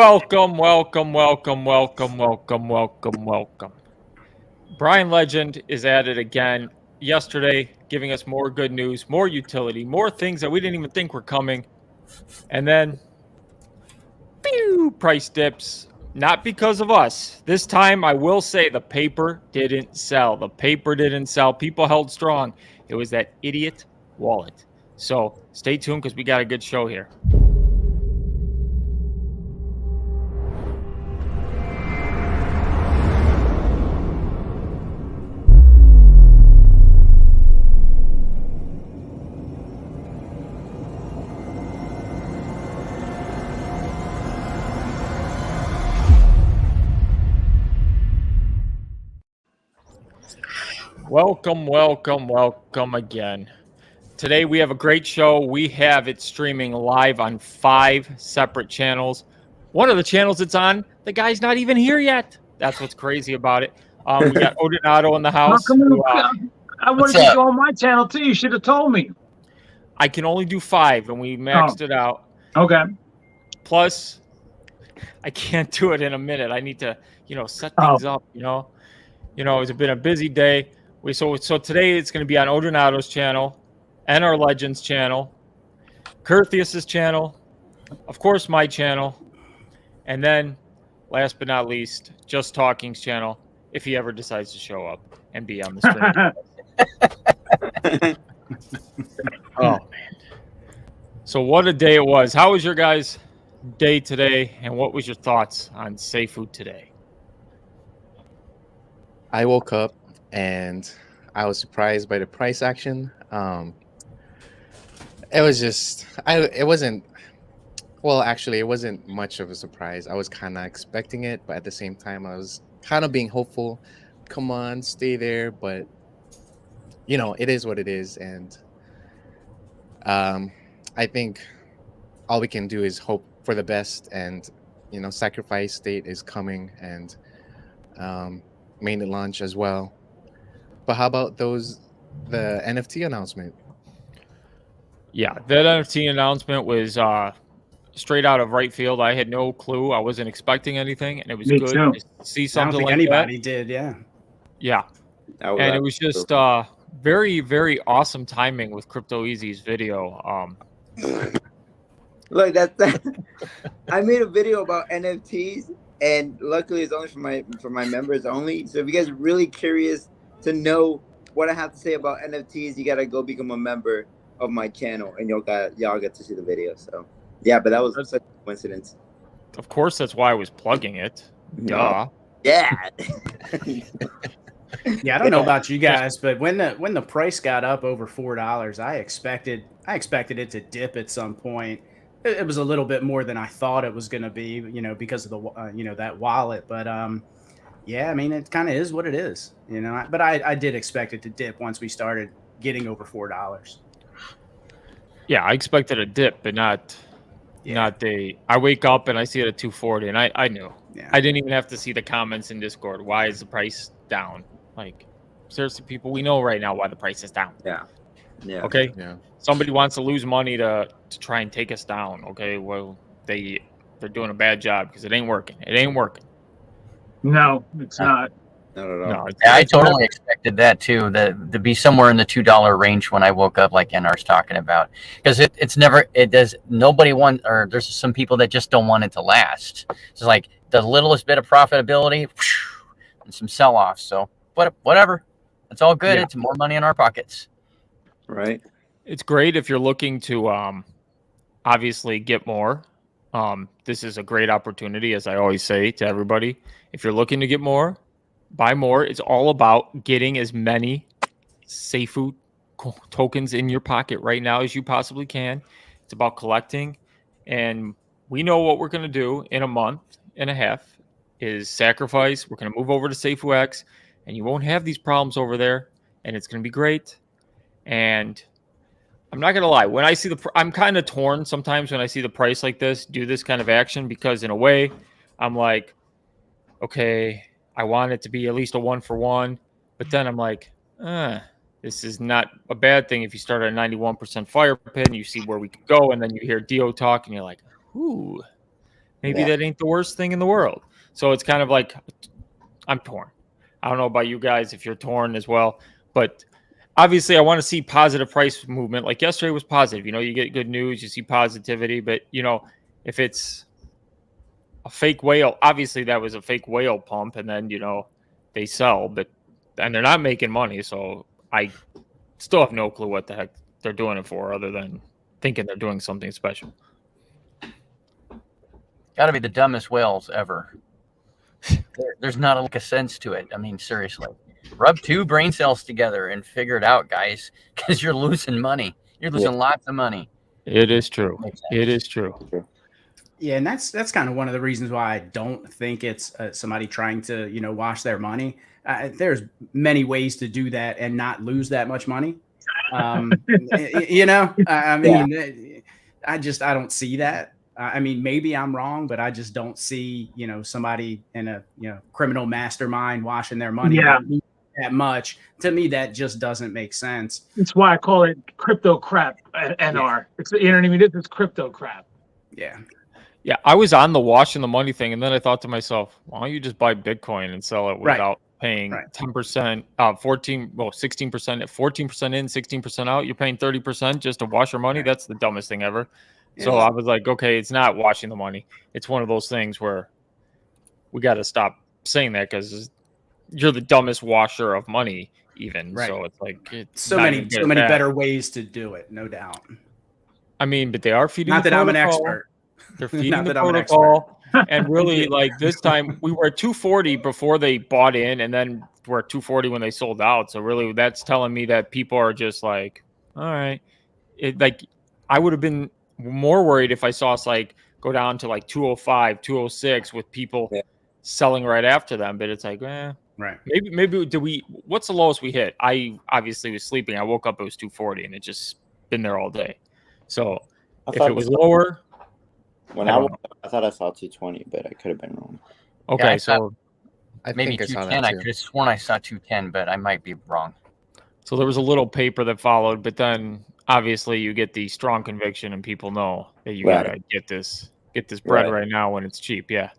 Welcome. Brian Legend is at it again yesterday, giving us more good news, more utility, more things that we didn't even think were coming. And then, price dips. Not because of us. This time, I will say the paper didn't sell. People held strong. It was that idiot wallet. So stay tuned because we got a good show here. Welcome again. Today we have a great show. We have it streaming live on 5 separate channels. One of the channels it's on, the guy's not even here yet. That's what's crazy about it. We got Odinato in the house. I wanted to go on my channel too. You should have told me. I can only do 5, and we maxed it out. Okay. Plus, I can't do it in a minute. I need to, set things up. It's been a busy day. So today it's going to be on Odinato's channel, and our Legends channel, Curtheus's channel, of course my channel, and then, last but not least, Just Talking's channel, if he ever decides to show up and be on the stream. Oh man! So what a day it was. How was your guys' day today, and what was your thoughts on Safuu today? I woke up and I was surprised by the price action. It wasn't much of a surprise. I was kind of expecting it, but at the same time, I was kind of being hopeful. Come on, stay there. But, it is what it is. And I think all we can do is hope for the best. And, sacrifice state is coming, and mainnet launch as well. But how about the NFT announcement? Yeah, that NFT announcement was straight out of right field. I had no clue. I wasn't expecting anything, and it was good to see something like that. Anybody did, yeah. Yeah, and it was just very, very awesome timing with Crypto Easy's video. Look, that I made a video about NFTs, and luckily it's only for my members only. So if you guys are really curious to know what I have to say about NFTs, you gotta go become a member of my channel, and y'all get to see the video. So yeah, but that was such a coincidence. Of course, that's why I was plugging it. Duh. Yeah. Yeah, I don't know about you guys, but when the price got up over $4, I expected it to dip at some point. It was a little bit more than I thought it was going to be, because of the that wallet. But yeah, I mean, it kind of is what it is, But I did expect it to dip once we started getting over $4. Yeah, I expected a dip, but not I wake up and I see it at 240, and I knew. Yeah. I didn't even have to see the comments in Discord. Why is the price down? Like, seriously, people, we know right now why the price is down. Yeah. Yeah. Okay. Yeah. Somebody wants to lose money to try and take us down. Okay. Well, they're doing a bad job because it ain't working. No, it's not. Not at all. No, I totally expected that too. To be somewhere in the $2 range when I woke up, like NR's talking about, because there's some people that just don't want it to last. It's like the littlest bit of profitability and some sell-offs. So, but whatever, it's all good. Yeah. It's more money in our pockets. Right. It's great if you're looking to obviously get more. This is a great opportunity, as I always say to everybody. If you're looking to get more, buy more. It's all about getting as many Safuu tokens in your pocket right now as you possibly can. It's about collecting. And we know what we're going to do in a month and a half is sacrifice. We're going to move over to Safuu X, and you won't have these problems over there. And it's going to be great. And I'm not going to lie. When I see I'm kind of torn sometimes when I see the price like this, do this kind of action, because in a way, I'm like, okay, I want it to be at least a 1-for-1, but then I'm like, this is not a bad thing if you start at a 91% fire pit and you see where we could go, and then you hear Dio talk and you're like, ooh, maybe that ain't the worst thing in the world. So it's kind of like, I'm torn. I don't know about you guys if you're torn as well, but obviously I want to see positive price movement. Like yesterday was positive. You get good news, you see positivity, but if it's a fake whale, obviously that was a fake whale pump, and then they sell, and they're not making money. So I still have no clue what the heck they're doing it for, other than thinking they're doing something special. Got to be the dumbest whales ever. There's not a sense to it. I mean, seriously, rub 2 brain cells together and figure it out, guys, because you're losing money. You're losing lots of money. It is true. It is true. Yeah, and that's kind of one of the reasons why I don't think it's somebody trying to wash their money. There's many ways to do that and not lose that much money. I mean, I don't see that. I mean, maybe I'm wrong, but I just don't see somebody in a criminal mastermind washing their money that much. To me, that just doesn't make sense. That's why I call it crypto crap. NR. It's what I mean. This is crypto crap. Yeah. Yeah, I was on the washing the money thing, and then I thought to myself, why don't you just buy Bitcoin and sell it without paying 10%, 16%, 14% in, 16% out? You're paying 30% just to wash your money? That's the dumbest thing ever. Yeah. So I was like, okay, it's not washing the money. It's one of those things where we got to stop saying that, because you're the dumbest washer of money even. Right. So it's like so many better ways to do it, no doubt. I mean, but they are feeding not the that protocol. I'm an expert. They're feeding the protocol. And really, like this time, we were at 240 before they bought in, and then we're at 240 when they sold out. So really, that's telling me that people are just like, all right. I would have been more worried if I saw us go down to 205, 206 with people selling right after them. But it's like, right. Maybe what's the lowest we hit? I obviously was sleeping. I woke up, it was 240, and it just been there all day. So if it was lower. When I thought I saw 220, but I could have been wrong. Okay, so I maybe 210. I could have sworn I saw 210, but I might be wrong. So there was a little paper that followed, but then obviously you get the strong conviction, and people know that you gotta get this bread right now when it's cheap. Yeah.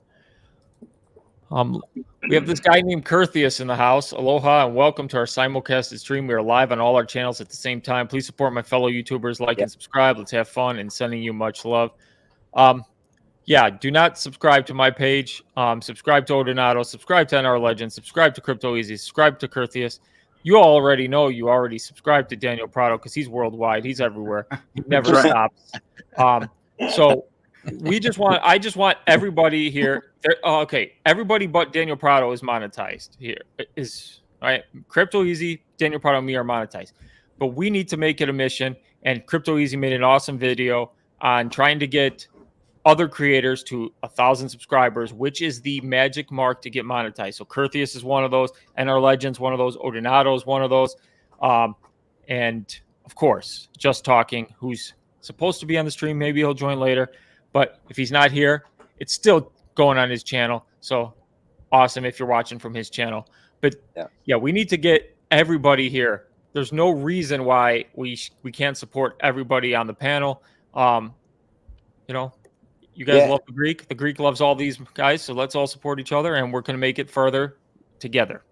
We have this guy named Curtheus in the house. Aloha and welcome to our simulcasted stream. We are live on all our channels at the same time. Please support my fellow YouTubers, like and subscribe. Let's have fun, and sending you much love. Do not subscribe to my page. Subscribe to Odonado, subscribe to NR Legend, subscribe to Crypto Easy, subscribe to Curtheus. You all already know you already subscribed to Daniel Prado because he's worldwide. He's everywhere. He never stops. So I just want everybody here. Everybody but Daniel Prado is monetized here. Crypto Easy, Daniel Prado, and me are monetized. But we need to make it a mission. And Crypto Easy made an awesome video on trying to get other creators to 1,000 subscribers, which is the magic mark to get monetized. So Curtheus is one of those, NR Legends one of those, Odonado is one of those, and of course, Just Talking, who's supposed to be on the stream. Maybe he'll join later, but if he's not here, it's still going on his channel. So awesome if you're watching from his channel. But we need to get everybody here. There's no reason why we can't support everybody on the panel. You guys love the Greek. The Greek loves all these guys, so let's all support each other, and we're going to make it further together.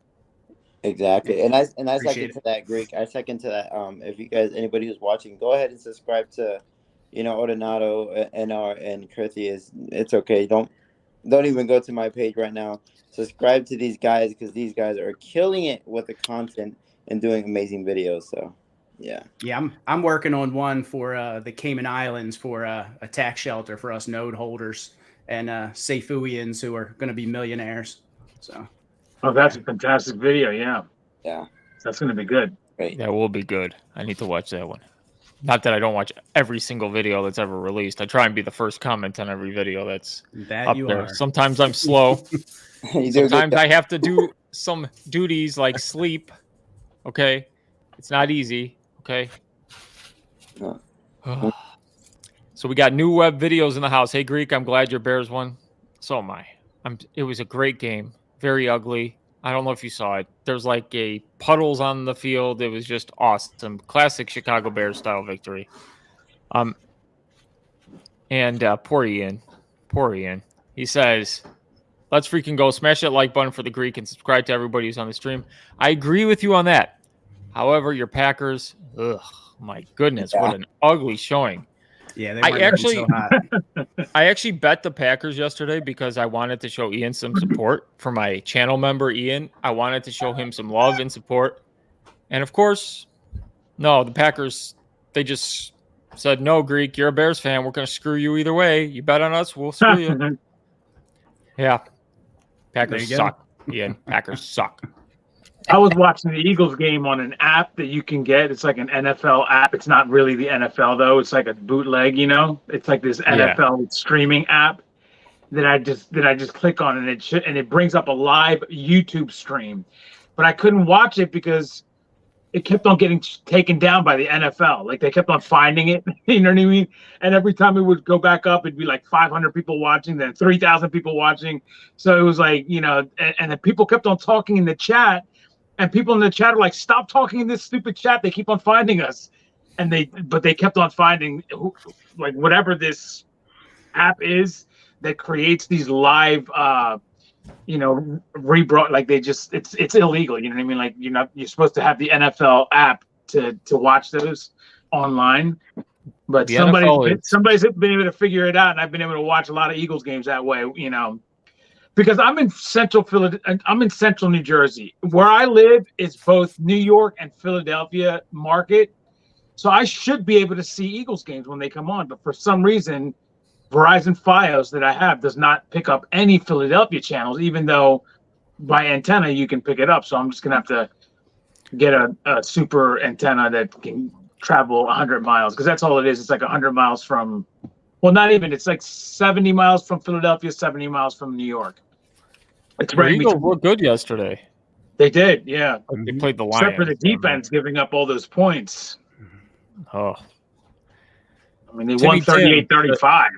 Exactly, and I second to that, Greek. I second to that. If you guys, anybody who's watching, go ahead and subscribe to, Odonado, NR, and Curtheus. It's okay. Don't even go to my page right now. Subscribe to these guys because these guys are killing it with the content and doing amazing videos. So. Yeah, I'm working on one for the Cayman Islands for a tax shelter for us node holders and Safuians who are going to be millionaires. So, that's a fantastic video. Yeah, that's going to be good. Right. That will be good. I need to watch that one. Not that I don't watch every single video that's ever released. I try and be the first comment on every video that's up there. Sometimes I'm slow. Sometimes I have to do some duties like sleep. Okay, it's not easy. Okay. So we got new web videos in the house. Hey, Greek, I'm glad your Bears won. So am I. It was a great game. Very ugly. I don't know if you saw it. There's puddles on the field. It was just awesome. Classic Chicago Bears style victory. And poor Ian. He says, let's freaking go. Smash that like button for the Greek and subscribe to everybody who's on the stream. I agree with you on that. However, your Packers, my goodness, what an ugly showing. Yeah, they I weren't actually, so hot. I actually bet the Packers yesterday because I wanted to show Ian some support for my channel member, Ian. I wanted to show him some love and support. And of course, no, the Packers, they just said, no, Greek, you're a Bears fan. We're going to screw you either way. You bet on us, we'll screw you. Yeah. Packers suck. Ian, Packers suck. I was watching the Eagles game on an app that you can get. It's like an NFL app. It's not really the NFL though. It's like a bootleg, you know. It's like this NFL streaming app that I just click on, and it brings up a live YouTube stream. But I couldn't watch it because it kept on getting taken down by the NFL. Like they kept on finding it, you know what I mean? And every time it would go back up, it'd be like 500 people watching, then 3,000 people watching. So it was like, you know, and the people kept on talking in the chat. And people in the chat are like, stop talking in this stupid chat. They keep on finding us. But they kept on finding like whatever this app is that creates these live, rebroad, like it's illegal. You know what I mean? Like you're supposed to have the NFL app to watch those online. But somebody's been able to figure it out. And I've been able to watch a lot of Eagles games that way, you know. Because I'm in central New Jersey. Where I live is both New York and Philadelphia market. So I should be able to see Eagles games when they come on. But for some reason, Verizon Fios that I have does not pick up any Philadelphia channels, even though by antenna you can pick it up. So I'm just going to have to get a super antenna that can travel 100 miles. Because that's all it is. It's like 100 miles from... Well, not even. It's like 70 miles from Philadelphia, 70 miles from New York. It's the Eagles looked good yesterday. They did, yeah. They played the Lions. Except for the defense giving up all those points. Oh. I mean, they won 38-35.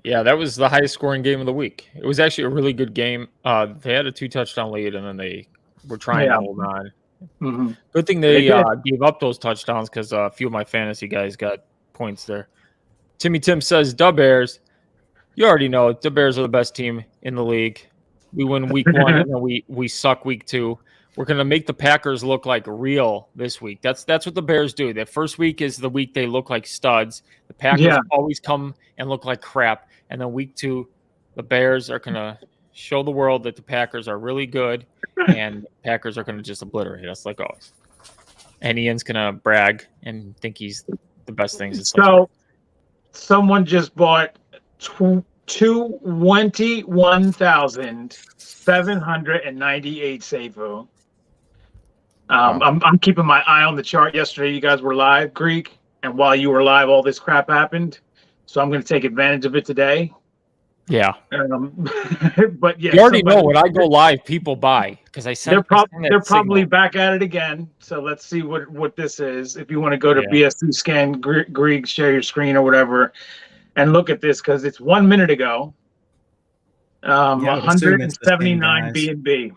Yeah, that was the highest scoring game of the week. It was actually a really good game. They had a 2-touchdown lead, and then they were trying to hold on. Mm-hmm. Good thing they gave up those touchdowns because a few of my fantasy guys got points there. Timmy Tim says, Dub Bears. You already know the Bears are the best team in the league. We win week 1 and then we suck week 2. We're gonna make the Packers look like real this week. That's what the Bears do. That first week is the week they look like studs. The Packers always come and look like crap. And then week 2, the Bears are gonna show the world that the Packers are really good, and Packers are gonna just obliterate us like always. And Ian's gonna brag and think he's the best things. So. Someone just bought 21,798 Safuu. I'm keeping my eye on the chart. Yesterday, you guys were live, Greek, and while you were live, all this crap happened. So I'm going to take advantage of it today. Yeah. But yeah, you already know when I go live, people buy because I said they're probably back at it again. So let's see what this is. If you want to go to BSC scan Greek, share your screen or whatever, and look at this because it's 1 minute ago. 179 BNB.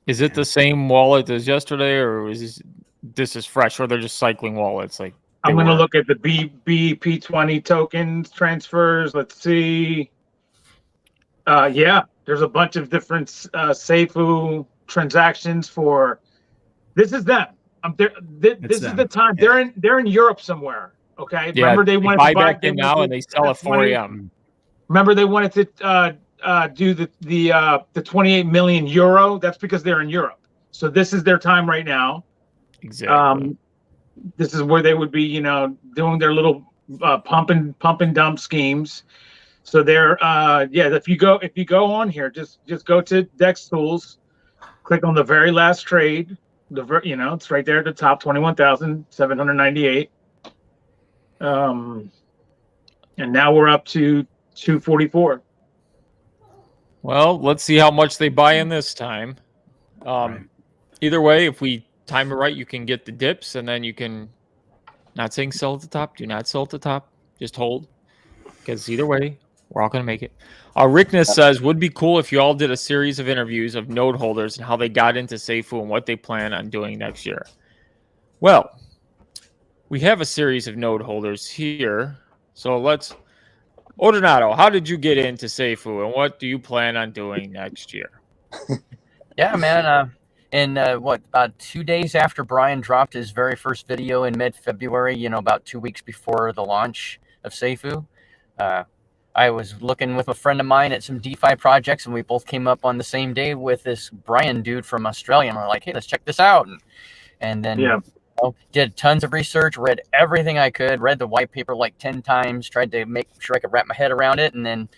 Is it the same wallet as yesterday, or is this is fresh, or they're just cycling wallets? Like I'm going to look at the BP20 tokens transfers. Let's see. There's a bunch of different Safuu transactions for. This is them. This is the time. Yeah. They're in Europe somewhere. Okay. Yeah, remember they wanted buy to buy back in now, and they sell at 4 a.m. Remember they wanted to do the 28 million euro. That's because they're in Europe. So this is their time right now. Exactly. This is where they would be, doing their little pump and dump schemes. So they're if you go on here, just go to Dex Tools, click on the very last trade. It's right there at the top, 21,798. And now we're up to 244. Well, let's see how much they buy in this time. Either way, if we time it right, you can get the dips, and then you can, not saying sell at the top, do not sell at the top, just hold, because either way, we're all going to make it. Rickness says, would be cool if you all did a series of interviews of node holders and how they got into Safuu and what they plan on doing next year. Well, we have a series of node holders here, so let's Ordinato, how did you get into Safuu, and what do you plan on doing next year? Yeah, man. About 2 days after Brian dropped his very first video in mid-February, about 2 weeks before the launch of Safuu, I was looking with a friend of mine at some DeFi projects, and we both came up on the same day with this Brian dude from Australia, and we're like, hey, let's check this out. And then did tons of research, read everything I could, read the white paper like 10 times, tried to make sure I could wrap my head around it, and then,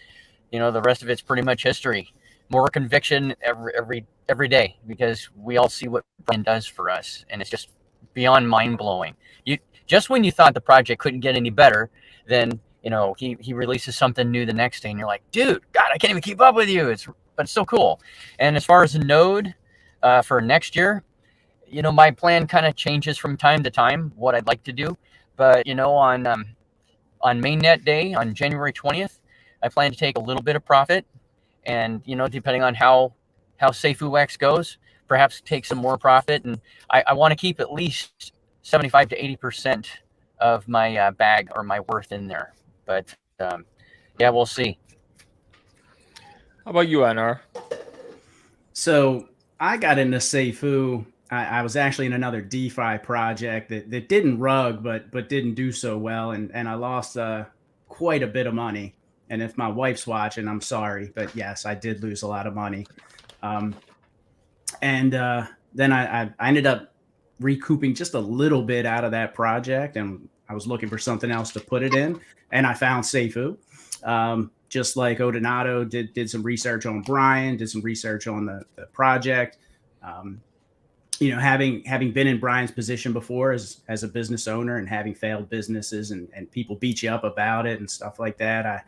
the rest of it's pretty much history. More conviction every day, because we all see what Brian does for us, and it's just beyond mind-blowing. Just when you thought the project couldn't get any better, then he releases something new the next day, and you're like, dude, God, I can't even keep up with you. But it's so cool. And as far as the node for next year, my plan kind of changes from time to time, what I'd like to do. But on mainnet day on January 20th, I plan to take a little bit of profit, and depending on how Safuu X goes, perhaps take some more profit. And I want to keep at least 75 to 80% of my bag or my worth in there. But yeah, we'll see. How about you, NR? So I got into Safuu. I was actually in another DeFi project that didn't rug, but didn't do so well, and I lost quite a bit of money. And if my wife's watching, I'm sorry, but yes, I did lose a lot of money. And then I ended up recouping just a little bit out of that project, and I was looking for something else to put it in, and I found Safuu. Just like Ordinato did some research on Brian, did some research on the project. Having been in Brian's position before as a business owner, and having failed businesses and people beat you up about it and stuff like that, I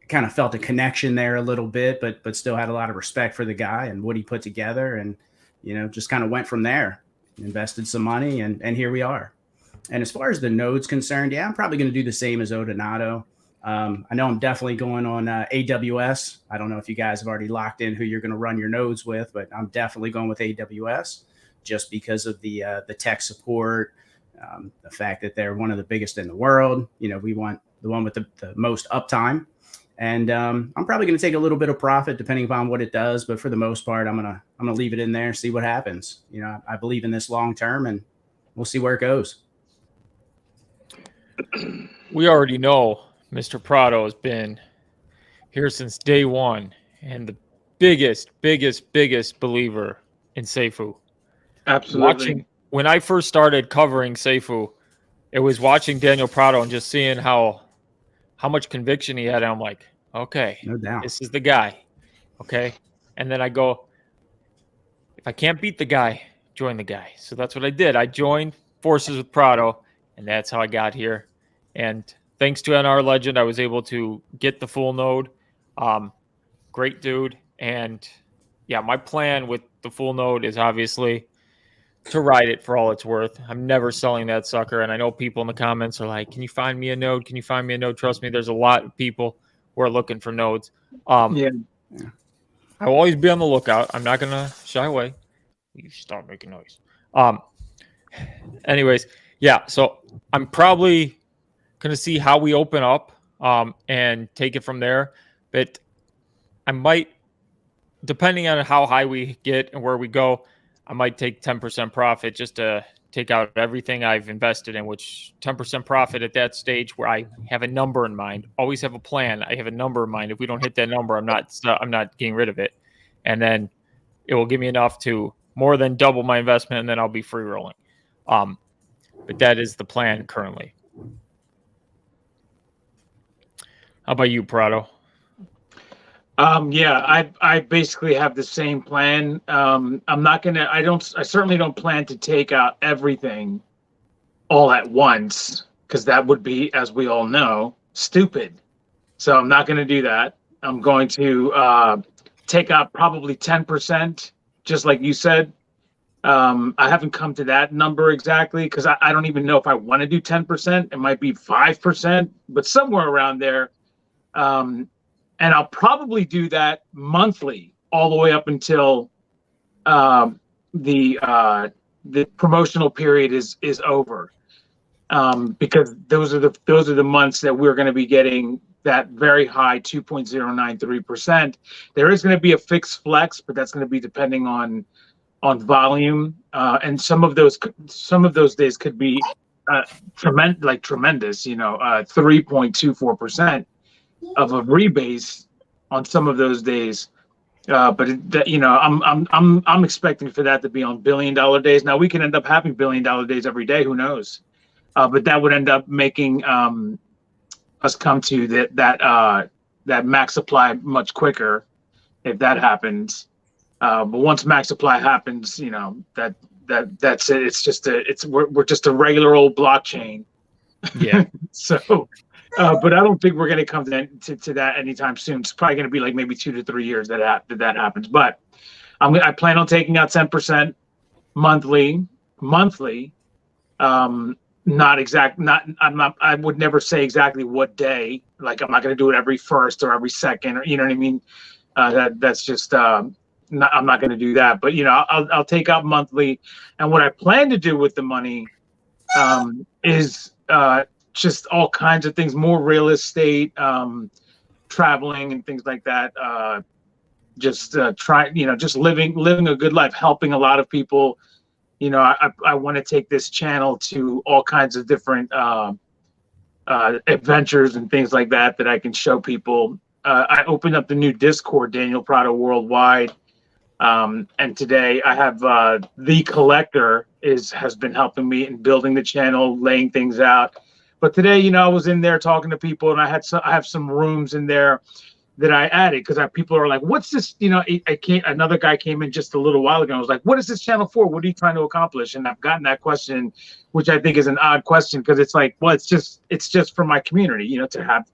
kind of felt a connection there a little bit, but still had a lot of respect for the guy and what he put together, and just kind of went from there, invested some money, and here we are. And as far as the node's concerned, yeah, I'm probably going to do the same as Ordinato. I know I'm definitely going on AWS. I don't know if you guys have already locked in who you're going to run your nodes with, but I'm definitely going with AWS just because of the tech support, the fact that they're one of the biggest in the world. We want the one with the most uptime. And I'm probably going to take a little bit of profit depending upon what it does, but for the most part, I'm gonna leave it in there, see what happens. I believe in this long term, and we'll see where it goes. We already know Mr. Prado has been here since day one, and the biggest believer in Safuu. Absolutely. When I first started covering Safuu, it was watching Daniel Prado and just seeing how much conviction he had. And I'm like, okay, no doubt, this is the guy. Okay. And then I go, if I can't beat the guy, join the guy. So that's what I did. I joined forces with Prado, and that's how I got here. And thanks to NR Legend, I was able to get the full node. Great dude. And yeah, my plan with the full node is obviously to ride it for all it's worth. I'm never selling that sucker. And I know people in the comments are like, can you find me a node? Can you find me a node? Trust me, there's a lot of people who are looking for nodes. Yeah. I will always be on the lookout. I'm not going to shy away. You start making noise. Anyways, yeah, so I'm probably going to see how we open up and take it from there. But I might, depending on how high we get and where we go, I might take 10% profit just to take out everything I've invested in, which 10% profit at that stage where I have a number in mind. Always have a plan. I have a number in mind. If we don't hit that number, I'm not getting rid of it. And then it will give me enough to more than double my investment, and then I'll be free rolling. But that is the plan currently. How about you, Prado? Yeah, I basically have the same plan. I certainly don't plan to take out everything all at once, because that would be, as we all know, stupid. So I'm not going to do that. I'm going to take out probably 10%, just like you said. I haven't come to that number exactly, because I don't even know if I want to do 10%. It might be 5%, but somewhere around there. And I'll probably do that monthly all the way up until the promotional period is over. because those are the months that we're going to be getting that very high 2.093%. There is going to be a fixed flex, but that's going to be depending on volume, and some of those days could be tremendous. 3.24% of a rebase on some of those days. But I'm expecting for that to be on $1 billion days. Now we can end up having $1 billion days every day. Who knows? But that would end up making us come to that max supply much quicker if that happens. But once max supply happens, that's it. We're just a regular old blockchain. Yeah. So, but I don't think we're going to come to that anytime soon. It's probably going to be like maybe 2 to 3 years that happens. But I plan on taking out 10% monthly. I would never say exactly what day. Like I'm not going to do it every first or every second, or you know what I mean. That's just I'm not going to do that. But I'll take out monthly, and what I plan to do with the money is just all kinds of things, more real estate, traveling and things like that. Just living a good life, helping a lot of people. I want to take this channel to all kinds of different adventures and things like that I can show people. I opened up the new Discord, Daniel Prado Worldwide. And today I have the collector has been helping me in building the channel, laying things out. But today, I was in there talking to people, and I have some rooms in there that I added because people are like, "What's this?" Another guy came in just a little while ago. I was like, "What is this channel for? What are you trying to accomplish?" And I've gotten that question, which I think is an odd question because it's like, well, it's just for my community, to have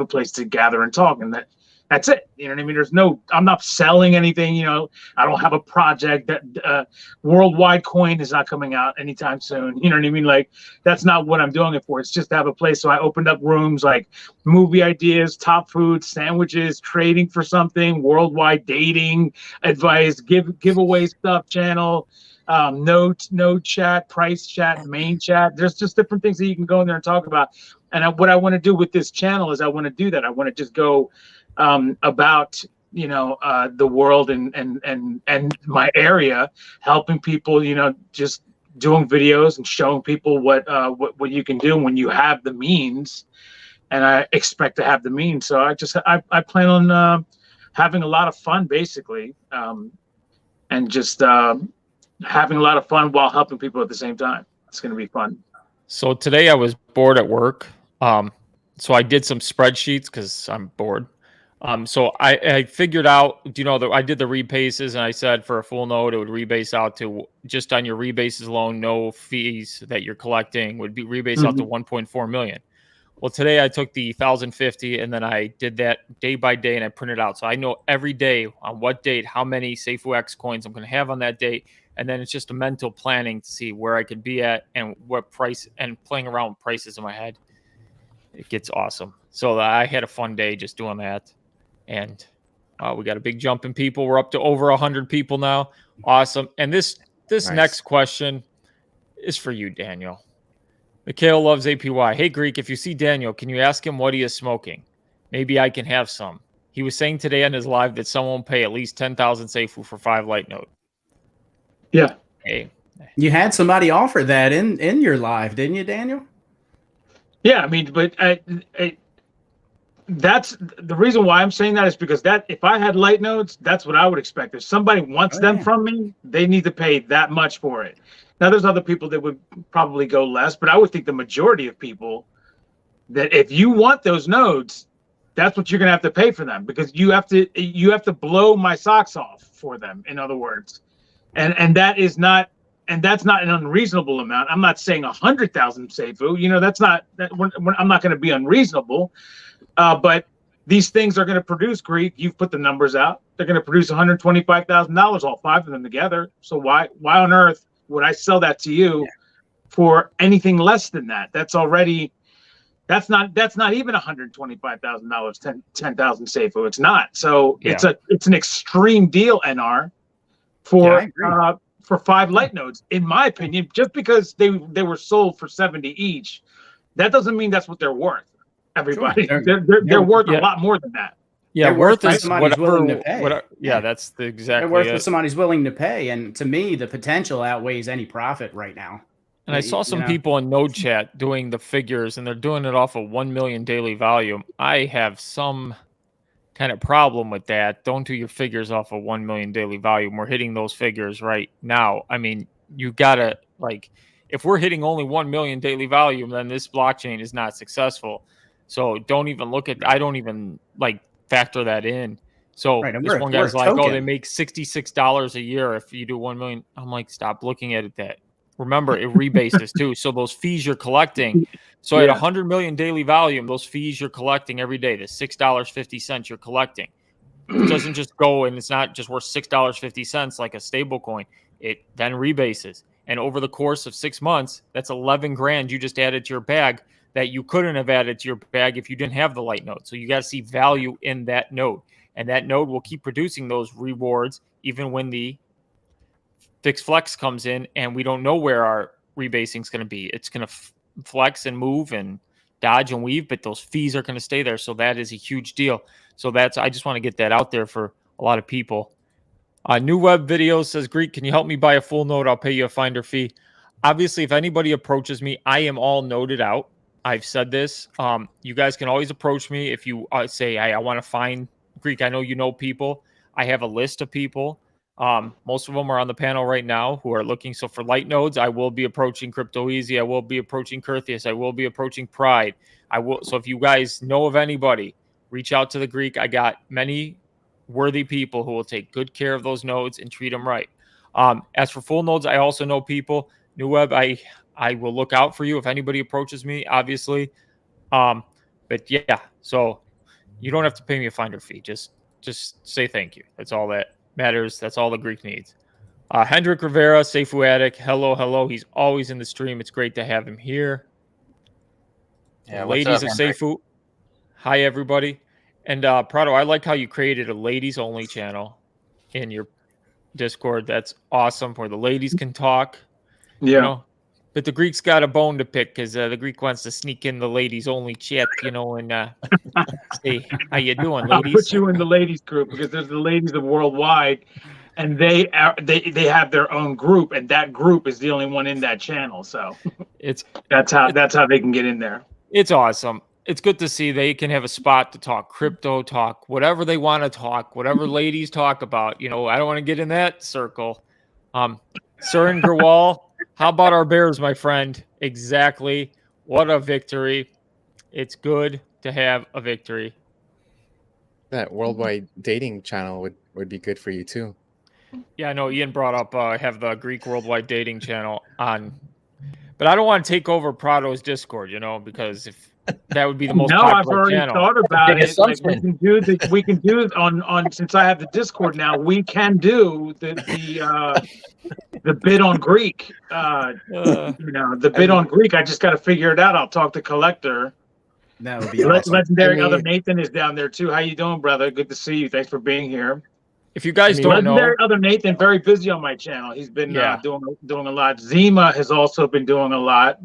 a place to gather and talk, and that's it. You know what I mean? I'm not selling anything. I don't have a project that Worldwide Coin is not coming out anytime soon. You know what I mean? Like, that's not what I'm doing it for. It's just to have a place. So I opened up rooms like movie ideas, top food, sandwiches, trading for something, worldwide dating advice, giveaway stuff channel, no chat, price chat, main chat. There's just different things that you can go in there and talk about. And what I want to do with this channel is I want to do that. I want to just go about the world and my area, helping people, just doing videos and showing people what you can do when you have the means. And I expect to have the means, so I plan on having a lot of fun, basically, and just having a lot of fun while helping people at the same time. It's going to be fun. So today I was bored at work, so I did some spreadsheets because I'm bored. So I figured out, that I did the rebases, and I said for a full node, it would rebase out to just on your rebases alone, no fees that you're collecting would be rebase out to 1.4 million. Well, today I took the 1,050 and then I did that day by day and I printed out. So I know every day on what date, how many Safuu X coins I'm going to have on that date. And then it's just a mental planning to see where I could be at and what price, and playing around with prices in my head. It gets awesome. So I had a fun day just doing that. And we got a big jump in people. We're up to over 100 people now. Awesome. And this nice. Next question is for you, Daniel. Mikhail loves APY. Hey, Greek, if you see Daniel, can you ask him what he is smoking? Maybe I can have some. He was saying today on his live that someone will pay at least 10,000 Safuu for 5 light node. Yeah. Hey. You had somebody offer that in your live, didn't you, Daniel? Yeah, I mean, but that's the reason why I'm saying that is because if I had light nodes, that's what I would expect. If somebody wants them from me, they need to pay that much for it. Now, there's other people that would probably go less, but I would think the majority of people that if you want those nodes, that's what you're going to have to pay for them, because you have to blow my socks off for them. In other words, and that's not an unreasonable amount. I'm not saying 100,000 Safuu. That's not that. I'm not going to be unreasonable, but these things are going to produce, Greek. You've put the numbers out. They're going to produce $125,000, all 5 of them together. So why on earth would I sell that to you for anything less than that? That's not even $125,000, 10,000 Safuu. It's not. So it's an extreme deal, NR, for for 5 light nodes, in my opinion. Just because they were sold for 70 each, that doesn't mean that's what they're worth. Everybody, Sure. they're worth a lot more than that. Yeah, They're worth what is somebody's whatever. willing to pay. Yeah, that's They're exactly worth it. what somebody's willing to pay, and to me, the potential outweighs any profit right now. And I saw some people in Node Chat doing the figures, and they're doing it off of 1 million daily volume. I have some kind of problem with that. Don't do your figures off of 1 million daily volume. We're hitting those figures right now. I mean, you gotta, like, if we're hitting only 1 million daily volume, then this blockchain is not successful. So don't even look at, I don't even like factor that in. So this one guy's like, oh, they make $66 a year if you do 1 million. I'm like, stop looking at it that. Remember, it rebases too. So those fees you're collecting. So at 100 million daily volume, those fees you're collecting every day, the $6.50 you're collecting, it doesn't just go and it's not just worth $6.50 like a stable coin. It then rebases. And over the course of 6 months, that's 11 grand you just added to your bag that you couldn't have added to your bag if you didn't have the light node. So you got to see value in that node. And that node will keep producing those rewards even when the fixed flex comes in and we don't know where our rebasing is going to be. It's going to flex and move and dodge and weave, but those fees are going to stay there. So that is a huge deal. So I just want to get that out there for a lot of people. New Web Video says, Greek, can you help me buy a full node? I'll pay you a finder fee. Obviously, if anybody approaches me, I am all noded out. I've said this. You guys can always approach me if you say, hey, I want to find Greek. I know you know people. I have a list of people. Most of them are on the panel right now who are looking. So for light nodes, I will be approaching Crypto Easy. I will be approaching Curtheus. I will be approaching Pride. So if you guys know of anybody, reach out to the Greek. I got many worthy people who will take good care of those nodes and treat them right. As for full nodes, I also know people. New Web, I will look out for you if anybody approaches me, obviously. But yeah, so you don't have to pay me a finder fee. Just say thank you. That's all that matters. That's all the Greek needs. Hendrik Rivera, Safuu Attic. Hello. He's always in the stream. It's great to have him here. Yeah, ladies of Safuu. Hi, everybody. And Prado, I like how you created a ladies only channel in your Discord. That's awesome where the ladies can talk. Yeah. You know? But the Greek's got a bone to pick because the Greek wants to sneak in the ladies only chat, and say, how you doing, ladies? I'll put you in the ladies group because there's the ladies of worldwide, and they have their own group, and that group is the only one in that channel. So that's how they can get in there. It's awesome. It's good to see they can have a spot to talk crypto, talk whatever they want to talk, whatever ladies talk about. I don't want to get in that circle. Surin Gurwal, how about our Bears, my friend? Exactly. What a victory. It's good to have a victory. That worldwide dating channel would be good for you too. Yeah, I know Ian brought up have the Greek worldwide dating channel on. But I don't want to take over Prado's Discord, because if that would be the most popular I've already channel. thought about it. Like we can do on since I have the Discord now, we can do the bid on Greek. The bid on Greek. I just got to figure it out. I'll talk to Collector. That would be awesome. Legendary Other Nathan is down there too. How you doing, brother? Good to see you. Thanks for being here. If you guys don't know, Legendary Other Nathan, very busy on my channel. He's been doing a lot. Zima has also been doing a lot.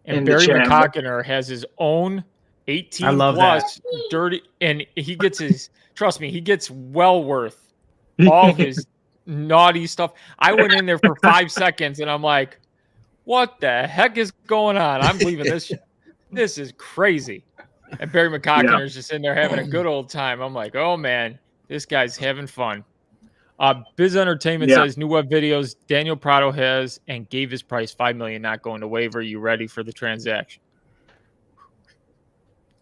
And Barry McCockiner has his own 18 plus dirty, and he gets trust me, he gets well worth all his naughty stuff. I went in there for 5 seconds and I'm like, what the heck is going on? I'm leaving this. This is crazy. And Barry McCockiner is just in there having a good old time. I'm like, oh man, this guy's having fun. Biz Entertainment says New Web Videos, Daniel Prado has and gave his price $5 million, not going to waiver. You ready for the transaction?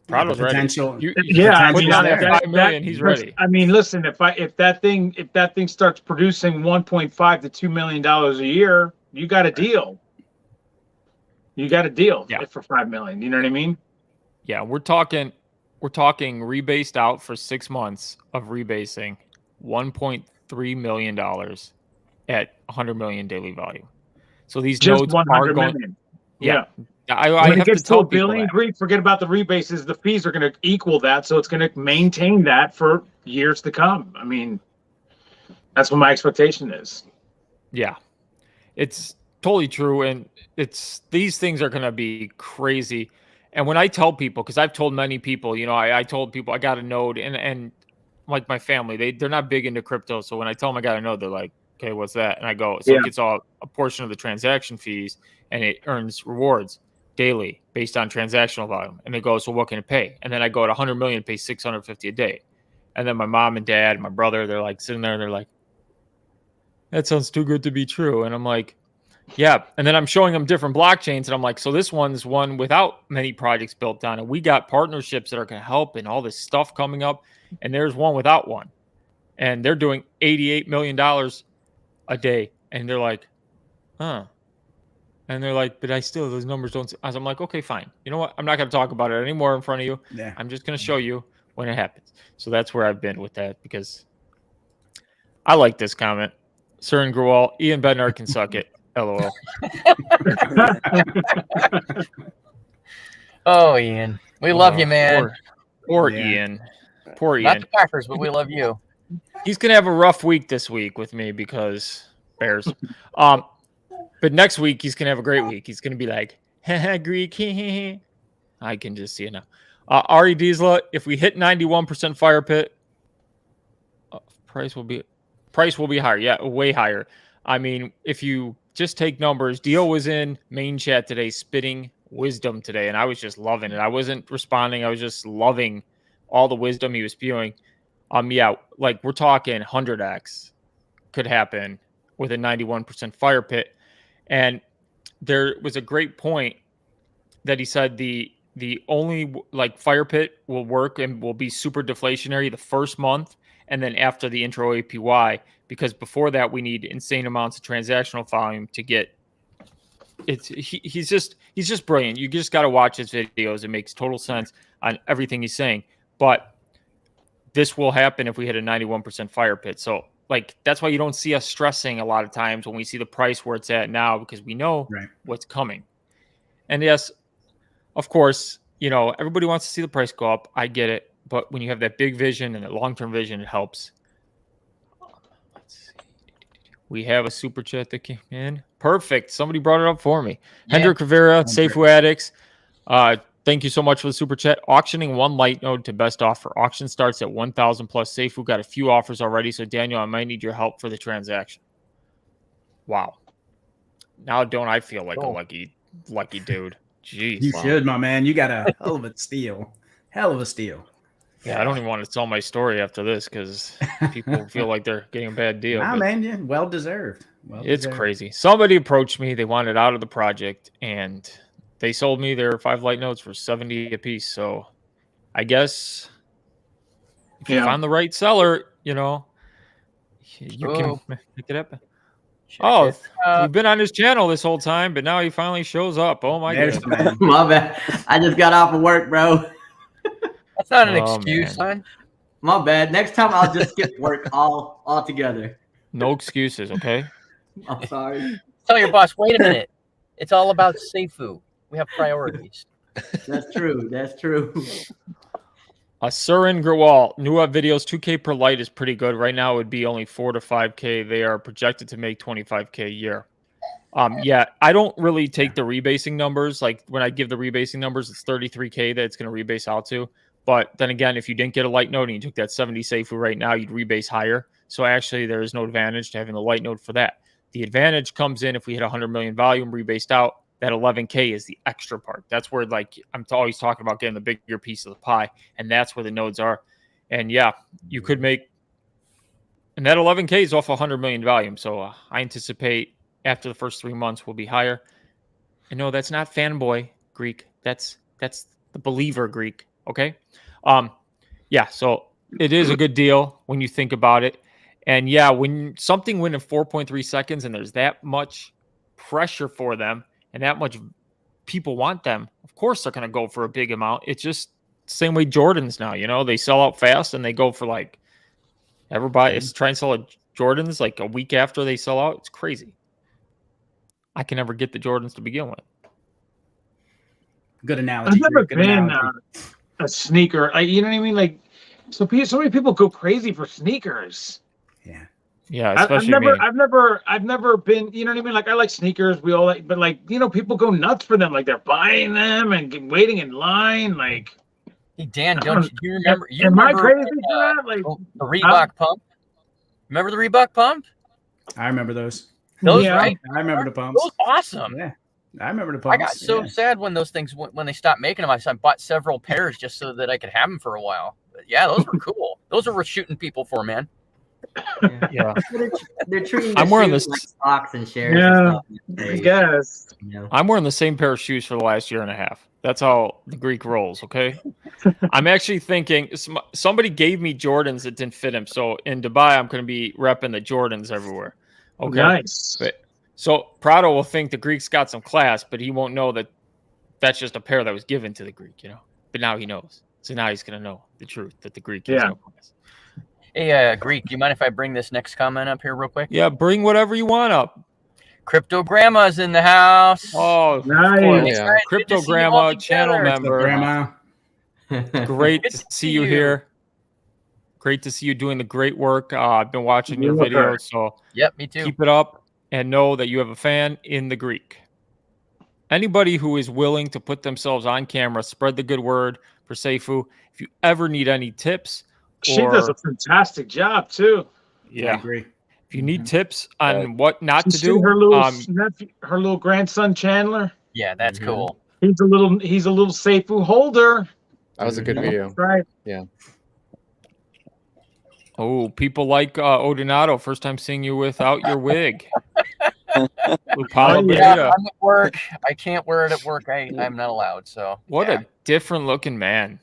Prado's ready. $5 million. He's ready. I mean, listen, if that thing starts producing $1.5 to $2 million a year, you got a deal. You got a deal for $5 million. You know what I mean? Yeah, we're talking rebased out for 6 months of rebasing $1.3 million at 100 million daily volume. So these just nodes 100 are going. million. Yeah. I when it gets to $1 billion, Greek, forget about the rebases. The fees are going to equal that, so it's going to maintain that for years to come. I mean, that's what my expectation is. Yeah. it's totally true. And these things are going to be crazy. And when I tell people, because I've told many people, you know, I told people I got a node, and like my family, they're not big into crypto. So when I tell them I got a node, they're like, okay, what's that? And I go, so it gets a portion of the transaction fees, and it earns rewards daily based on transactional volume. And they go, so what can it pay? And then I go at 100 million, pay 650 a day. And then my mom and dad, my brother, they're like sitting there, and they're like, that sounds too good to be true. And I'm like, yeah. And then I'm showing them different blockchains, and I'm like, so this one's one without many projects built on it. We got partnerships that are going to help and all this stuff coming up. And there's one without one. And they're doing $88 million a day. And they're like, huh. And they're like, but I still, those numbers don't. I'm like, okay, fine. You know what? I'm not going to talk about it anymore in front of you. Yeah. I'm just going to show you when it happens. So that's where I've been with that, because I like this comment. Sir Gruwal, Ian Bednar can suck it. LOL. Oh, Ian. We love you, man. Poor Ian. Poor Ian. Not the Packers, but we love you. He's going to have a rough week this week with me because Bears. But next week, he's going to have a great week. He's going to be like, Greek. I can just see it now. Ari Diesla, if we hit 91% fire pit, price will be higher. Yeah, way higher. I mean, if you just take numbers, Dio was in main chat today spitting wisdom today, and I was just loving it. I wasn't responding. I was just loving all the wisdom he was spewing. Yeah, like we're talking 100x could happen with a 91% fire pit. And there was a great point that he said the only like fire pit will work and will be super deflationary the first month, and then after the intro APY, because before that we need insane amounts of transactional volume to get it. He's just brilliant. You just got to watch his videos. It makes total sense on everything he's saying. But this will happen if we hit a 91% fire pit. So like that's why you don't see us stressing a lot of times when we see the price where it's at now, because we know what's coming. And yes, of course, you know, everybody wants to see the price go up. I get it. But when you have that big vision and that long-term vision, it helps. Let's see. We have a super chat that came in. Perfect. Somebody brought it up for me. Yeah. Hendrik Rivera, Safuu Addicts. Thank you so much for the super chat. Auctioning one light node to best offer. Auction starts at 1,000 plus. Safuu got a few offers already. So Daniel, I might need your help for the transaction. Wow. Now don't I feel like a lucky dude. Jeez. You should, my man. You got a hell of a steal. Hell of a steal. Yeah, I don't even want to tell my story after this because people feel like they're getting a bad deal. Nah, man, yeah, well deserved. It's crazy. Somebody approached me. They wanted out of the project, and they sold me their 5 light nodes for 70 a piece. So I guess if you find the right seller, you know, you can pick it up. You've been on his channel this whole time, but now he finally shows up. Oh, my God. My bad. I just got off of work, bro. That's not an excuse, son. My bad. Next time I'll just skip work all together. No excuses, okay? I'm sorry. Tell your boss, wait a minute. It's all about Safuu. We have priorities. That's true. That's true. Surin Grawal, new videos, 2K per light is pretty good. Right now it would be only 4 to 5K. They are projected to make 25K a year. Yeah, I don't really take the rebasing numbers. Like when I give the rebasing numbers, it's 33K that it's going to rebase out to. But then again, if you didn't get a light node and you took that 70 Safuu right now, you'd rebase higher. So actually there is no advantage to having the light node for that. The advantage comes in if we hit 100 million volume rebased out. That 11K is the extra part. That's where, like, I'm always talking about getting the bigger piece of the pie, and that's where the nodes are. And yeah, you could make, and that 11K is off 100 million volume. So I anticipate after the first 3 months will be higher. And no, that's not fanboy Greek. That's the believer Greek. Okay. Yeah. So it is a good deal when you think about it. And yeah, when something went in 4.3 seconds and there's that much pressure for them and that much people want them, of course they're going to go for a big amount. It's just the same way Jordans now, you know, they sell out fast and they go for like everybody is trying to sell Jordans like a week after they sell out. It's crazy. I can never get the Jordans to begin with. Good analogy. I've never been a sneaker. Like, you know what I mean? Like, so many people go crazy for sneakers. Yeah. Yeah, especially I've never been. You know what I mean? Like I like sneakers. We all like, but like people go nuts for them. Like they're buying them and waiting in line. Like, hey Dan, do you remember? Am I crazy for that? Like the Reebok pump. Remember the Reebok pump? I remember those. Those right? I remember the pumps. Those awesome. Yeah, I remember the pumps. I got so sad when those things when they stopped making them. I bought several pairs just so that I could have them for a while. But yeah, those were cool. Those are worth shooting people for, man. Yeah. They're treating I'm wearing this like stocks and shares. Yeah, and stuff I guess. I'm wearing the same pair of shoes for the last year and a half. That's how the Greek rolls, okay? I'm actually thinking somebody gave me Jordans that didn't fit him. So in Dubai, I'm going to be repping the Jordans everywhere. Okay. Nice. So Prado will think the Greek's got some class, but he won't know that that's just a pair that was given to the Greek, you know? But now he knows. So now he's going to know the truth that the Greek has no class. Hey, Greek, do you mind if I bring this next comment up here real quick? Yeah, bring whatever you want up. Crypto Grandma's in the house. Oh, nice. Yeah. Crypto Grandma, channel member. Grandma. Great to see you here. Great to see you doing the great work. I've been watching your videos, so yep, me too. Keep it up and know that you have a fan in the Greek. Anybody who is willing to put themselves on camera, spread the good word for Safuu. If you ever need any tips, she does a fantastic job too. Yeah, I agree. If you need tips on what not to do, her little her little grandson Chandler. Yeah, that's cool. He's a little Safuu holder. That was a good video. Right. Yeah. Oh, people like Odinato. First time seeing you without your wig. Yeah, I'm at work. I can't wear it at work. I'm not allowed. So what a different looking man.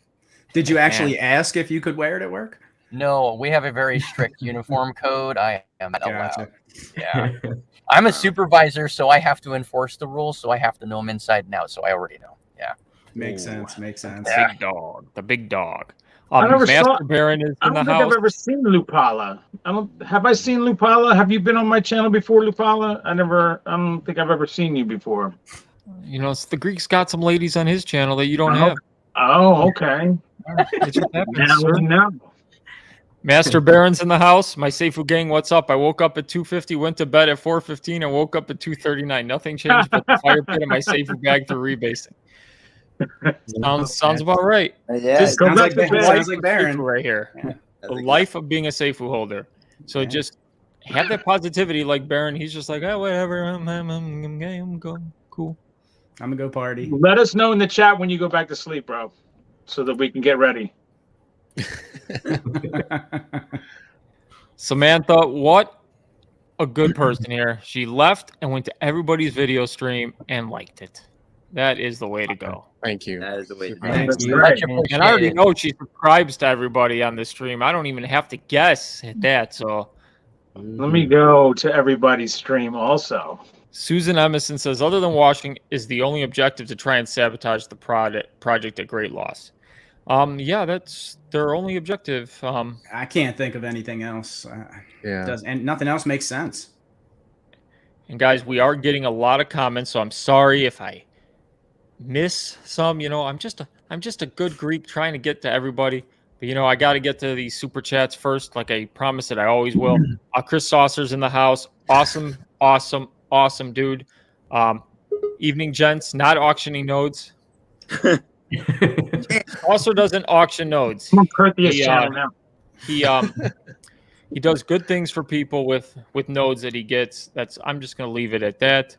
Did you actually ask if you could wear it at work? No, we have a very strict uniform code. I am not allowed. Yeah. I'm a supervisor, so I have to enforce the rules. So I have to know them inside and out. So I already know. Yeah. Makes sense. Makes sense. Big dog. The big dog. Master Baron is in the house. I don't think I've ever seen Lupala. Have I seen Lupala? Have you been on my channel before, Lupala? I don't think I've ever seen you before. You know, the Greek's got some ladies on his channel that you don't have. Oh, okay. Now. Master Baron's in the house. My Safuu gang, what's up? I woke up at 2:50, went to bed at 4:15, and woke up at 2:39. Nothing changed but the fire pit and my Safuu bag through rebasing. Sounds about right. Yeah, sounds like Baron right here. Yeah. The life of being a Safuu holder. So just have that positivity like Baron. He's just like, oh, whatever. I'm going cool. I'm gonna go party. Let us know in the chat when you go back to sleep, bro, so that we can get ready. Samantha, what a good person here. She left and went to everybody's video stream and liked it. That is the way to go. Thank you. That is the way to go. That's right. And I already know she subscribes to everybody on the stream. I don't even have to guess at that. So let me go to everybody's stream also. Susan Emerson says, other than washing is the only objective to try and sabotage the project at great loss. Yeah, that's their only objective. I can't think of anything else. And nothing else makes sense. And guys, we are getting a lot of comments, so I'm sorry if I miss some. You know, I'm just a good Greek trying to get to everybody. But you know, I got to get to these super chats first, like I promised that I always will. Chris Saucer's in the house. Awesome, dude. Evening, gents. Not auctioning nodes. Also doesn't auction nodes. He does good things for people with nodes that he gets. I'm just gonna leave it at that.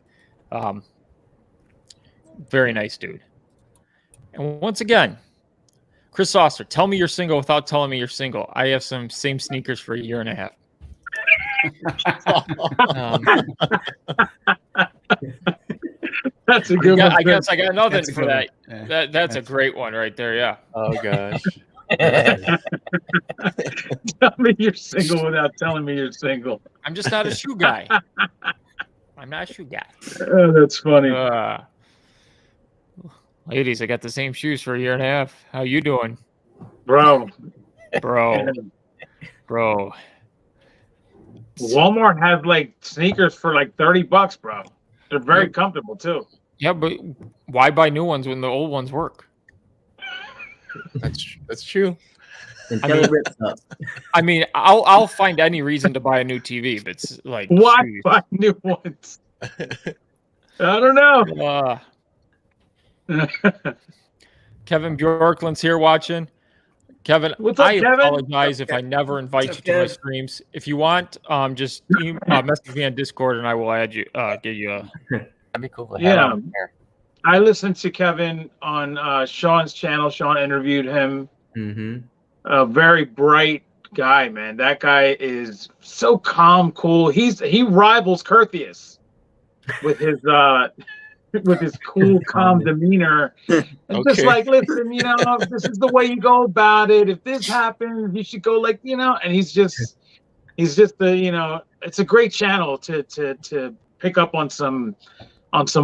Very nice dude. And once again, Chris Saucer, tell me you're single without telling me you're single. I have some same sneakers for a year and a half. That's a good one. I guess I got nothing for that. Yeah. That's a great one right there. Yeah. Oh gosh. Tell me you're single without telling me you're single. I'm just not a shoe guy. I'm not a shoe guy. Oh, that's funny. Ladies, I got the same shoes for a year and a half. How you doing? Bro. Walmart has like sneakers for like $30, bro. They're very comfortable too. Yeah, but why buy new ones when the old ones work? That's true. I mean, I'll find any reason to buy a new TV, but it's like, why buy new ones? I don't know. Kevin Bjorkland's here watching. Kevin, what's up, Kevin? Apologize if I never invite you to my streams. If you want, just message me on Discord and I will add you. Get you a. That'd be cool. Yeah, I listened to Kevin on Sean's channel. Sean interviewed him. Mm-hmm. A very bright guy, man. That guy is so calm, cool. He rivals Curtius with his cool, calm demeanor. And just like, listen, this is the way you go about it. If this happens, you should go like, and he's just the, it's a great channel to pick up on some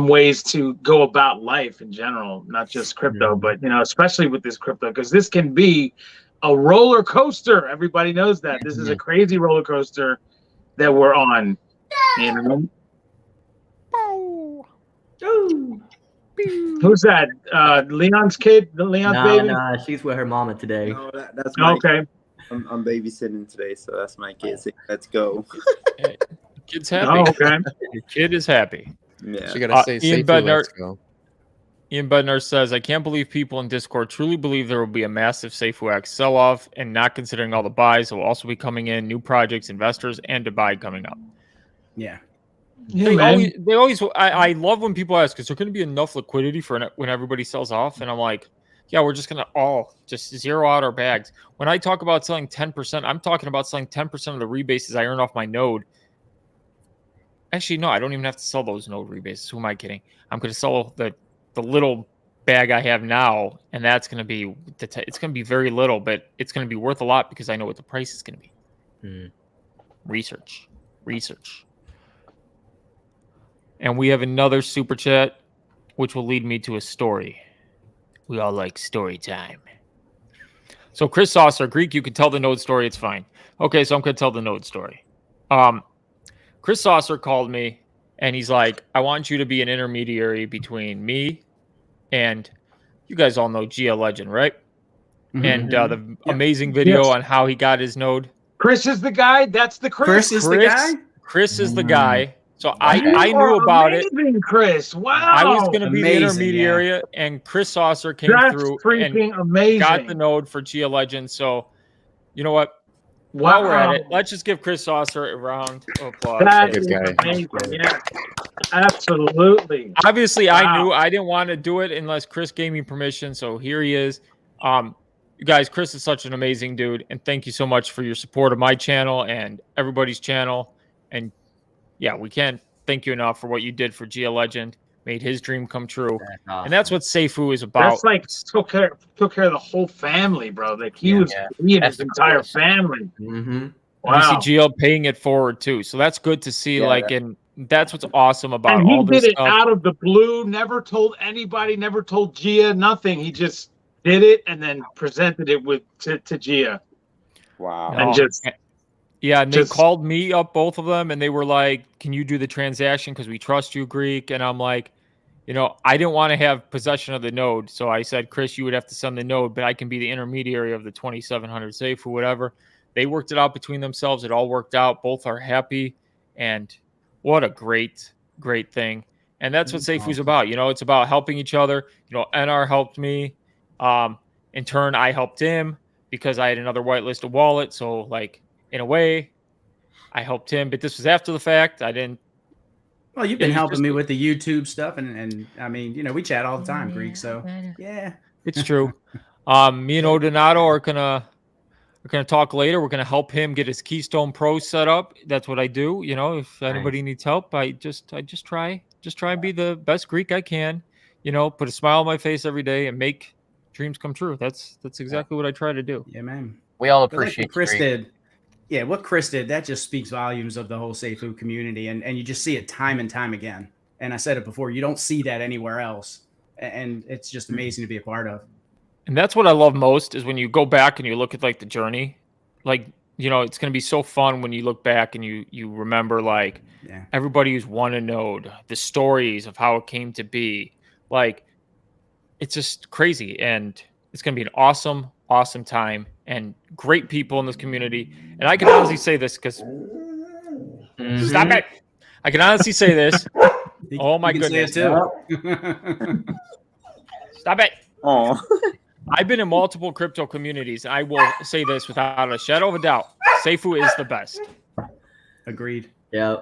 ways to go about life in general, not just crypto, but especially with this crypto, because this can be a roller coaster. Everybody knows that. This is a crazy roller coaster that we're on. Who's that? Leon's kid? Leon's baby? Nah, she's with her mama today. No, that's my okay. I'm babysitting today, so that's my kid. So let's go. Kid's happy. Oh, okay. The kid is happy. Yeah. So you gotta say Ian Safuu, Bednar, let's go. Ian Bednar says, I can't believe people in Discord truly believe there will be a massive Safuu X sell-off, and not considering all the buys that will also be coming in, new projects, investors, and Dubai coming up. Yeah. They always. I love when people ask, is there going to be enough liquidity for when everybody sells off? And I'm like, yeah, we're just going to all just zero out our bags. When I talk about selling 10%, I'm talking about selling 10% of the rebases I earn off my node. Actually, no, I don't even have to sell those node rebases. Who am I kidding? I'm going to sell the little bag I have now, and that's going to be it's going to be very little, but it's going to be worth a lot because I know what the price is going to be. Research. And we have another super chat, which will lead me to a story. We all like story time. So Chris Saucer, Greek, you can tell the node story. It's fine. Okay, so I'm going to tell the node story. Chris Saucer called me, and he's like, I want you to be an intermediary between me and you guys all know Gia Legend, right? Mm-hmm. And the amazing video on how he got his node. Chris is the guy? That's the Chris? Chris is the guy? Chris is the guy. So I knew about it. Chris. Wow. I was going to be the intermediary, and Chris Saucer came through and got the node for Gia Legend. So, you know what? While we're at it, let's just give Chris Saucer a round of applause. That is amazing. Yeah, absolutely. Obviously, I knew I didn't want to do it unless Chris gave me permission. So here he is. You guys, Chris is such an amazing dude, and thank you so much for your support of my channel and everybody's channel. And yeah, we can't thank you enough for what you did for Gia Legend. Made his dream come true. That's awesome. And that's what Safuu is about. That's like took care of the whole family, bro. Like he and his entire family. Mm-hmm. Wow. You see Gia paying it forward too. So that's good to see. And that's what's awesome about and all this did it stuff. Out of the blue, never told anybody, never told Gia, nothing. He just did it and then presented it to Gia. Wow. And and they called me up, both of them, and they were like, can you do the transaction because we trust you, Greek? And I'm like, I didn't want to have possession of the node. So I said, Chris, you would have to send the node, but I can be the intermediary of the 2,700 Safuu, whatever. They worked it out between themselves. It all worked out. Both are happy. And what a great, great thing. And that's what Safuu's about. It's about helping each other. NR helped me. In turn, I helped him because I had another whitelisted wallet. So, in a way, I helped him, but this was after the fact. I didn't. Well, you've been helping me with the YouTube stuff, and I mean, we chat all the time, Greek. So yeah, it's true. Me and Odonato are gonna talk later. We're gonna help him get his Keystone Pro set up. That's what I do. If anybody needs help, I just try and be the best Greek I can. Put a smile on my face every day and make dreams come true. That's exactly what I try to do. Yeah, man. We all appreciate what Chris did. Yeah, what Chris did, that just speaks volumes of the whole Safuu community, and you just see it time and time again. And I said it before, you don't see that anywhere else, and it's just amazing to be a part of. And that's what I love most is when you go back and you look at the journey, it's going to be so fun when you look back and you remember everybody who's won a node, the stories of how it came to be. It's just crazy, and it's going to be an awesome time. and great people in this community. And I can honestly say this because stop it. I can honestly say this. Oh my goodness. Too. Stop it. Oh. I've been in multiple crypto communities. I will say this without a shadow of a doubt. Safuu is the best. Agreed. Yeah.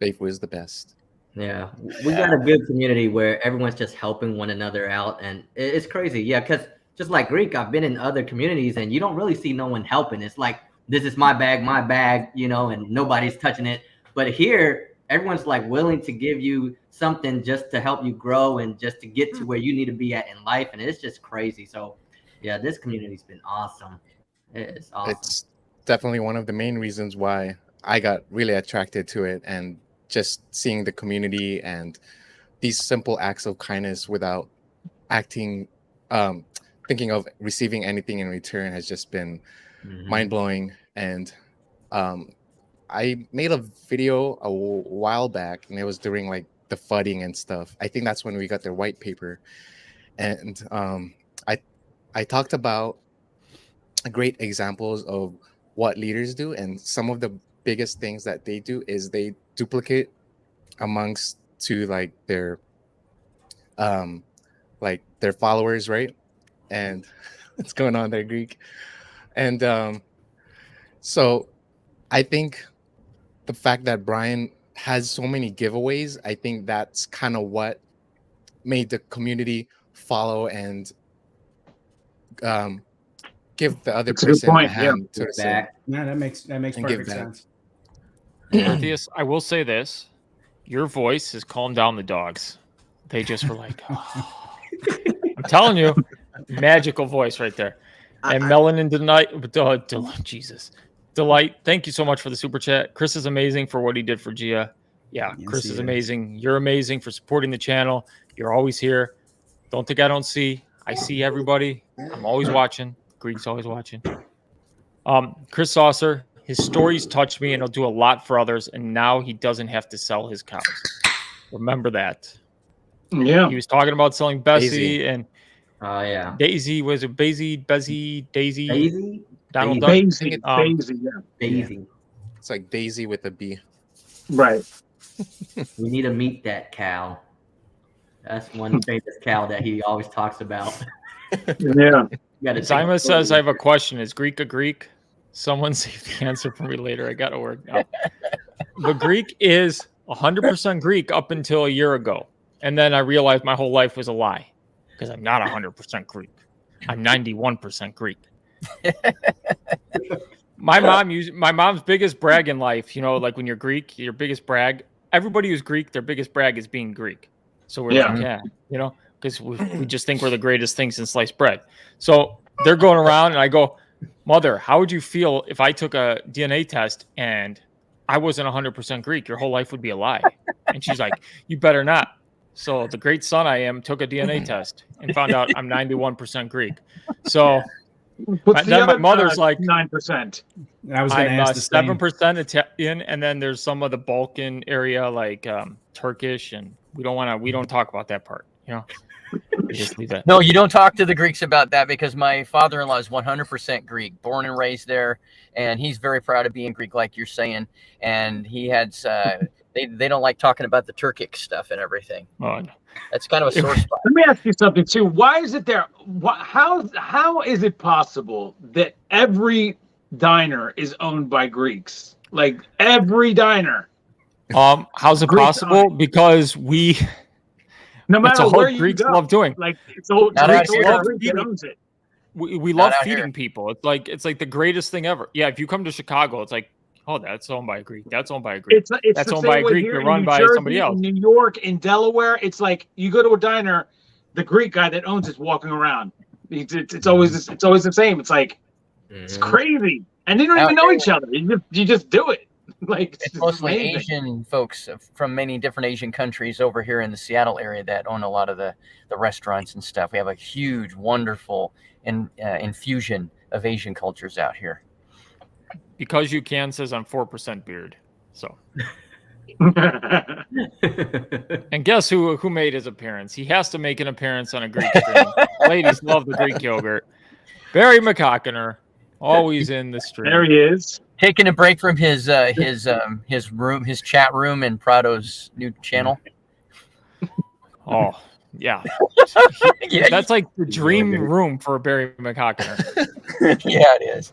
Safuu is the best. Yeah. We got a good community where everyone's just helping one another out. And it's crazy. Yeah. Because just like Greek, I've been in other communities and you don't really see no one helping. It's like, this is my bag, you know, and nobody's touching it. But here, everyone's like willing to give you something just to help you grow and just to get to where you need to be at in life. And it's just crazy. So yeah, this community's been awesome. It's awesome. It's definitely one of the main reasons why I got really attracted to it, and just seeing the community and these simple acts of kindness without thinking of receiving anything in return has just been mind-blowing. And I made a video a while back, and it was during like the flooding and stuff. I think that's when we got their white paper, and I talked about great examples of what leaders do, and some of the biggest things that they do is they duplicate amongst to like their followers, right? And what's going on there, Greek? And so I think the fact that Brian has so many giveaways, I think that's kind of what made the community follow and give the other person a hand, so to say. Yeah, that makes perfect sense. Orpheus, I will say this. Your voice has calmed down the dogs. They just were like, oh. I'm telling you, magical voice right there. And Melanin Delight, thank you so much for the super chat. Chris is amazing for what he did for Gia. Yeah, yes, Chris is amazing. You're amazing for supporting the channel. You're always here. Don't think I don't see. I see everybody. I'm always watching. Greek's always watching. Chris Saucer, his stories touch me and he'll do a lot for others. And now he doesn't have to sell his cows. Remember that. Yeah. He was talking about selling Bessie and yeah. Daisy. Was it Daisy? Daisy? Donald Duck. Daisy, yeah. Daisy. It's like Daisy with a B. Right. We need to meet that cow. That's one famous cow that he always talks about. Yeah. Simon says, I have a question. Is Greek a Greek? Someone save the answer for me later. I got to work out. The Greek is 100% Greek up until a year ago. And then I realized my whole life was a lie because I'm not 100% Greek. I'm 91% Greek. My mom's biggest brag in life, you know, like when you're Greek, your biggest brag, everybody who's Greek, their biggest brag is being Greek. So we're like, yeah, you know, because we just think we're the greatest thing since sliced bread. So they're going around and I go, Mother, how would you feel if I took a DNA test and I wasn't 100% Greek? Your whole life would be a lie. And she's like, you better not. So the great son I am took a DNA test and found out I'm 91% Greek. So then my mother's like 9%. I was going to ask the 7% Italian, and then there's some of the Balkan area like Turkish, and we don't talk about that part, you know. Just leave that. No, you don't talk to the Greeks about that because my father-in-law is 100% Greek, born and raised there, and he's very proud of being Greek, like you're saying. And he had they don't like talking about the Turkic stuff and everything. Oh, no. That's kind of a sore spot. Let me ask you something too. Why is it there? How is it possible that every diner is owned by Greeks? Like every diner. How's it possible? Because no matter where you Greeks love doing. Like Greeks owns it. We love feeding people. It's like the greatest thing ever. Yeah, if you come to Chicago, it's like, oh, that's owned by a Greek. That's owned by a Greek. That's owned by a Greek. You're run by somebody else. In New York, in Delaware, it's like you go to a diner, the Greek guy that owns it's walking around. It's always the same. It's like it's crazy, and they don't even know each other. You just do it. Like it's mostly Asian folks from many different Asian countries over here in the Seattle area that own a lot of the restaurants and stuff. We have a huge, wonderful infusion of Asian cultures out here. Because you can says I'm 4% beard. So and guess who made his appearance? He has to make an appearance on a Greek stream. Ladies love the Greek yogurt. Barry McCockiner. Always in the stream. There he is. Taking a break from his room, his chat room in Prado's new channel. Oh, yeah. Yeah, That's like the dream room for a Barry McHockiner. yeah, it is.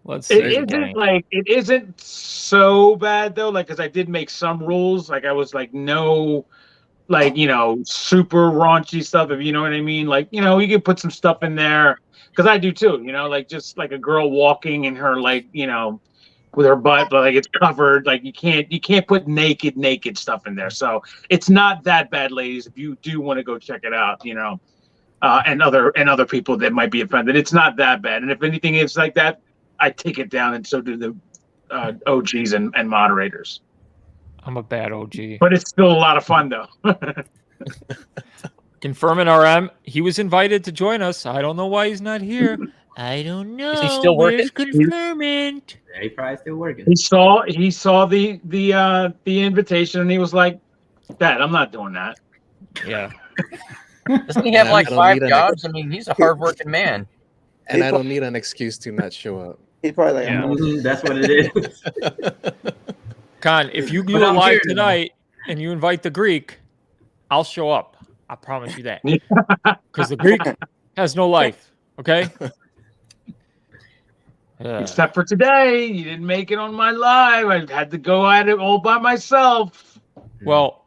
Let's see. It isn't so bad though, like, because I did make some rules. Like, I was like, no, like, super raunchy stuff, if you know what I mean. Like, you can put some stuff in there, because I do too, like just like a girl walking in her, like, with her butt, but like it's covered. Like, you can't put naked stuff in there. So it's not that bad, ladies. If you do want to go check it out, and other people that might be offended, it's not that bad. And if anything is like that, I take it down, and so do the OGs and moderators. I'm a bad OG. But it's still a lot of fun, though. Confirming RM, he was invited to join us. I don't know why he's not here. I don't know. Is he still working? Where's confirming? Yeah, he probably still working. He saw the invitation, and he was like, "Dad, I'm not doing that." Yeah. Doesn't he have like 5 jobs? I mean, he's a hardworking man. And I don't need an excuse to not show up. He's probably like, That's what it is. Con, if you go live tonight and you invite the Greek, I'll show up. I promise you that. Because the Greek has no life. Okay? Except for today, you didn't make it on my live. I had to go at it all by myself. Well,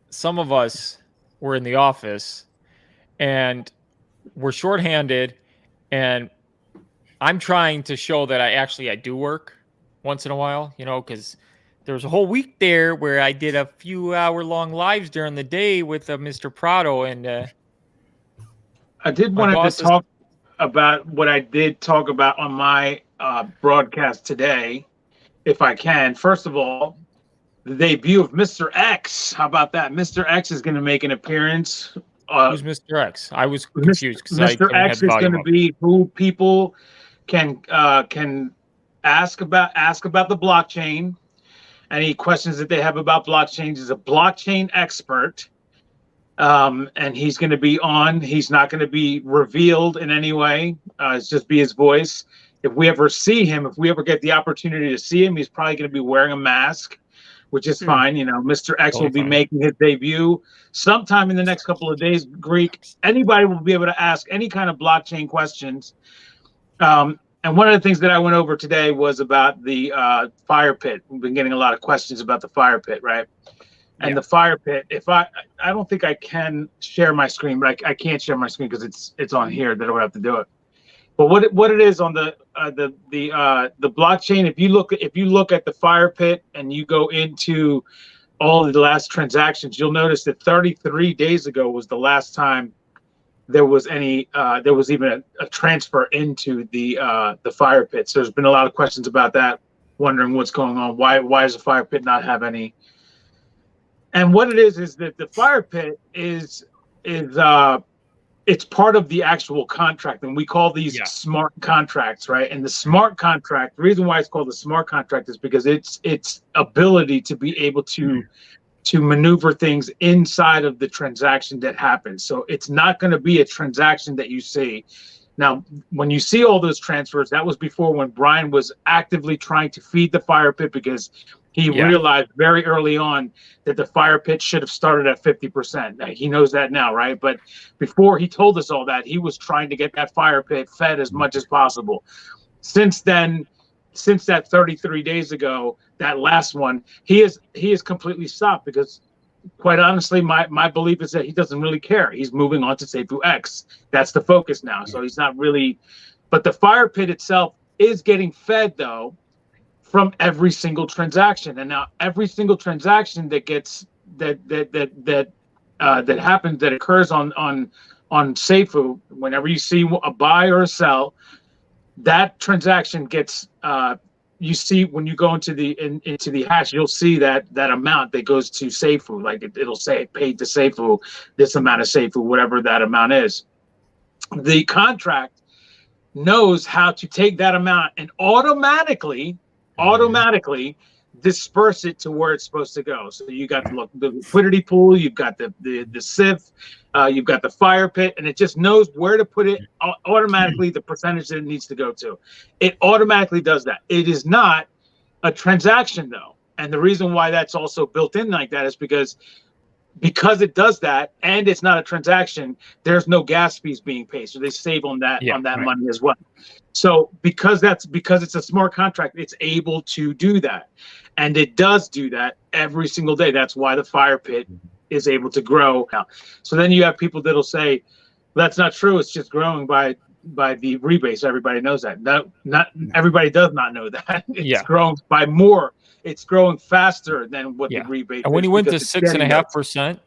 some of us were in the office and we're shorthanded, and I'm trying to show that I do work once in a while, because there was a whole week there where I did a few hour-long lives during the day with Mr. Prado, and I did want to talk about what I did talk about on my broadcast today, if I can. First of all, the debut of Mr. X. How about that? Mr. X is going to make an appearance. Who's Mr. X? I was confused. Mr. X is going to be who people can ask about the blockchain. Any questions that they have about blockchains. Is a blockchain expert. And he's going to be on. He's not going to be revealed in any way. It's just be his voice. If we ever see him, if we ever get the opportunity to see him, he's probably going to be wearing a mask, which is fine. Mr. X will be making his debut sometime in the next couple of days. Greek, anybody will be able to ask any kind of blockchain questions. And one of the things that I went over today was about the fire pit. We've been getting a lot of questions about the fire pit, right? And the fire pit, if I don't think I can share my screen, but I can't share my screen because it's on here that I would have to do it. But what it is on the blockchain, if you look at the fire pit and you go into all of the last transactions, you'll notice that 33 days ago was the last time there was even a transfer into the fire pit. So there's been a lot of questions about that, wondering what's going on. Why does the fire pit not have any? And what it is that the fire pit is it's part of the actual contract, and we call these smart contracts, right? And the smart contract, the reason why it's called the smart contract is because its ability to be able to maneuver things inside of the transaction that happens. So it's not going to be a transaction that you see. Now, when you see all those transfers, that was before when Brian was actively trying to feed the fire pit, because he realized very early on that the fire pit should have started at 50%. He knows that now, right? But before he told us all that, he was trying to get that fire pit fed as much as possible. Since then, since that 33 days ago, that last one, he is completely stopped, because quite honestly, my belief is that he doesn't really care. He's moving on to Safuu X. That's the focus now. So he's not really, but the fire pit itself is getting fed though from every single transaction. And now every single transaction that gets that happens, that occurs on Safuu, whenever you see a buy or a sell, that transaction gets you see when you go into the hash, you'll see that amount that goes to Safuu. Like it'll say paid to Safuu, this amount of Safuu, whatever that amount is. The contract knows how to take that amount and automatically disperse it to where it's supposed to go. So you got the liquidity pool, you've got the SIF, you've got the fire pit, and it just knows where to put it automatically, the percentage that it needs to go to. It automatically does that. It is not a transaction though. And the reason why that's also built in like that is because it does that and it's not a transaction, there's no gas fees being paid. So they save on that money as well. So because it's a smart contract, it's able to do that. And it does do that every single day. That's why the fire pit is able to grow. So then you have people that'll say, that's not true. It's just growing by the rebase. Everybody knows that. Not everybody does not know that. It's growing by more. It's growing faster than what the rebate. And when he went to 6.5%,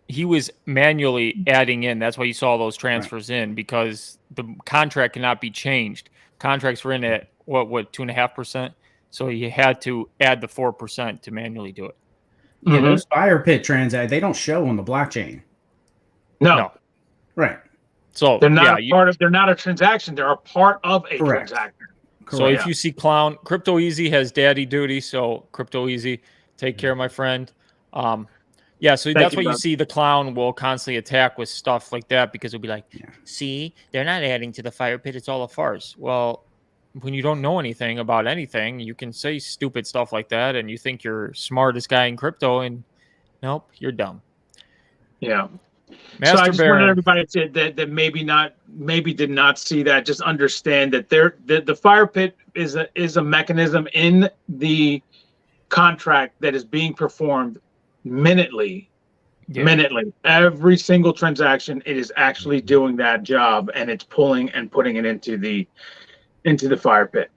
he was manually adding in. That's why you saw those transfers in, because the contract cannot be changed. Contracts were in at what 2.5%. So he had to add the 4% to manually do it. Yeah, those fire pit transactions, they don't show on the blockchain. No. Right. So they're not they're not a transaction. They're a part of a transaction. So if you see Clown, Crypto Easy has daddy duty. So Crypto Easy, take care, my friend. So that's why you see the Clown will constantly attack with stuff like that, because it'll be like, see, they're not adding to the fire pit. It's all a farce. Well, when you don't know anything about anything, you can say stupid stuff like that, and you think you're smartest guy in crypto, and nope, you're dumb. Yeah. Master so I just Baron. wanted everybody to that maybe did not see that. Just understand that the fire pit is a mechanism in the contract that is being performed minutely. Every single transaction, it is actually doing that job, and it's pulling and putting it into the fire pit.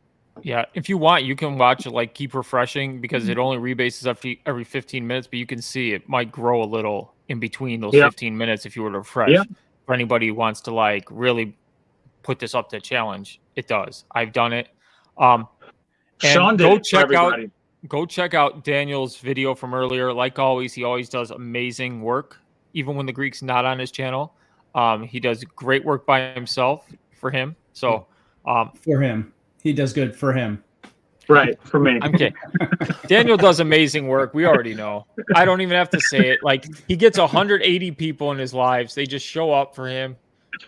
Yeah, if you want, you can watch it, like keep refreshing, because it only rebases every 15 minutes, but you can see it might grow a little in between those 15 minutes if you were to refresh. For anybody who wants to like really put this up to challenge, it does. I've done it. Sean did it. Go check out Daniel's video from earlier. Like always, he always does amazing work, even when the Greek's not on his channel. He does great work by himself for him. So for him. He does good for him. Right, for me. I'm kidding. Daniel does amazing work. We already know. I don't even have to say it. Like, he gets 180 people in his lives. They just show up for him.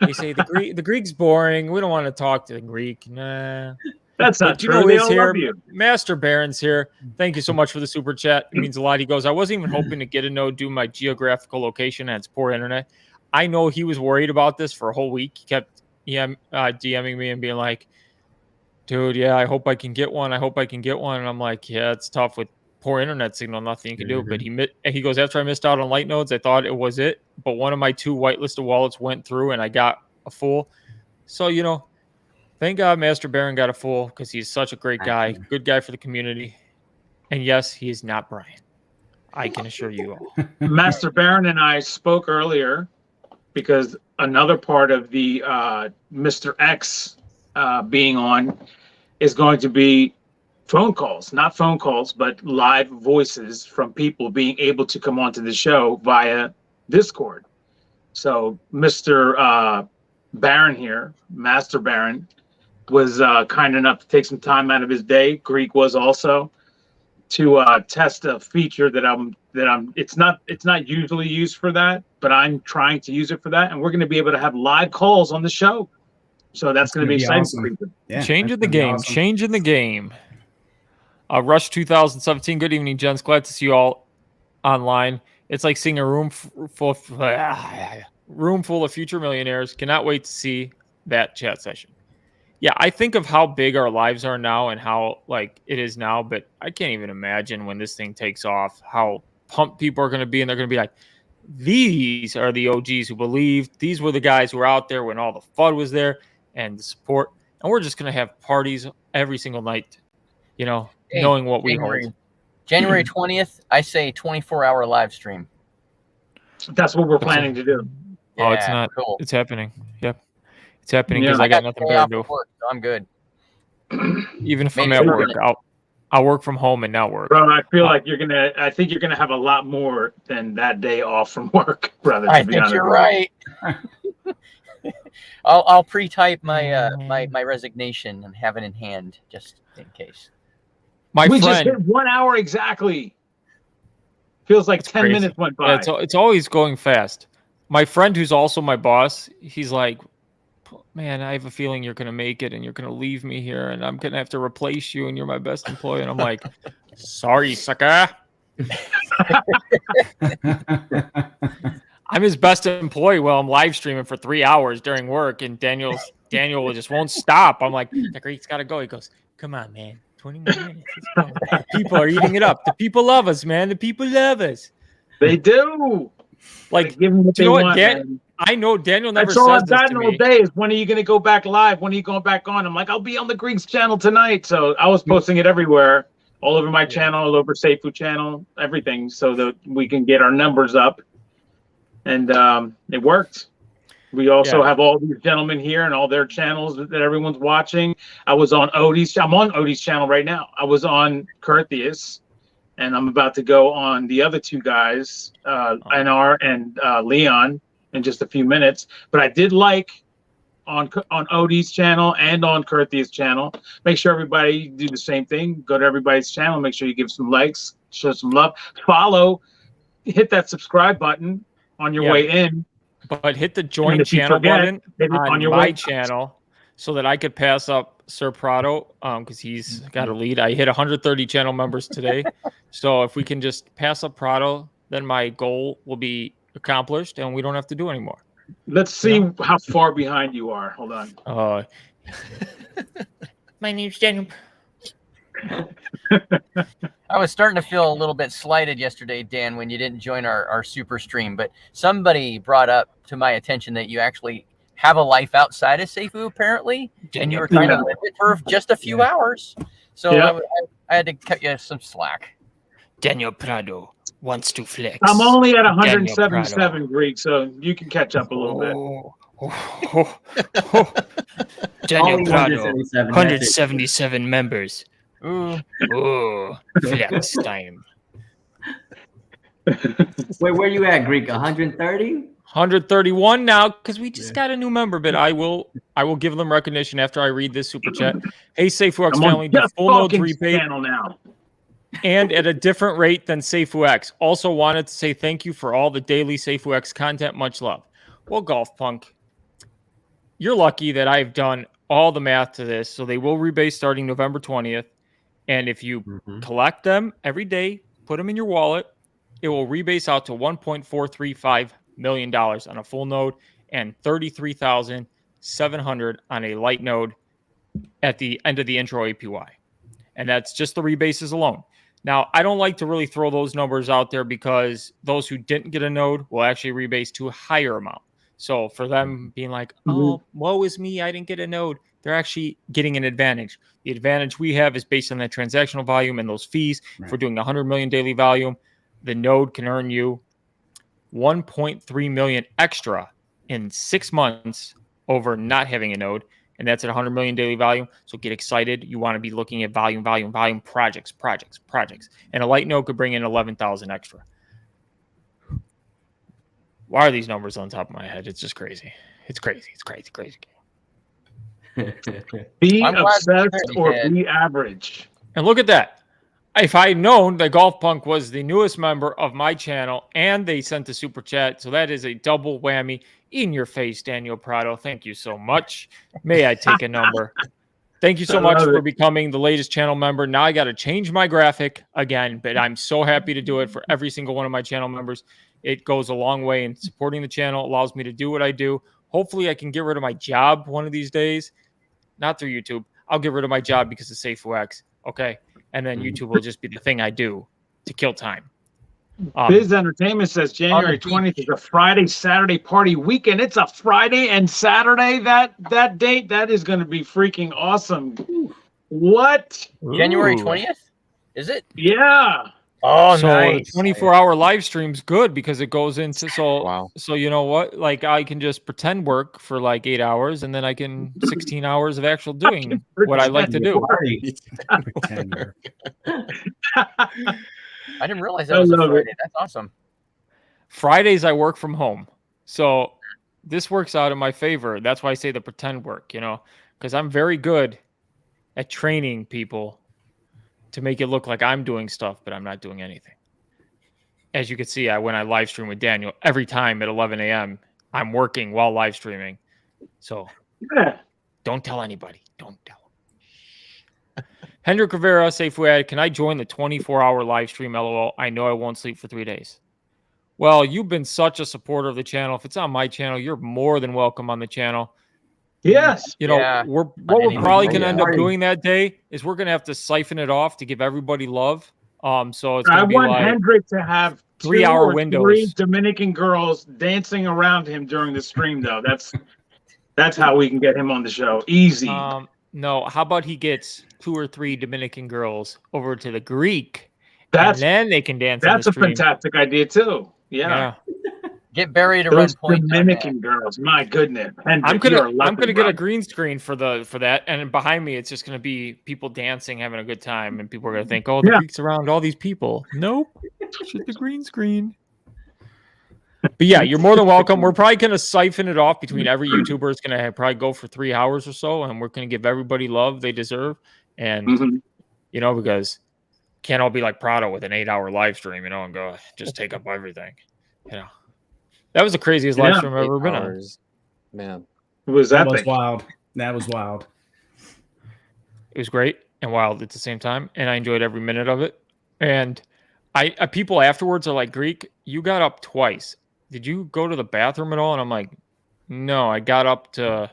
They say, the Greek's boring. We don't want to talk to the Greek. Nah. That's not true. They all love you. Master Baron's here. Thank you so much for the super chat. It means a lot. He goes, I wasn't even hoping to get a no, do my geographical location, and it's poor internet. I know he was worried about this for a whole week. He kept DMing me and being like, dude, I hope I can get one. And I'm like, yeah, it's tough with poor internet signal. Nothing you can do. But he goes, after I missed out on light nodes, I thought it was it. But one of my 2 whitelisted wallets went through and I got a full. So, thank God Master Baron got a full, because he's such a great guy. Good guy for the community. And yes, he is not Brian. I can assure you all. Master Baron and I spoke earlier because another part of the Mr. X being on is going to be phone calls, not phone calls, but live voices from people being able to come onto the show via Discord. So Mr. Baron here, Master Baron, was kind enough to take some time out of his day. Greek was also, to test a feature that it's not usually used for that, but I'm trying to use it for that, and we're going to be able to have live calls on the show. So that's going to be exciting. Awesome. Yeah, changing the game. Awesome. Changing the game. Rush 2017. Good evening, gents. Glad to see you all online. It's like seeing a room full of future millionaires. Cannot wait to see that chat session. Yeah, I think of how big our lives are now and how like it is now, but I can't even imagine when this thing takes off how pumped people are going to be, and they're going to be like, these are the OGs who believed. These were the guys who were out there when all the FUD was there and the support. And we're just going to have parties every single night, knowing what we hold. January 20th, I say 24-hour live stream. That's what we're planning to do. Oh, it's not. Cool. It's happening. Yep. It's happening because I got nothing better to do. Work, so I'm good. Even if I'm at work, I'll work from home and not work. Bro, I feel like I think you're gonna have a lot more than that day off from work, brother. I think you're right. I'll pre-type my my resignation and have it in hand just in case. We just hit 1 hour exactly. Feels like 10 minutes went by. Yeah, it's always going fast. My friend, who's also my boss, he's like, man, I have a feeling you're going to make it and you're going to leave me here and I'm going to have to replace you and you're my best employee. And I'm like, sorry, sucker. I'm his best employee while I'm live streaming for 3 hours during work, and Daniel just won't stop. I'm like, the Greek's got to go. He goes, come on, man. 20 more minutes. Let's go. The people are eating it up. The people love us, man. The people love us. They do. Like, give them what they want, I know Daniel never That's all says I've this gotten to all me. day is, when are you going to go back live? When are you going back on? I'm like, I'll be on the Greeks channel tonight. So I was posting it everywhere, all over my channel, all over Safuu channel, everything, so that we can get our numbers up. And it worked. We also have all these gentlemen here and all their channels that everyone's watching. I was on Odie's. I'm on Odie's channel right now. I was on Curtheus, and I'm about to go on the other two guys, Einar and Leon, in just a few minutes. But I did like on Odie's channel and on Curtheus channel. Make sure everybody do the same thing. Go to everybody's channel. Make sure you give some likes, show some love, follow, hit that subscribe button on your way in. But hit the join channel button on my channel so that I could pass up Sir Prado, because he's got a lead. I hit 130 channel members today. So if we can just pass up Prado, then my goal will be accomplished and we don't have to do anymore. Let's see how far behind you are. Hold on. My name's Daniel. I was starting to feel a little bit slighted yesterday, Dan, when you didn't join our super stream. But somebody brought up to my attention that you actually have a life outside of Safuu, apparently, and you were trying to live it for just a few hours. So I had to cut you some slack. Daniel Prado wants to flex. I'm only at 177 Greek, so you can catch up a little bit. Daniel Prado, 177 members. Ooh, flex time. Where you at, Greek? 130? 131 now, because we just got a new member, but I will give them recognition after I read this super chat. Hey, Safuu family, the full nodes repaid now. And at a different rate than Safuu. Also wanted to say thank you for all the daily Safuu content. Much love. Well, Golf Punk, you're lucky that I've done all the math to this. So they will rebase starting November 20th. And if you collect them every day, put them in your wallet, it will rebase out to $1.435 million on a full node and $33,700 on a light node at the end of the intro APY. And that's just the rebases alone. Now, I don't like to really throw those numbers out there because those who didn't get a node will actually rebase to a higher amount. So for them being like, oh, woe is me, I didn't get a node, they're actually getting an advantage. The advantage we have is based on that transactional volume and those fees. Right. If we're doing 100 million daily volume, the node can earn you 1.3 million extra in 6 months over not having a node. And that's at 100 million daily volume. So get excited. You want to be looking at volume, projects. And a light node could bring in 11,000 extra. Why are these numbers on top of my head? It's just crazy. It's crazy. Be obsessed or be average. And look at that. If I had known that Golf Punk was the newest member of my channel and they sent the super chat, so that is a double whammy in your face, Daniel Prado. Thank you so much. May I take a number? Thank you so much for becoming the latest channel member. Now I got to change my graphic again, but I'm so happy to do it for every single one of my channel members. It goes a long way in supporting the channel, allows me to do what I do. Hopefully I can get rid of my job one of these days. Not through YouTube. I'll get rid of my job because of Safuu. Okay. And then YouTube will just be the thing I do to kill time. Biz Entertainment says January 20th is a Friday, Saturday party weekend. It's a Friday and Saturday, that date. That is going to be freaking awesome. What? January 20th? Is it? Yeah. Oh, so nice. The 24-hour live stream's good because it goes into so you know what? Like I can just pretend work for like 8 hours and then I can 16 hours of actual doing what I like to do. I didn't realize that was a Friday. That's awesome. Fridays I work from home. So this works out in my favor. That's why I say the pretend work, because I'm very good at training people to make it look like I'm doing stuff, but I'm not doing anything. As you can see, when I live stream with Daniel, every time at 11 a.m., I'm working while live streaming. So don't tell anybody. Don't tell them. Hendrik Rivera, Safuu, can I join the 24-hour live stream? LOL. I know I won't sleep for 3 days. Well, you've been such a supporter of the channel. If it's on my channel, you're more than welcome on the channel. Yes. You know, what we're probably going to end up doing that day is we're going to have to siphon it off to give everybody love. So it's going to be like Hendrik to have 3-hour windows. 3 Dominican girls dancing around him during the stream, though. That's how we can get him on the show. Easy. No, how about he gets 2 or 3 Dominican girls over to the Greek, and then they can dance. That's a fantastic idea too. Yeah. Get Barry to run point. Dominican girls, my goodness. Hendrik, I'm gonna get a green screen for that, and behind me it's just gonna be people dancing, having a good time, and people are gonna think, oh, the Greek's around all these people. Nope, shoot the green screen. But yeah, you're more than welcome. We're probably gonna siphon it off between every YouTuber. It's gonna probably go for 3 hours or so, and we're gonna give everybody love they deserve. And you know, because can't all be like Prado with an 8-hour live stream, you know, and go just take up everything, you know. That was the craziest live stream I've ever been on. Man. That was wild. That was wild. It was great and wild at the same time, and I enjoyed every minute of it. And people afterwards are like, Greek, you got up twice. Did you go to the bathroom at all? And I'm like, no, I got up to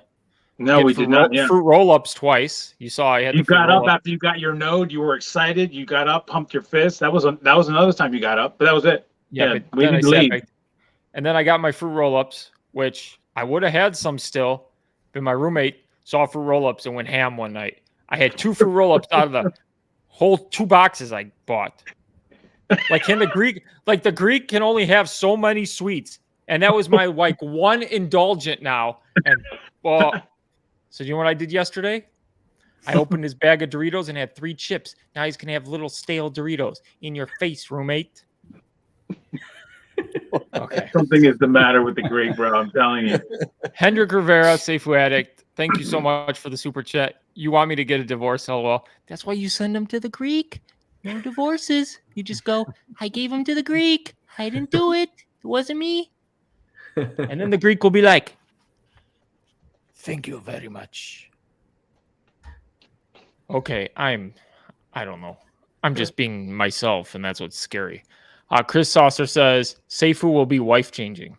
we did not. Fruit roll-ups twice. You saw I had you got up after you got your node. You were excited. You got up, pumped your fist. That was another time you got up, but that was it. Yeah, we didn't leave. And then I got my fruit roll-ups, which I would have had some still, but my roommate saw fruit roll-ups and went ham one night. I had 2 fruit roll-ups out of the whole 2 boxes I bought. Like the Greek can only have so many sweets. And that was my one indulgent now. And so you know what I did yesterday? I opened his bag of Doritos and had 3 chips. Now he's gonna have little stale Doritos in your face, roommate. Okay. Something is the matter with the Greek, bro. I'm telling you. Hendrik Rivera, Safuu Addict. Thank you so much for the super chat. You want me to get a divorce? LOL. That's why you send them to the Greek. No divorces. You just go, I gave him to the Greek. I didn't do it. It wasn't me. And then the Greek will be like, thank you very much. Okay, I don't know. I'm just being myself, and that's what's scary. Chris Saucer says, Safuu will be wife changing.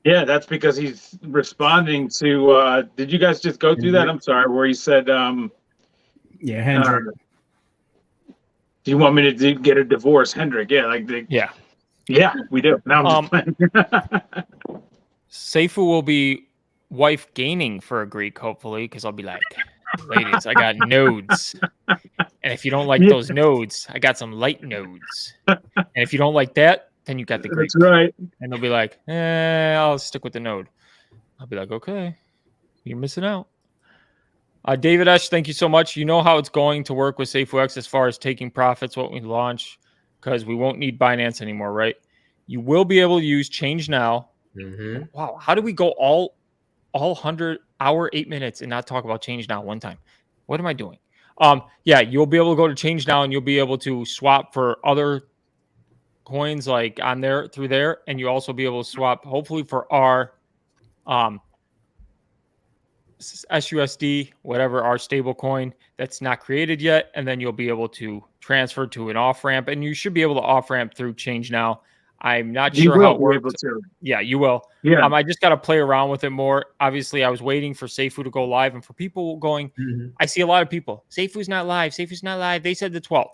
Yeah, that's because he's responding to, did you guys just go through that? I'm sorry, where he said, yeah, Hendrik. Do you want me to get a divorce, Hendrik? Yeah, yeah, we do. Now I'm just playing. Safuu will be wife gaining for a Greek, hopefully, because I'll be like, ladies, I got nodes. And if you don't like those nodes, I got some light nodes. And if you don't like that, then you got the Greek. That's right. And they'll be like, I'll stick with the node. I'll be like, okay, you're missing out. David Esch, thank you so much. You know how it's going to work with SafeWX as far as taking profits, what we launch, because we won't need Binance anymore, right? You will be able to use Change Now. Mm-hmm. Wow, how do we go all 100 hour 8 minutes and not talk about Change Now one time? What am I doing? Yeah, you'll be able to go to Change Now and you'll be able to swap for other coins like on there through there, and you also be able to swap hopefully for our SUSD, whatever our stable coin that's not created yet, and then you'll be able to transfer to an off ramp, and you should be able to off ramp through Change Now. I'm not sure how it works. Yeah, you will. Yeah. I just got to play around with it more. Obviously, I was waiting for Safuu to go live, and for people going, I see a lot of people. Safuu's not live. Safuu's not live. They said the 12th.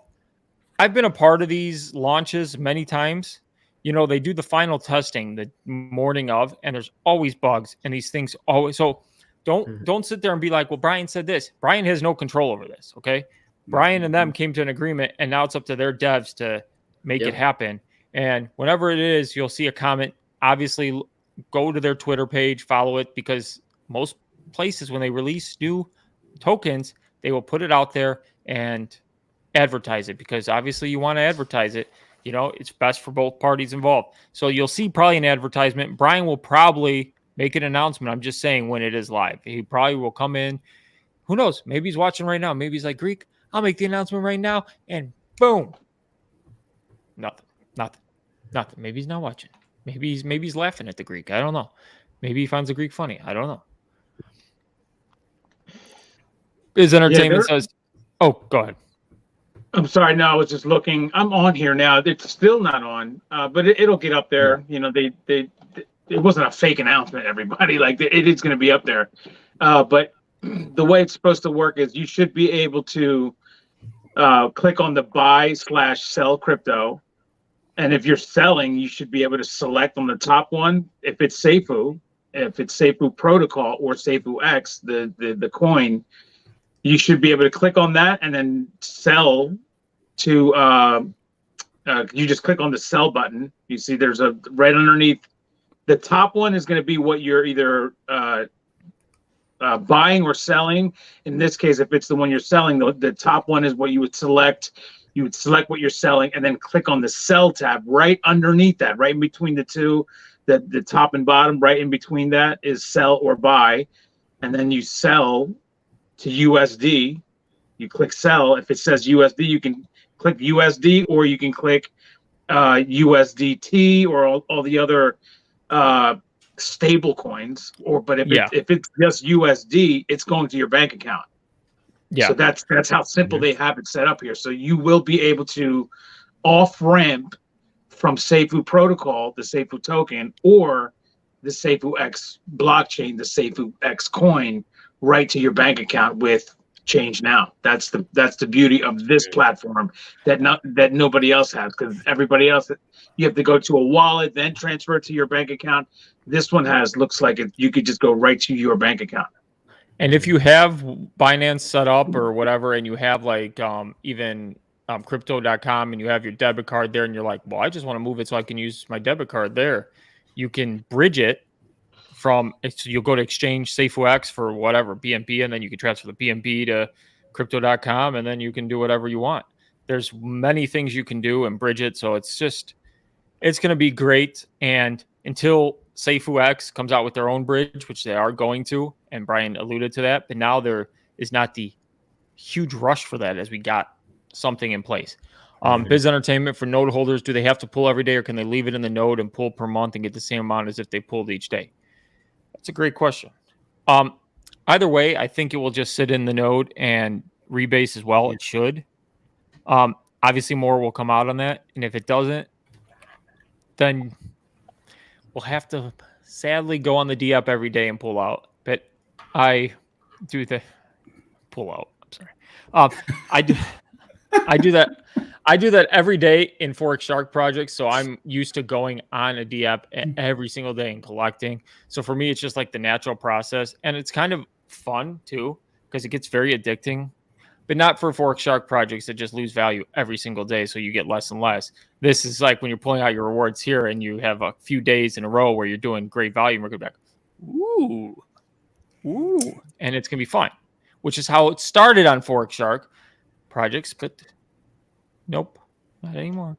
I've been a part of these launches many times. You know, they do the final testing the morning of, and there's always bugs, and these things always. So don't sit there and be like, well, Brian said this. Brian has no control over this. Okay, Brian and them came to an agreement, and now it's up to their devs to make it happen. And whenever it is, you'll see a comment. Obviously, go to their Twitter page, follow it, because most places, when they release new tokens, they will put it out there and advertise it, because obviously you want to advertise it. You know, it's best for both parties involved. So you'll see probably an advertisement. Brian will probably make an announcement. I'm just saying when it is live. He probably will come in. Who knows? Maybe he's watching right now. Maybe he's like, Greek, I'll make the announcement right now, and boom, nothing. Maybe he's not watching. Maybe he's laughing at the Greek. I don't know. Maybe he finds the Greek funny. I don't know. Biz Entertainment says, "Oh, go ahead." I'm sorry. No, I was just looking. I'm on here now. It's still not on, but it'll get up there. You know, it wasn't a fake announcement. Everybody, like, it is going to be up there. But the way it's supposed to work is you should be able to click on the buy/sell crypto, and if you're selling, you should be able to select on the top one if it's Safuu, Protocol, or Safuu X, the coin. You should be able to click on that and then sell to, you just click on the sell button. You see there's a right underneath. The top one is going to be what you're either buying or selling. In this case, if it's the one you're selling, the top one is what you would select. You would select what you're selling and then click on the sell tab right underneath that, right in between the two, the top and bottom, right in between that is sell or buy. And then you sell to USD, you click sell. If it says USD, you can click USD, or you can click USDT, or all the other stable coins. But if it's just USD, it's going to your bank account. Yeah. So that's how simple they have it set up here. So you will be able to off ramp from Safuu Protocol, the Safuu token, or the Safuu X blockchain, the Safuu X coin, right to your bank account with Change Now. That's the beauty of this platform that nobody else has, because everybody else, you have to go to a wallet, then transfer it to your bank account. This one looks like you could just go right to your bank account. And if you have Binance set up or whatever, and you have like even crypto.com, and you have your debit card there, and you're like, well, I just want to move it so I can use my debit card there, you can bridge it from, so you'll go to exchange Safuu X for whatever, BNB, and then you can transfer the BNB to crypto.com, and then you can do whatever you want. There's many things you can do and bridge it. So it's going to be great. And until Safuu X comes out with their own bridge, which they are going to, and Brian alluded to that, but now there is not the huge rush for that as we got something in place. Biz Entertainment, for node holders, do they have to pull every day, or can they leave it in the node and pull per month and get the same amount as if they pulled each day? That's a great question. Either way, I think it will just sit in the node and rebase as well. It should. Obviously, more will come out on that. And if it doesn't, then we'll have to sadly go on the DApp every day and pull out. But I do the pull out. I'm sorry. I do that. I do that every day in Forex Shark projects, so I'm used to going on a DApp every single day and collecting. So for me, it's just like the natural process, and it's kind of fun too because it gets very addicting. But not for Forex Shark projects that just lose value every single day, so you get less and less. This is like when you're pulling out your rewards here, and you have a few days in a row where you're doing great value, and we're going back, ooh, and it's gonna be fun, which is how it started on Forex Shark projects, but. Nope, not anymore.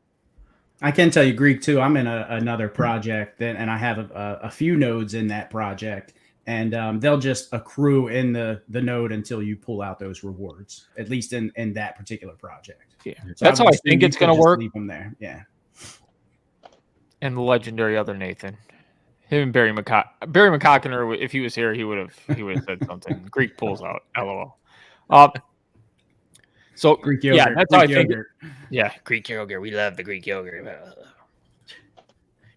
I can tell you, Greek, too. I'm in another project, and I have a few nodes in that project, and they'll just accrue in the node until you pull out those rewards, at least in that particular project. Yeah, so that's how I think it's going to work. Leave them there, yeah. And the legendary other Nathan, him and Barry McCockiner, if he was here, he would have said something. Greek pulls out, LOL. So Greek yogurt. Yeah, that's Greek how I yogurt. Think. Yeah, Greek yogurt. We love the Greek yogurt.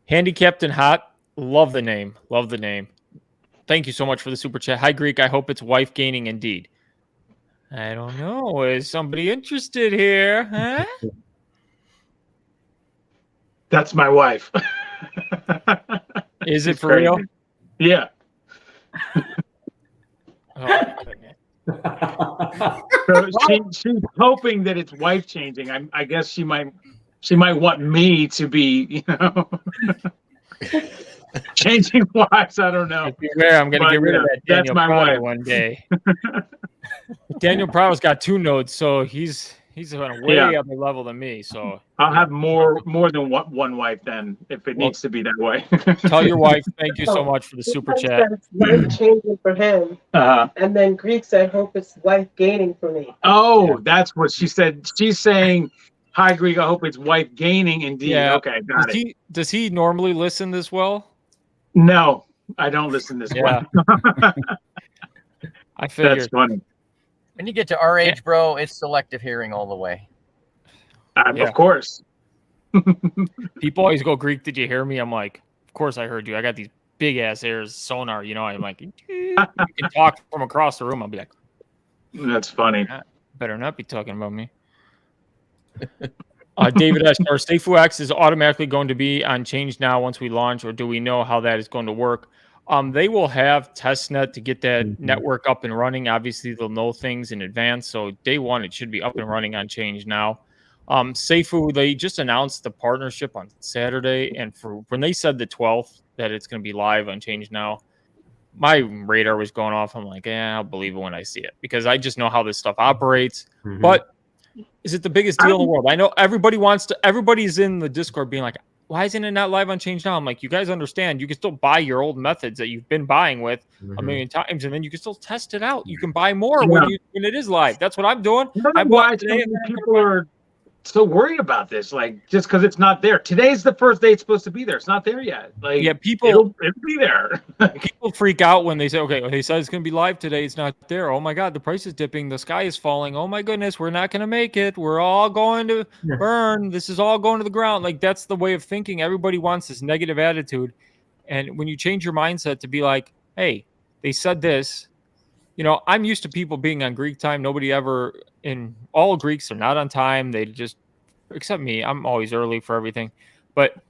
Handicapped and Hot. Love the name. Love the name. Thank you so much for the super chat. Hi, Greek. I hope it's wife gaining indeed. I don't know. Is somebody interested here? Huh? That's my wife. Is it for real? Yeah. Oh, so she's hoping that it's wife changing. I guess she might want me to be, changing wives. I don't know. I'm going to get rid of that Daniel Prado one day. Daniel Prado's got 2 nodes, so he's He's on a way other level than me. So I'll have more than one wife then, if it needs to be that way. Tell your wife thank you so much for the super chat. It's life changing for him, and then Greek said, "Hope it's life gaining for me." Oh, that's what she said. She's saying, "Hi, Greek. I hope it's wife gaining." Indeed. Yeah. Okay, got it. Does he normally listen this well? No, I don't listen this well. I figured. That's funny. When you get to our age, bro, it's selective hearing all the way. Of course. People always go, Greek, did you hear me? I'm like, of course I heard you. I got these big ass ears, sonar. I'm like, you can talk from across the room. I'll be like, that's funny. Better not be talking about me. David S. Our Safuu X is automatically going to be on Change Now once we launch, or do we know how that is going to work? They will have testnet to get that network up and running. Obviously, they'll know things in advance. So day one, it should be up and running on Change Now. Safuu, they just announced the partnership on Saturday. And for when they said the 12th that it's going to be live on Change Now, my radar was going off. I'm like, I'll believe it when I see it, because I just know how this stuff operates. But is it the biggest deal in the world? I know everybody's in the Discord being like, why isn't it not live on Change Now? I'm like, you guys understand, you can still buy your old methods that you've been buying with a million times, and then you can still test it out. You can buy more when it is live. That's what I'm doing. I why people are so worried about this, like, just because it's not there. Today's the first day it's supposed to be there. It's not there yet. Like, it'll be there. People freak out when they say, okay, they said it's going to be live today. It's not there. Oh my God, the price is dipping. The sky is falling. Oh my goodness, we're not going to make it. We're all going to burn. This is all going to the ground. Like, that's the way of thinking. Everybody wants this negative attitude. And when you change your mindset to be like, hey, they said this, I'm used to people being on Greek time. Nobody ever, in all Greeks are not on time. They just, except me, I'm always early for everything. But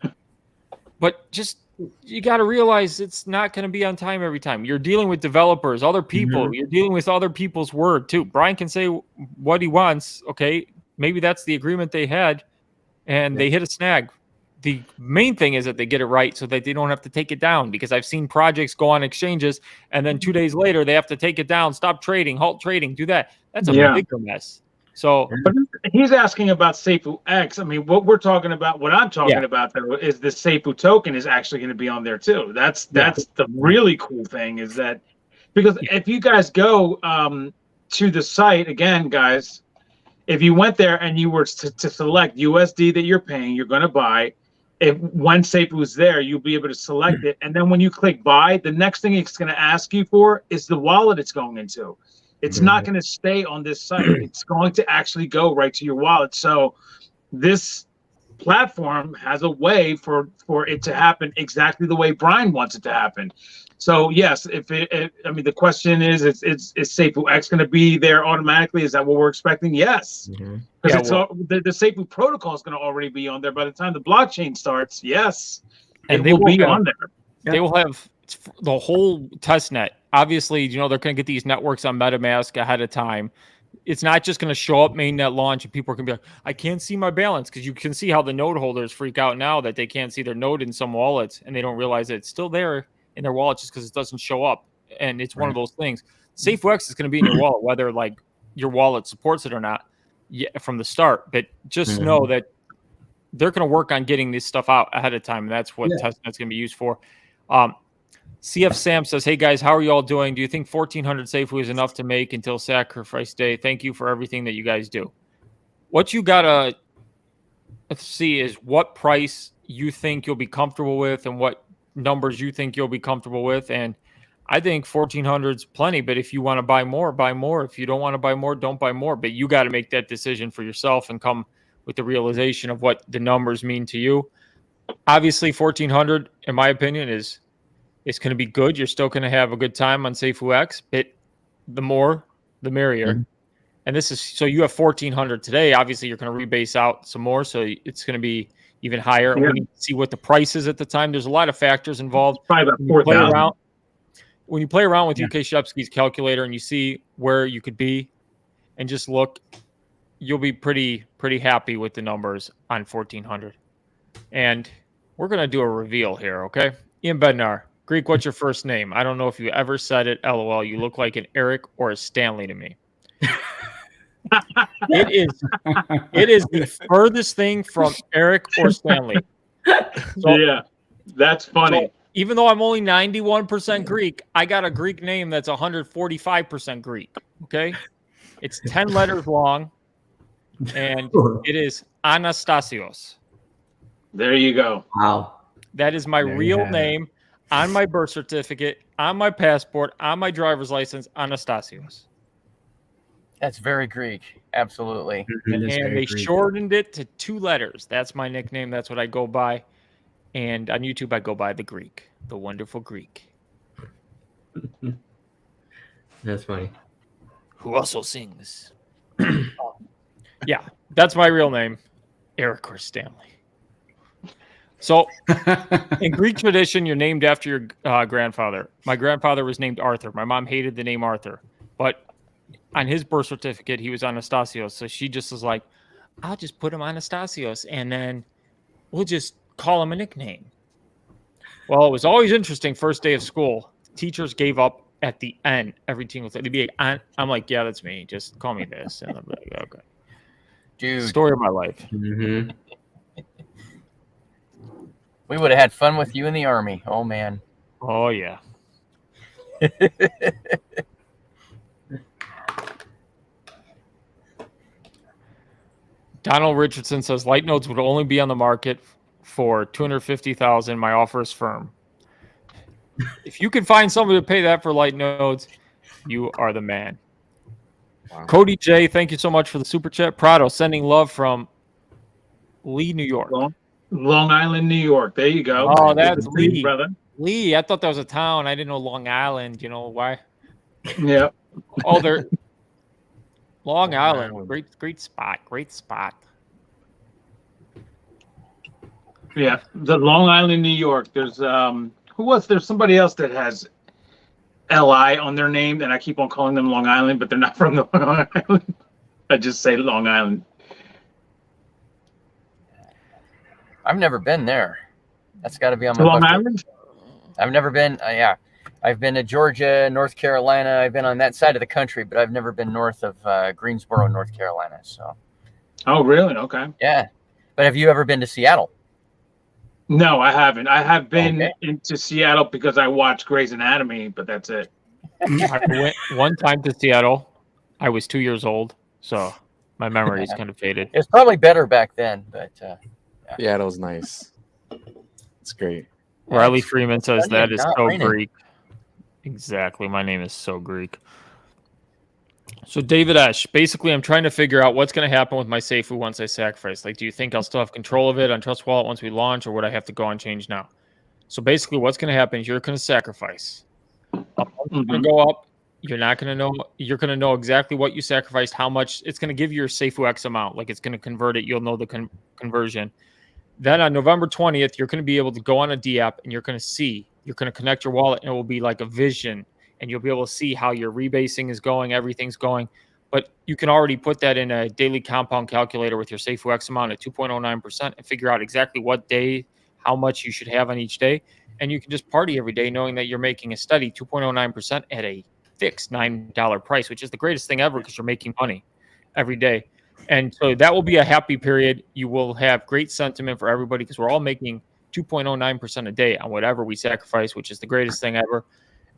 just, you got to realize it's not going to be on time every time. You're dealing with developers, other people. You're dealing with other people's word too. Brian can say what he wants. Okay, maybe that's the agreement they had, and they hit a snag. The main thing is that they get it right so that they don't have to take it down, because I've seen projects go on exchanges and then 2 days later they have to take it down, stop trading, halt trading, do that. That's a bigger mess. So but he's asking about Safuu X. I mean, what I'm talking about though is the Safuu token is actually going to be on there too. That's the really cool thing, is that because if you guys go to the site again, guys, if you went there and you were to select USD that you're paying, you're going to buy. When Safuu is there, you'll be able to select it. And then when you click buy, the next thing it's going to ask you for is the wallet it's going into. It's not going to stay on this site. It's going to actually go right to your wallet. So this platform has a way for it to happen exactly the way Brian wants it to happen. So yes, the question is Safuu X going to be there automatically? Is that what we're expecting? Yes, because the Safuu protocol is going to already be on there by the time the blockchain starts. Yes, and they will be on there. They will have the whole test net. Obviously, they're going to get these networks on MetaMask ahead of time. It's not just going to show up mainnet launch and people are going to be like, I can't see my balance, because you can see how the node holders freak out now that they can't see their node in some wallets and they don't realize that it's still there in their wallet just because it doesn't show up. And it's one of those things. Safuu X is going to be in your wallet, whether like your wallet supports it or not from the start. But just know that they're going to work on getting this stuff out ahead of time. And that's what testnet's going to be used for. CF Sam says, hey guys, how are you all doing? Do you think 1,400 Safuu is enough to make until sacrifice day? Thank you for everything that you guys do. What you got to see is what price you think you'll be comfortable with and what numbers you think you'll be comfortable with. And I think 1,400 is plenty, but if you want to buy more, buy more. If you don't want to buy more, don't buy more. But you got to make that decision for yourself and come with the realization of what the numbers mean to you. Obviously, 1,400, in my opinion, it's going to be good. You're still going to have a good time on Safuu X, but the more, the merrier. And this is, so you have 1,400 today. Obviously, you're going to rebase out some more, so it's going to be even higher. We need to see what the price is at the time. There's a lot of factors involved. Probably about 4,000. When you play around with UK Shepsky's calculator and you see where you could be and just look, you'll be pretty happy with the numbers on 1,400. And we're going to do a reveal here, okay? Ian Bednar. Greek, what's your first name? I don't know if you ever said it. LOL. You look like an Eric or a Stanley to me. It is the furthest thing from Eric or Stanley. So, yeah, that's funny. So even though I'm only 91% Greek, I got a Greek name that's 145% Greek. Okay, it's 10 letters long, and it is Anastasios. There you go. Wow. That is my real name on my birth certificate, on my passport, on my driver's license, Anastasios. That's very Greek. Absolutely. And they shortened it to 2 letters. That's my nickname. That's what I go by. And on YouTube, I go by the Greek, the wonderful Greek. That's funny. Who also sings. Yeah, that's my real name, Eric or Stanley. So, in Greek tradition, you're named after your grandfather. My grandfather was named Arthur. My mom hated the name Arthur, but on his birth certificate, he was Anastasios. So she just was like, I'll just put him Anastasios, and then we'll just call him a nickname. Well, it was always interesting. First day of school, teachers gave up at the end. Every team was like, I'm like, yeah, that's me. Just call me this. And I'm like, okay. Dude. Story of my life. Mm-hmm. We would have had fun with you in the Army. Oh, man. Oh, yeah. Donald Richardson says light nodes would only be on the market for $250,000. My offer is firm. If you can find somebody to pay that for light nodes, you are the man. Wow. Cody J, thank you so much for the super chat. Prado sending love from Lee, New York. Long Island, New York. There you go. Oh, that's Lee, brother. Lee, I thought that was a town. I didn't know Long Island. You know why? Yeah. Oh, they're Long Island. Great spot. Great spot. Yeah, the Long Island, New York. There's there's somebody else that has LI on their name, and I keep on calling them Long Island, but they're not from the Long Island. I just say Long Island. I've never been there. That's got to be on my Long Island. I've never been. Yeah, I've been to Georgia, North Carolina. I've been on that side of the country, but I've never been north of Greensboro, North Carolina. So. Oh, really? Okay. Yeah, but have you ever been to Seattle? No, I haven't. I have been into Seattle because I watched Grey's Anatomy, but that's it. I went one time to Seattle. I was 2 years old, so my memory is kind of faded. It's probably better back then, but Seattle's nice. It's great. Riley Freeman says that is so Greek. Exactly. My name is so Greek. So David Esch, basically I'm trying to figure out what's going to happen with my Safuu once I sacrifice. Like, do you think I'll still have control of it on Trust Wallet once we launch, or would I have to go on change now? So basically what's going to happen is you're going to sacrifice. Going to go up. You're not going to know. You're going to know exactly what you sacrificed, how much. It's going to give you your Safuu X amount. Like, it's going to convert it. You'll know the conversion. Then on November 20th, you're going to be able to go on a D app, and you're going to see. You're going to connect your wallet, and it will be like a vision, and you'll be able to see how your rebasing is going, everything's going. But you can already put that in a daily compound calculator with your Safuu X amount at 2.09% and figure out exactly what day, how much you should have on each day. And you can just party every day knowing that you're making a steady 2.09% at a fixed $9 price, which is the greatest thing ever because you're making money every day. And so that will be a happy period. You will have great sentiment for everybody because we're all making 2.09% a day on whatever we sacrifice, which is the greatest thing ever.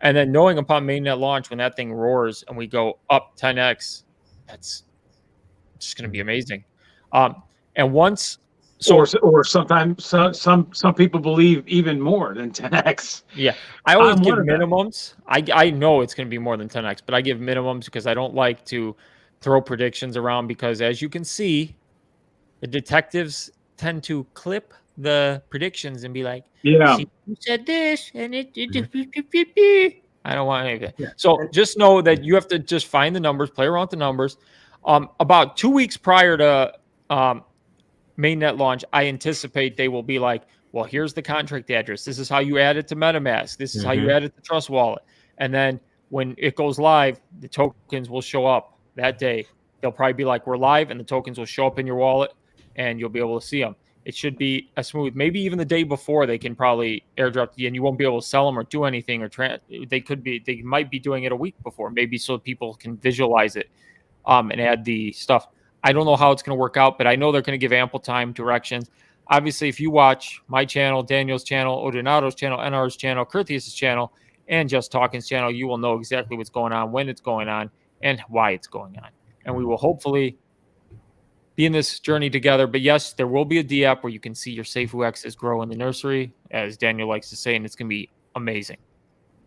And then knowing upon mainnet launch, when that thing roars and we go up 10x, it's just going to be amazing. And once, or sometimes some people believe even more than 10x. Yeah, I always give minimums. I know it's going to be more than 10x, but I give minimums because I don't like to throw predictions around because, as you can see, the detectives tend to clip the predictions and be like, yeah, she said this and it I don't want anything. Yeah. So just know that you have to just find the numbers, play around with the numbers. About 2 weeks prior to mainnet launch, I anticipate they will be like, well, here's the contract address. This is how you add it to MetaMask. This is how you add it to Trust Wallet. And then when it goes live, the tokens will show up that day. They'll probably be like, we're live, and the tokens will show up in your wallet, and you'll be able to see them. It should be a smooth, maybe even the day before they can probably airdrop you, and you won't be able to sell them or do anything, or they might be doing it a week before, maybe so people can visualize it. and add the stuff. I don't know how it's going to work out, but I know they're going to give ample time, directions. Obviously, if you watch my channel, Daniel's channel, Odonato's channel, NR's channel, Curtius's channel, and Just Talking's channel, you will know exactly what's going on, when it's going on, and why it's going on. And we will hopefully be in this journey together. But yes, there will be a D-app where you can see your Safuu X's grow in the nursery, as Daniel likes to say, and it's going to be amazing.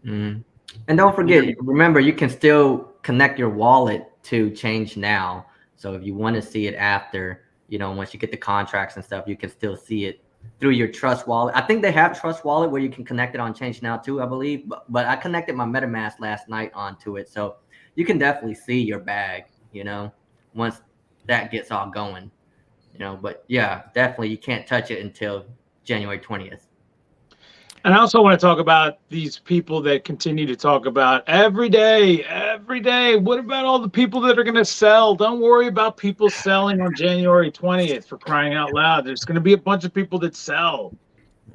And don't forget, remember, you can still connect your wallet to Change Now. So if you want to see it after, you know, once you get the contracts and stuff, you can still see it through your Trust Wallet. I think they have Trust Wallet where you can connect it on Change Now too, I believe. But I connected my MetaMask last night onto it. So you can definitely see your bag, you know, once that gets all going, you know. But yeah, definitely you can't touch it until January 20th. And I also want to talk about these people that continue to talk about every day. What about all the people that are going to sell? Don't worry about people selling on January 20th, for crying out loud. There's going to be a bunch of people that sell.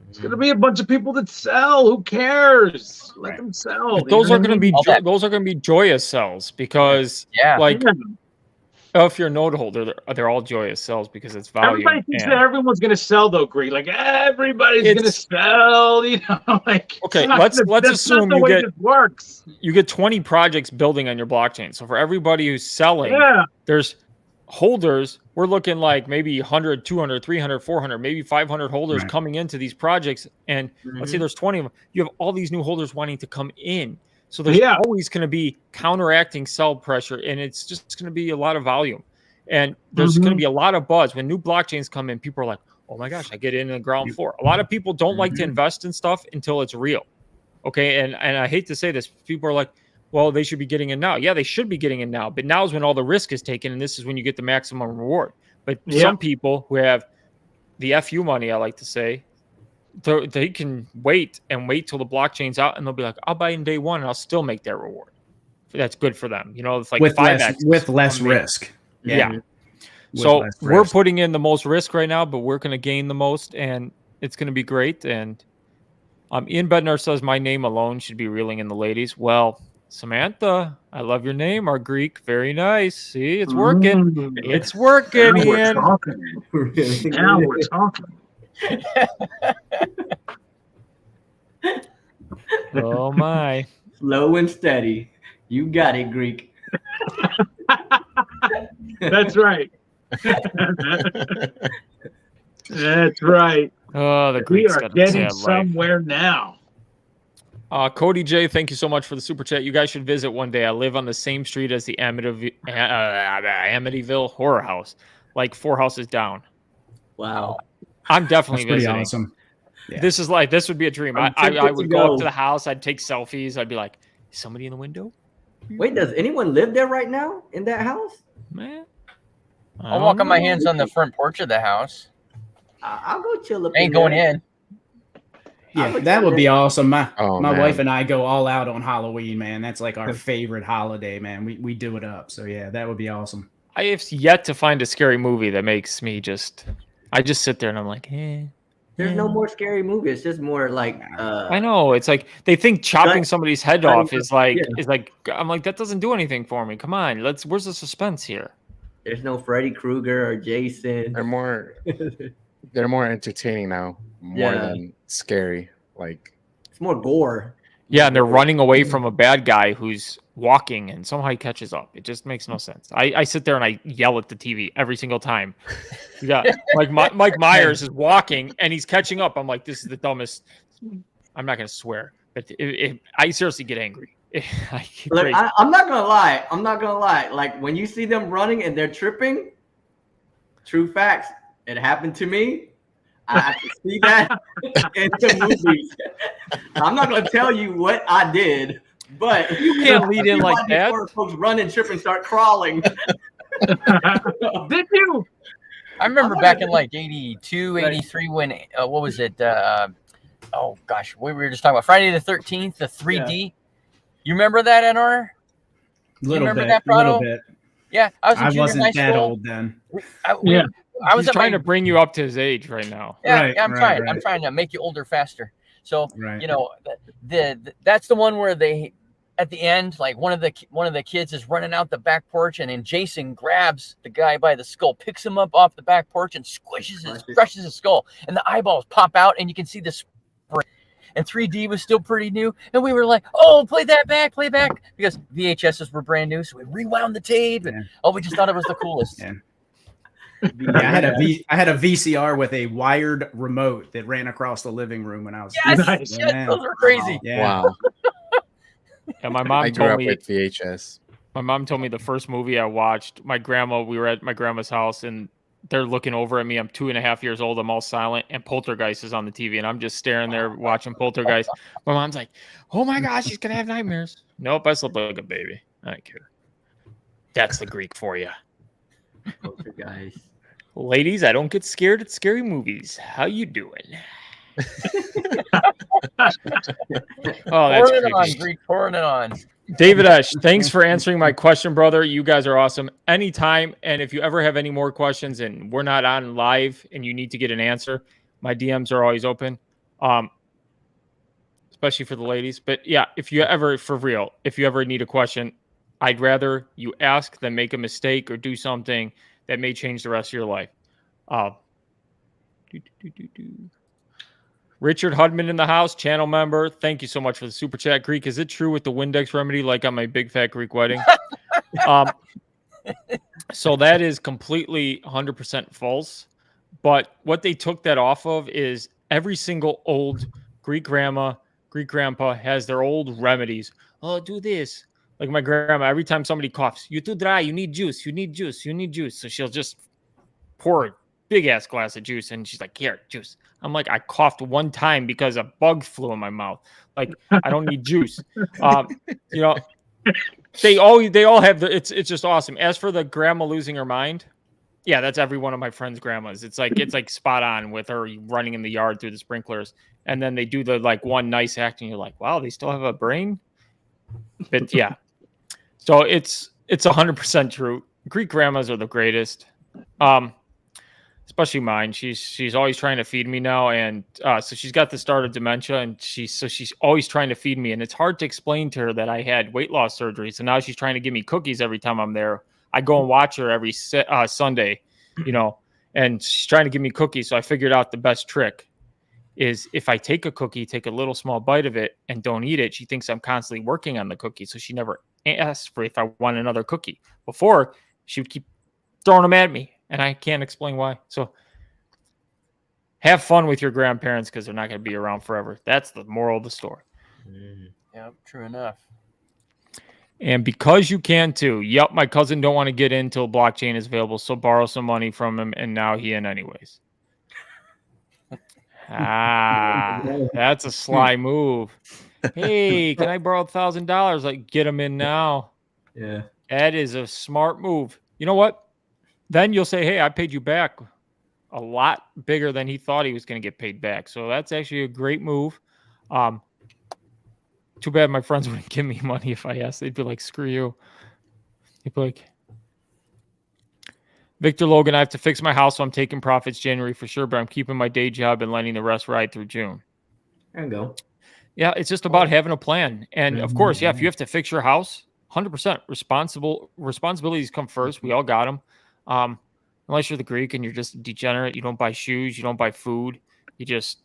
There's going to be a bunch of people that sell. Who cares? Let them sell. But those are going to be those are going to be joyous sells, because if you're a note holder, they're all joyous sells because it's value. Everybody thinks that everyone's going to sell, though, Greg. Like, everybody's going to sell, you know. Like, okay, let's assume you get 20 projects building on your blockchain. So for everybody who's selling, there's holders. We're looking like maybe 100, 200, 300, 400, maybe 500 holders coming into these projects. And let's say there's 20 of them. You have all these new holders wanting to come in. So there's always going to be counteracting sell pressure, and it's just going to be a lot of volume. And there's going to be a lot of buzz. When new blockchains come in, people are like, oh my gosh, I get in the ground floor. A lot of people don't like to invest in stuff until it's real. Okay. And I hate to say this, people are like, well, they should be getting in now. Yeah, they should be getting in now. But now is when all the risk is taken, and this is when you get the maximum reward. But some people who have the FU money, I like to say, they can wait till the blockchain's out, and they'll be like, I'll buy in day one and I'll still make that reward. That's good for them. You know, it's like with less risk. Yeah. So we're putting in the most risk right now, but we're going to gain the most, and it's going to be great. And Ian Bednar says my name alone should be reeling in the ladies. Well, Samantha, I love your name, our Greek. Very nice. See, it's working. It's working, Ian. Now we're talking. Oh my. Slow and steady. You got it, Greek. That's right. That's right. Oh, the Greeks are getting somewhere now. Cody J, thank you so much for the super chat. You guys should visit one day. I live on the same street as the Amityville horror house, like 4 houses down. Wow. I'm definitely That's visiting. Awesome. Yeah. This would be a dream. I would go up to the house. I'd take selfies. I'd be like, is somebody in the window? Wait, does anyone live there right now in that house? Man, I'll walk on my hands on the front porch of the house. I'll go chill up. Ain't going in. Yeah, that would be awesome. My wife and I go all out on Halloween, man. That's like our favorite holiday, man. We do it up. So yeah, that would be awesome. I have yet to find a scary movie that makes me I just sit there and I'm like, There's no more scary movie. It's just more like I know. It's like they think chopping somebody's head off is like I'm like, that doesn't do anything for me. Come on, where's the suspense here? There's no Freddy Krueger or Jason. They're more entertaining now, more than scary. Like, it's more gore. Yeah, and they're running away from a bad guy who's walking, and somehow he catches up. It just makes no sense. I sit there and I yell at the TV every single time. You got like Mike Myers is walking and he's catching up. I'm like, this is the dumbest. I'm not gonna swear, but I seriously get angry. Look, I'm not gonna lie. Like when you see them running and they're tripping, true facts. It happened to me. I can see that in the movies. I'm not going to tell you what I did, but you can't lead in like that. Folks run and trip and start crawling. Did you? I remember back in like 82, 83 when, what was it? Oh gosh, we were just talking about Friday the 13th, the 3D. Yeah. You remember that, NR? Little bit. Yeah, I wasn't that school. Old then. I was trying to bring you up to his age right now. Yeah, I'm trying. I'm trying to make you older faster. So you know, that's the one where they at the end, like one of the kids is running out the back porch, and then Jason grabs the guy by the skull, picks him up off the back porch, and crushes his skull, and the eyeballs pop out, and you can see the spring. And 3D was still pretty new, and we were like, "Oh, play back," because VHSs were brand new, so we rewound the tape, and we just thought it was the coolest. Yeah. I had a VCR with a wired remote that ran across the living room when I was yes, those were crazy. Wow. Yeah, my mom I grew told up me with VHS. My mom told me the first movie I watched. We were at my grandma's house, and they're looking over at me. I'm 2.5 years old. I'm all silent, and Poltergeist is on the TV, and I'm just staring there watching Poltergeist. My mom's like, "Oh my gosh, she's gonna have nightmares." Nope, I slept like a baby. I don't care. That's the Greek for you. Poltergeist. Ladies, I don't get scared at scary movies. How you doing? Oh, that's pouring it on, creepy. Greek, pouring it on. David Esch, thanks for answering my question, brother. You guys are awesome. Anytime, and if you ever have any more questions and we're not on live and you need to get an answer, my DMs are always open, especially for the ladies. But yeah, if you ever need a question, I'd rather you ask than make a mistake or do something that may change the rest of your life. Richard Hudman in the house, channel member. Thank you so much for the super chat. Greek, is it true with the Windex remedy like on my big fat Greek wedding? So that is completely 100% false. But what they took that off of is every single old Greek grandma, Greek grandpa has their old remedies. Oh, do this. Like my grandma, every time somebody coughs, you're too dry, you need juice, you need juice, you need juice. So she'll just pour a big ass glass of juice, and she's like, "Here, juice." I'm like, I coughed one time because a bug flew in my mouth. Like, I don't need juice. You know, they all have it's just awesome. As for the grandma losing her mind, yeah, that's every one of my friends' grandmas. It's like spot on with her running in the yard through the sprinklers, and then they do the like one nice act, and you're like, wow, they still have a brain. But yeah, so it's 100% true. Greek grandmas are the greatest. Especially mine. She's always trying to feed me now, and so she's got the start of dementia, and she's always trying to feed me, and it's hard to explain to her that I had weight loss surgery. So now she's trying to give me cookies every time I'm there. I go and watch her every Sunday, you know, and she's trying to give me cookies. So I figured out the best trick is if I take a cookie, take a little small bite of it, and don't eat it, she thinks I'm constantly working on the cookie, so she never asks for if I want another cookie. Before, she would keep throwing them at me, and I can't explain why. So have fun with your grandparents because they're not going to be around forever. That's the moral of the story. Yeah, true enough. And because you can too. Yep, my cousin don't want to get in until blockchain is available, so borrow some money from him, and now he in anyways. That's a sly move. Hey, can I borrow $1,000? Like, get him in now. Yeah, that is a smart move. You know what? Then you'll say, hey, I paid you back a lot bigger than he thought he was going to get paid back. So that's actually a great move. Too bad my friends wouldn't give me money if I asked. They'd be like, screw you. They'd be like, Victor Logan, I have to fix my house, so I'm taking profits January for sure, but I'm keeping my day job and letting the rest ride through June. There you go. Yeah, it's just about having a plan. And of course, yeah, if you have to fix your house, 100% responsibilities come first. We all got them. Unless you're the Greek and you're just a degenerate, you don't buy shoes, you don't buy food, you just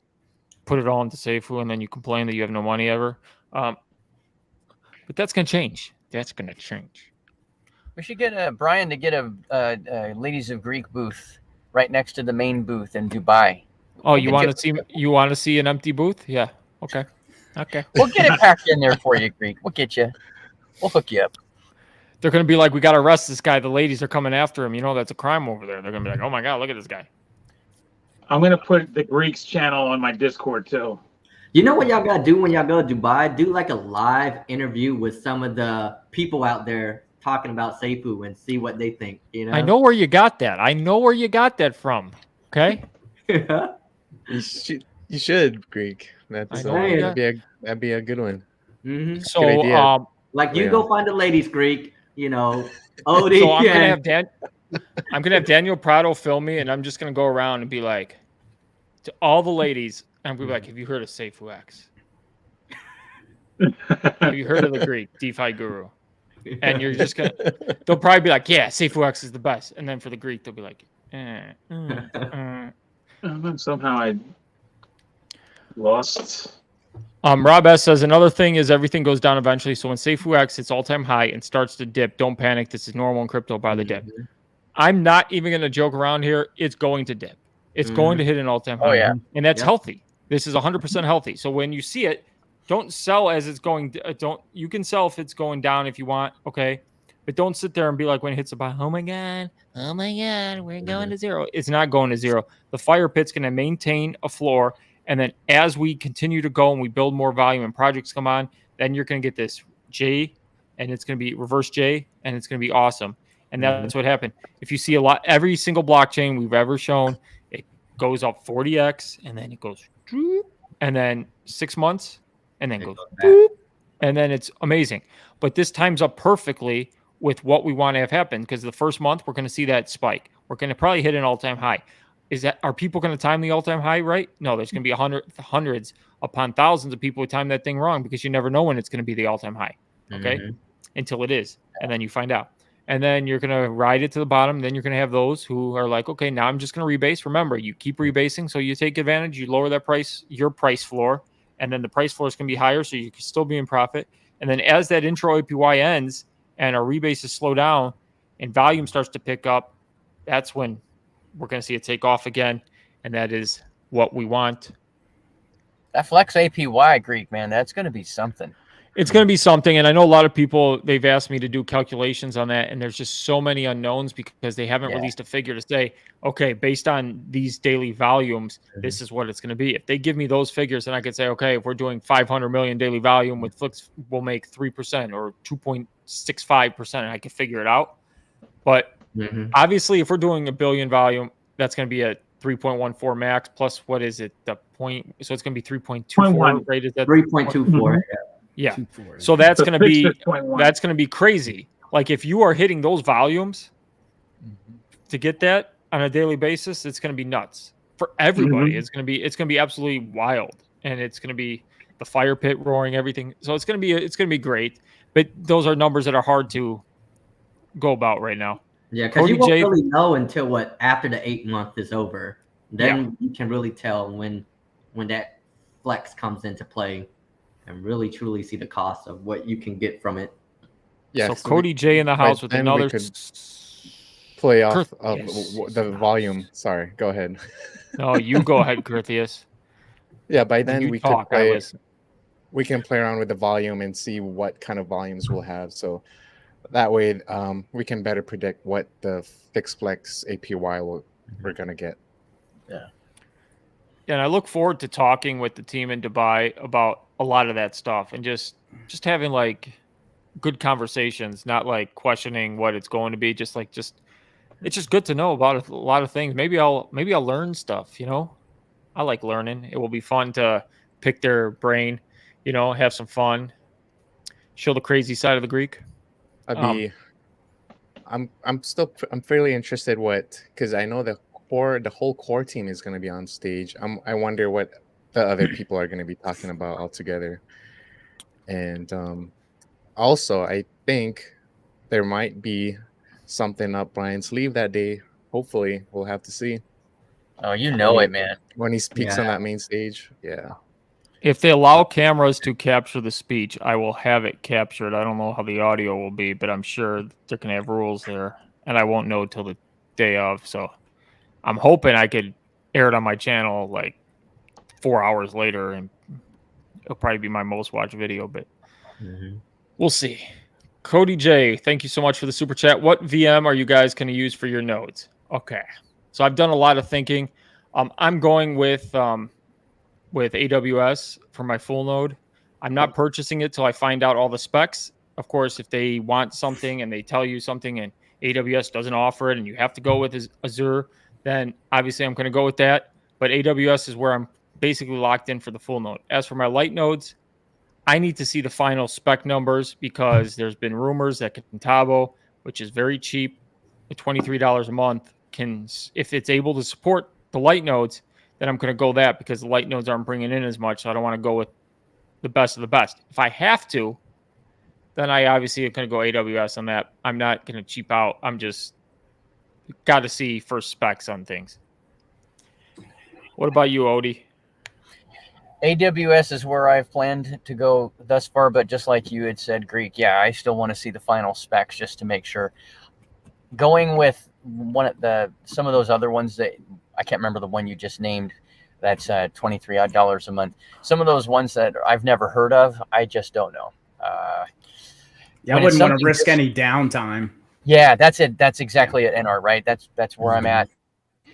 put it all into Safuu, and then you complain that you have no money ever. But that's going to change. That's going to change. We should get Brian to get a Ladies of Greek booth right next to the main booth in Dubai. Oh, you want to see an empty booth? Yeah. Okay. We'll get it packed in there for you, Greek. We'll get you. We'll hook you up. They're going to be like, we got to arrest this guy. The ladies are coming after him. You know, that's a crime over there. They're going to be like, oh my God, look at this guy. I'm going to put the Greeks channel on my Discord too. You know what y'all got to do when y'all go to Dubai? Do like a live interview with some of the people out there talking about Safuu and see what they think. You know, I know where you got that. I know where you got that from. Okay. You should, Greek. That'd be a good one. Mm-hmm. So, good idea. Like you go find the ladies, Greek. You know, Odie. So I'm gonna have Daniel Prado film me, and I'm just gonna go around and be like to all the ladies, and be like, "Have you heard of Safuu X?" Have you heard of the Greek DeFi guru? And you're just gonna, they'll probably be like, yeah, Safuux is the best. And then for the Greek, they'll be like, Somehow I lost. Rob S says another thing is everything goes down eventually. So when Safuux hits all-time high and starts to dip, don't panic. This is normal in crypto by the dip. I'm not even going to joke around here. It's going to dip. It's going to hit an all-time high. Oh, yeah. And that's healthy. This is 100% healthy. So when you see it, don't sell as it's going. You can sell if it's going down if you want. Okay. But don't sit there and be like when it hits the bottom, oh my God, we're going to zero. It's not going to zero. The fire pit's going to maintain a floor. And then as we continue to go and we build more volume and projects come on, then you're going to get this J, and it's going to be reverse J, and it's going to be awesome. And that's what happened. If you see every single blockchain we've ever shown, it goes up 40x, and then it goes, and then 6 months, and then goes, and then it's amazing. But this times up perfectly with what we want to have happen, because the first month we're going to see that spike. We're going to probably hit an all-time high. Are people going to time the all-time high right? No, there's going to be hundreds upon thousands of people who time that thing wrong, because you never know when it's going to be the all-time high, okay? Until it is, and then you find out. And then you're going to ride it to the bottom. Then you're going to have those who are like, okay, now I'm just going to rebase. Remember, you keep rebasing, so you take advantage. You lower that price, your price floor, and then the price floor is going to be higher, so you can still be in profit. And then as that intro APY ends and our rebases slow down and volume starts to pick up, that's when we're going to see it take off again, and that is what we want. That flex APY, Greek, man, that's going to be something. It's going to be something, and I know a lot of people, they've asked me to do calculations on that, and there's just so many unknowns because they haven't released a figure to say, okay, based on these daily volumes, this is what it's going to be. If they give me those figures, then I could say, okay, if we're doing 500 million daily volume with Flix, we'll make 3% or 2.65%, and I can figure it out. But obviously, if we're doing a billion volume, that's going to be a 3.14 max plus what is it? The point. So it's going to be 3.24. Right? Is that 3.24? Yeah. So that's going to be crazy. Like if you are hitting those volumes to get that on a daily basis, it's going to be nuts for everybody. It's going to be absolutely wild, and it's going to be the fire pit roaring, everything. So it's going to be great. But those are numbers that are hard to go about right now. Yeah, because you won't really know until after the 8 month is over. Then you can really tell when that flex comes into play and really truly see the cost of what you can get from it. Yeah. So Cody J in the house with another play off of the volume. Sorry, go ahead. No, you go ahead, Curtius. Yeah, by then we can play around with the volume and see what kind of volumes we'll have. So that way, we can better predict what the fixed flex APY we're gonna get. Yeah. And I look forward to talking with the team in Dubai about a lot of that stuff and just having like good conversations, not like questioning what it's going to be. It's just good to know about a lot of things. Maybe I'll learn stuff. I like learning. It will be fun to pick their brain. Have some fun. Show the crazy side of the Greek. I'm fairly interested because I know the whole core team is going to be on stage. I wonder what the other people are going to be talking about altogether. And also, I think there might be something up Brian's sleeve that day. Hopefully, we'll have to see. Oh, it, man. When he speaks on that main stage. Yeah. If they allow cameras to capture the speech, I will have it captured. I don't know how the audio will be, but I'm sure they're going to have rules there. And I won't know till the day of. So I'm hoping I could air it on my channel like 4 hours later, and it'll probably be my most watched video, but we'll see. Cody J, thank you so much for the super chat. What VM are you guys going to use for your nodes? Okay. So I've done a lot of thinking. I'm going with AWS for my full node. I'm not purchasing it till I find out all the specs. Of course, if they want something and they tell you something and AWS doesn't offer it and you have to go with Azure, then obviously I'm going to go with that. But AWS is where I'm basically locked in for the full node. As for my light nodes, I need to see the final spec numbers because there's been rumors that Contabo, which is very cheap, at $23 a month, if it's able to support the light nodes, then I'm going to go that because the light nodes aren't bringing in as much. So I don't want to go with the best of the best. If I have to, then I obviously going to go AWS on that. I'm not going to cheap out. I'm just got to see first specs on things. What about you, Odie? AWS is where I've planned to go thus far, but just like you had said, Greek, yeah, I still want to see the final specs just to make sure. Going with some of those other ones that I can't remember the one you just named, that's $23 odd a month. Some of those ones that I've never heard of, I just don't know. Yeah, I wouldn't want to risk any downtime. Yeah, that's it. That's exactly it, NR, right? That's where I'm at.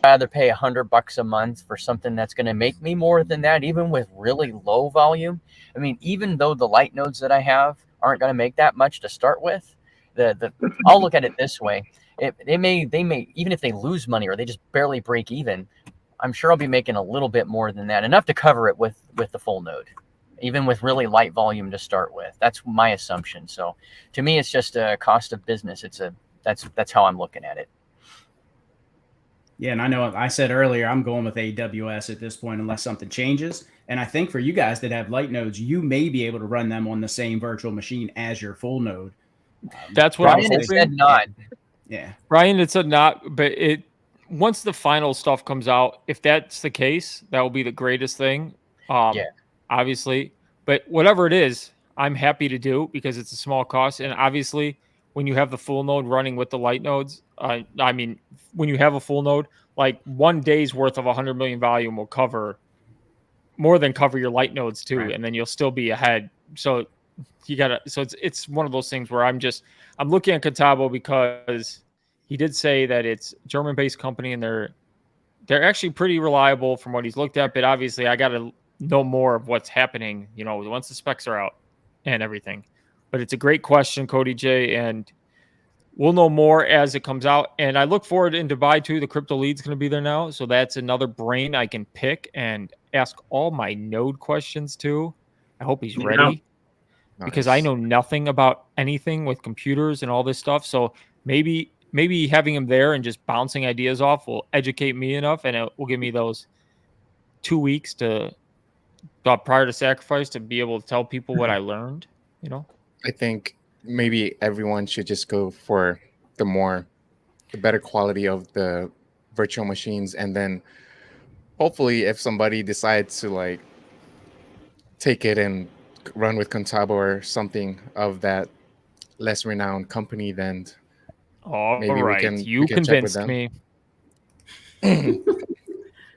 I'd rather pay $100 a month for something that's going to make me more than that, even with really low volume. I mean, even though the light nodes that I have aren't going to make that much to start with, I'll look at it this way. They may, even if they lose money or they just barely break even, I'm sure I'll be making a little bit more than that, enough to cover it with the full node, even with really light volume to start with. That's my assumption. So to me, it's just a cost of business. That's how I'm looking at it. Yeah, and I know I said earlier I'm going with AWS at this point unless something changes. And I think for you guys that have light nodes, you may be able to run them on the same virtual machine as your full node. That's what Brian had said not. Yeah, Brian had said not, but once the final stuff comes out, if that's the case, that will be the greatest thing. Obviously, but whatever it is, I'm happy to do because it's a small cost, and obviously, when you have the full node running with the light nodes, I mean, when you have a full node, like 1 day's worth of 100 million volume will cover more than cover your light nodes too, right. And then you'll still be ahead. So it's one of those things where I'm looking at Contabo because he did say that it's a German-based company and they're actually pretty reliable from what he's looked at. But obviously, I got to know more of what's happening, once the specs are out and everything. But it's a great question, Cody J, and we'll know more as it comes out. And I look forward in Dubai too. The crypto lead's going to be there now, so that's another brain I can pick and ask all my node questions to. I hope he's ready because I know nothing about anything with computers and all this stuff. So maybe having him there and just bouncing ideas off will educate me enough, and it will give me those 2 weeks prior to sacrifice to be able to tell people what I learned. I think maybe everyone should just go for the better quality of the virtual machines, and then hopefully if somebody decides to take it and run with Contabo or something of that less renowned company, then maybe we can convinced me. You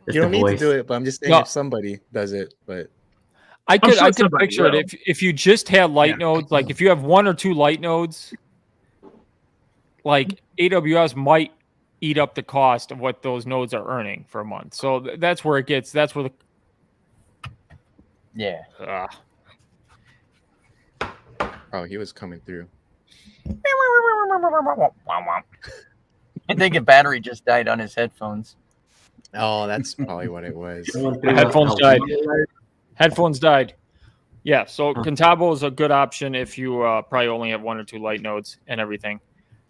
don't need to do it, but I'm just saying if somebody does it, but I could picture it if you just had light nodes, like if you have 1 or 2 light nodes, like AWS might eat up the cost of what those nodes are earning for a month. So that's where that's where oh, he was coming through. I think a battery just died on his headphones. Oh, that's probably what it was. Headphones died. Yeah, so Contabo is a good option if you probably only have 1 or 2 light nodes and everything.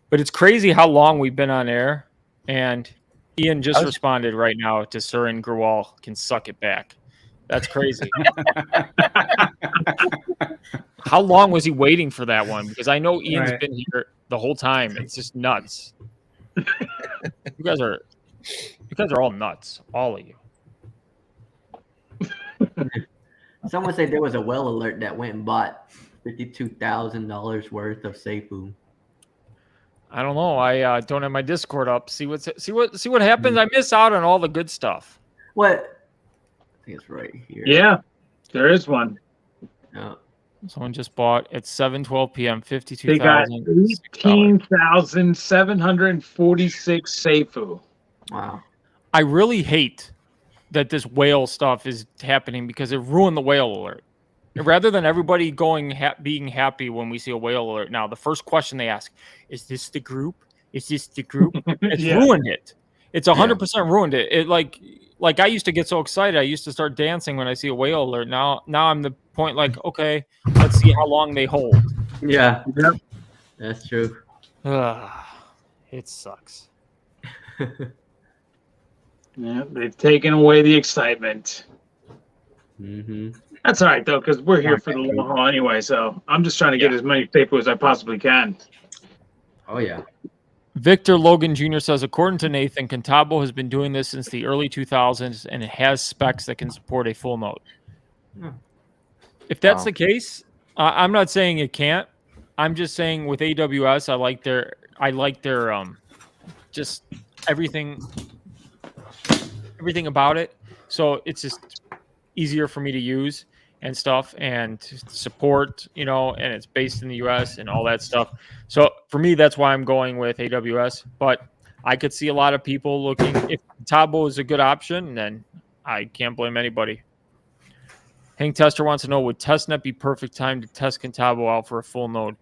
But it's crazy how long we've been on air, and Ian just responded right now to Surin Grewal can suck it back. That's crazy. How long was he waiting for that one? Because I know Ian's been here the whole time. It's just nuts. You guys are all nuts, all of you. Someone said there was a well alert that went and bought $52,000 worth of Safuu. I don't know. I don't have my Discord up. See what happens. I miss out on all the good stuff. What? I think it's right here. Yeah, there is one. Oh. Someone just bought at 7:12 p.m. 52,000. They got 18,746 Safuu. Wow. I really hate that this whale stuff is happening because it ruined the whale alert. Rather than everybody being happy when we see a whale alert now, the first question they ask, is this the group? Is this the group? It's ruined it. It's 100% ruined it. It like I used to get so excited. I used to start dancing when I see a whale alert. Now I'm the point okay, let's see how long they hold. Yeah. Yep. That's true. It sucks. Yeah, they've taken away the excitement. Mm-hmm. That's all right though, because we're here for the long haul anyway. So I'm just trying to get as many Safuu as I possibly can. Oh yeah. Victor Logan Jr. says, according to Nathan, Contabo has been doing this since the early 2000s, and it has specs that can support a full node. If that's the case, I'm not saying it can't. I'm just saying with AWS, I like their just everything about it. So it's just easier for me to use and stuff and support, and it's based in the US and all that stuff. So for me, that's why I'm going with AWS. But I could see a lot of people looking, if Tabo is a good option, then I can't blame anybody. Hank Tester wants to know, would testnet be perfect time to test Contabo out for a full node?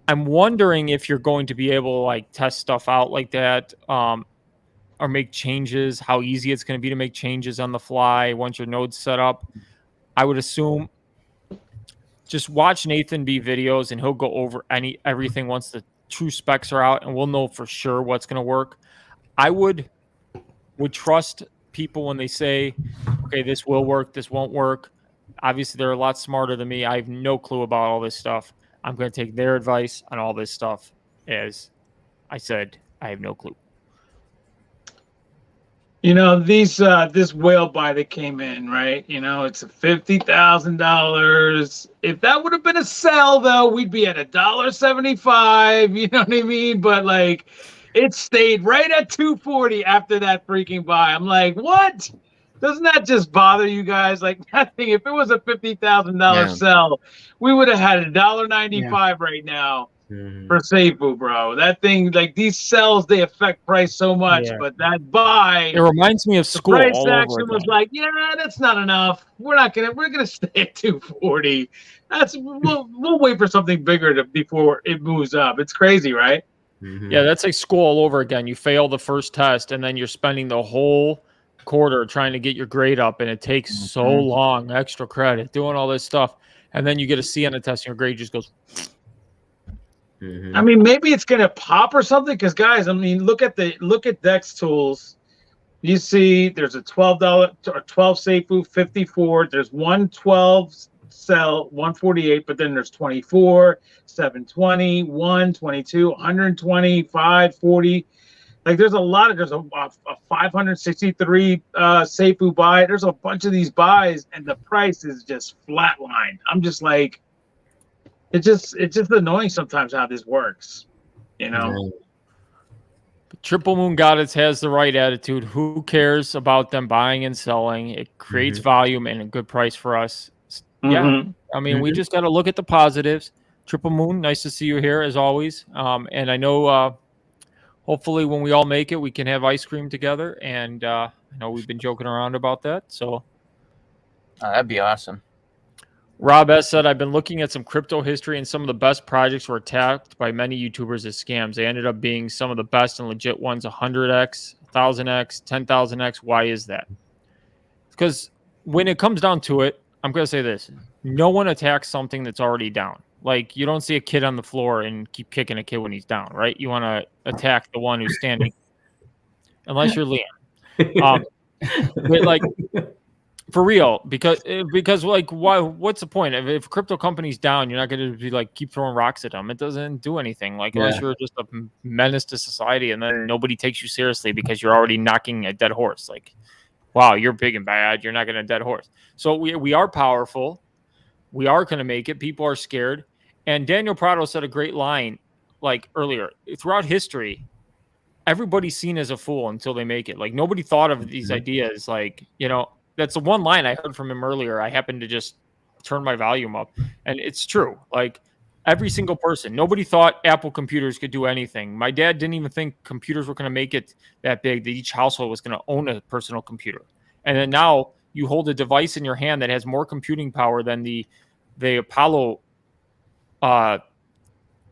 I'm wondering if you're going to be able to like test stuff out like that, or make changes, how easy it's going to be to make changes on the fly once your node's set up. I would assume just watch Nathan B videos and he'll go over everything once the true specs are out, and we'll know for sure what's going to work. I would trust people when they say, okay, this will work, this won't work. Obviously, they're a lot smarter than me. I have no clue about all this stuff. I'm going to take their advice on all this stuff. As I said, I have no clue. This whale buy that came in, right? It's $50,000. If that would have been a sell, though, we'd be at $1.75. You know what I mean? But like, it stayed right at 240 after that freaking buy. I'm like, what? Doesn't that just bother you guys? Like nothing. If it was a $50,000 sell, we would have had $1.95 right now. For Safuu, bro. That thing, like these sells, they affect price so much, but that buy, it reminds me of school. The price action was like, yeah, that's not enough. We're gonna stay at 240. We'll wait for something bigger before it moves up. It's crazy, right? Yeah, that's like school all over again. You fail the first test, and then you're spending the whole quarter trying to get your grade up, and it takes so long, extra credit, doing all this stuff, and then you get a C on the test, and your grade just goes. I mean, maybe it's gonna pop or something. Because guys, I mean, look at Dex Tools. You see, there's a $12 or 12 Safuu 54. There's 112 sell 148, but then there's 24, 720, 122, 120, 540. Like there's a 563 Safuu buy. There's a bunch of these buys, and the price is just flatlined. I'm just like. It's just annoying sometimes how this works, Triple Moon Goddess has the right attitude. Who cares about them buying and selling? It creates volume and a good price for us. Yeah, I mean, we just got to look at the positives. Triple Moon, nice to see you here as always. And I know, hopefully, when we all make it, we can have ice cream together. And I know we've been joking around about that, so that'd be awesome. Rob S. said, I've been looking at some crypto history, and some of the best projects were attacked by many YouTubers as scams. They ended up being some of the best and legit ones, 100x, 1000x, 10,000x. Why is that? Because when it comes down to it, I'm going to say this. No one attacks something that's already down. Like, you don't see a kid on the floor and keep kicking a kid when he's down, right? You want to attack the one who's standing, unless you're Liam. But like... For real, because like, why? What's the point? If a crypto company's down, you're not going to be like keep throwing rocks at them. It doesn't do anything. Like unless you're just a menace to society, and then nobody takes you seriously because you're already knocking a dead horse. Like, wow, you're big and bad. You're not going to dead horse. So we are powerful. We are going to make it. People are scared. And Daniel Prado said a great line, like earlier. Throughout history, everybody's seen as a fool until they make it. Like nobody thought of these ideas. Like That's the one line I heard from him earlier. I happened to just turn my volume up, and it's true. Like every single person, nobody thought Apple computers could do anything. My dad didn't even think computers were going to make it that big, that each household was going to own a personal computer. And then now you hold a device in your hand that has more computing power than the Apollo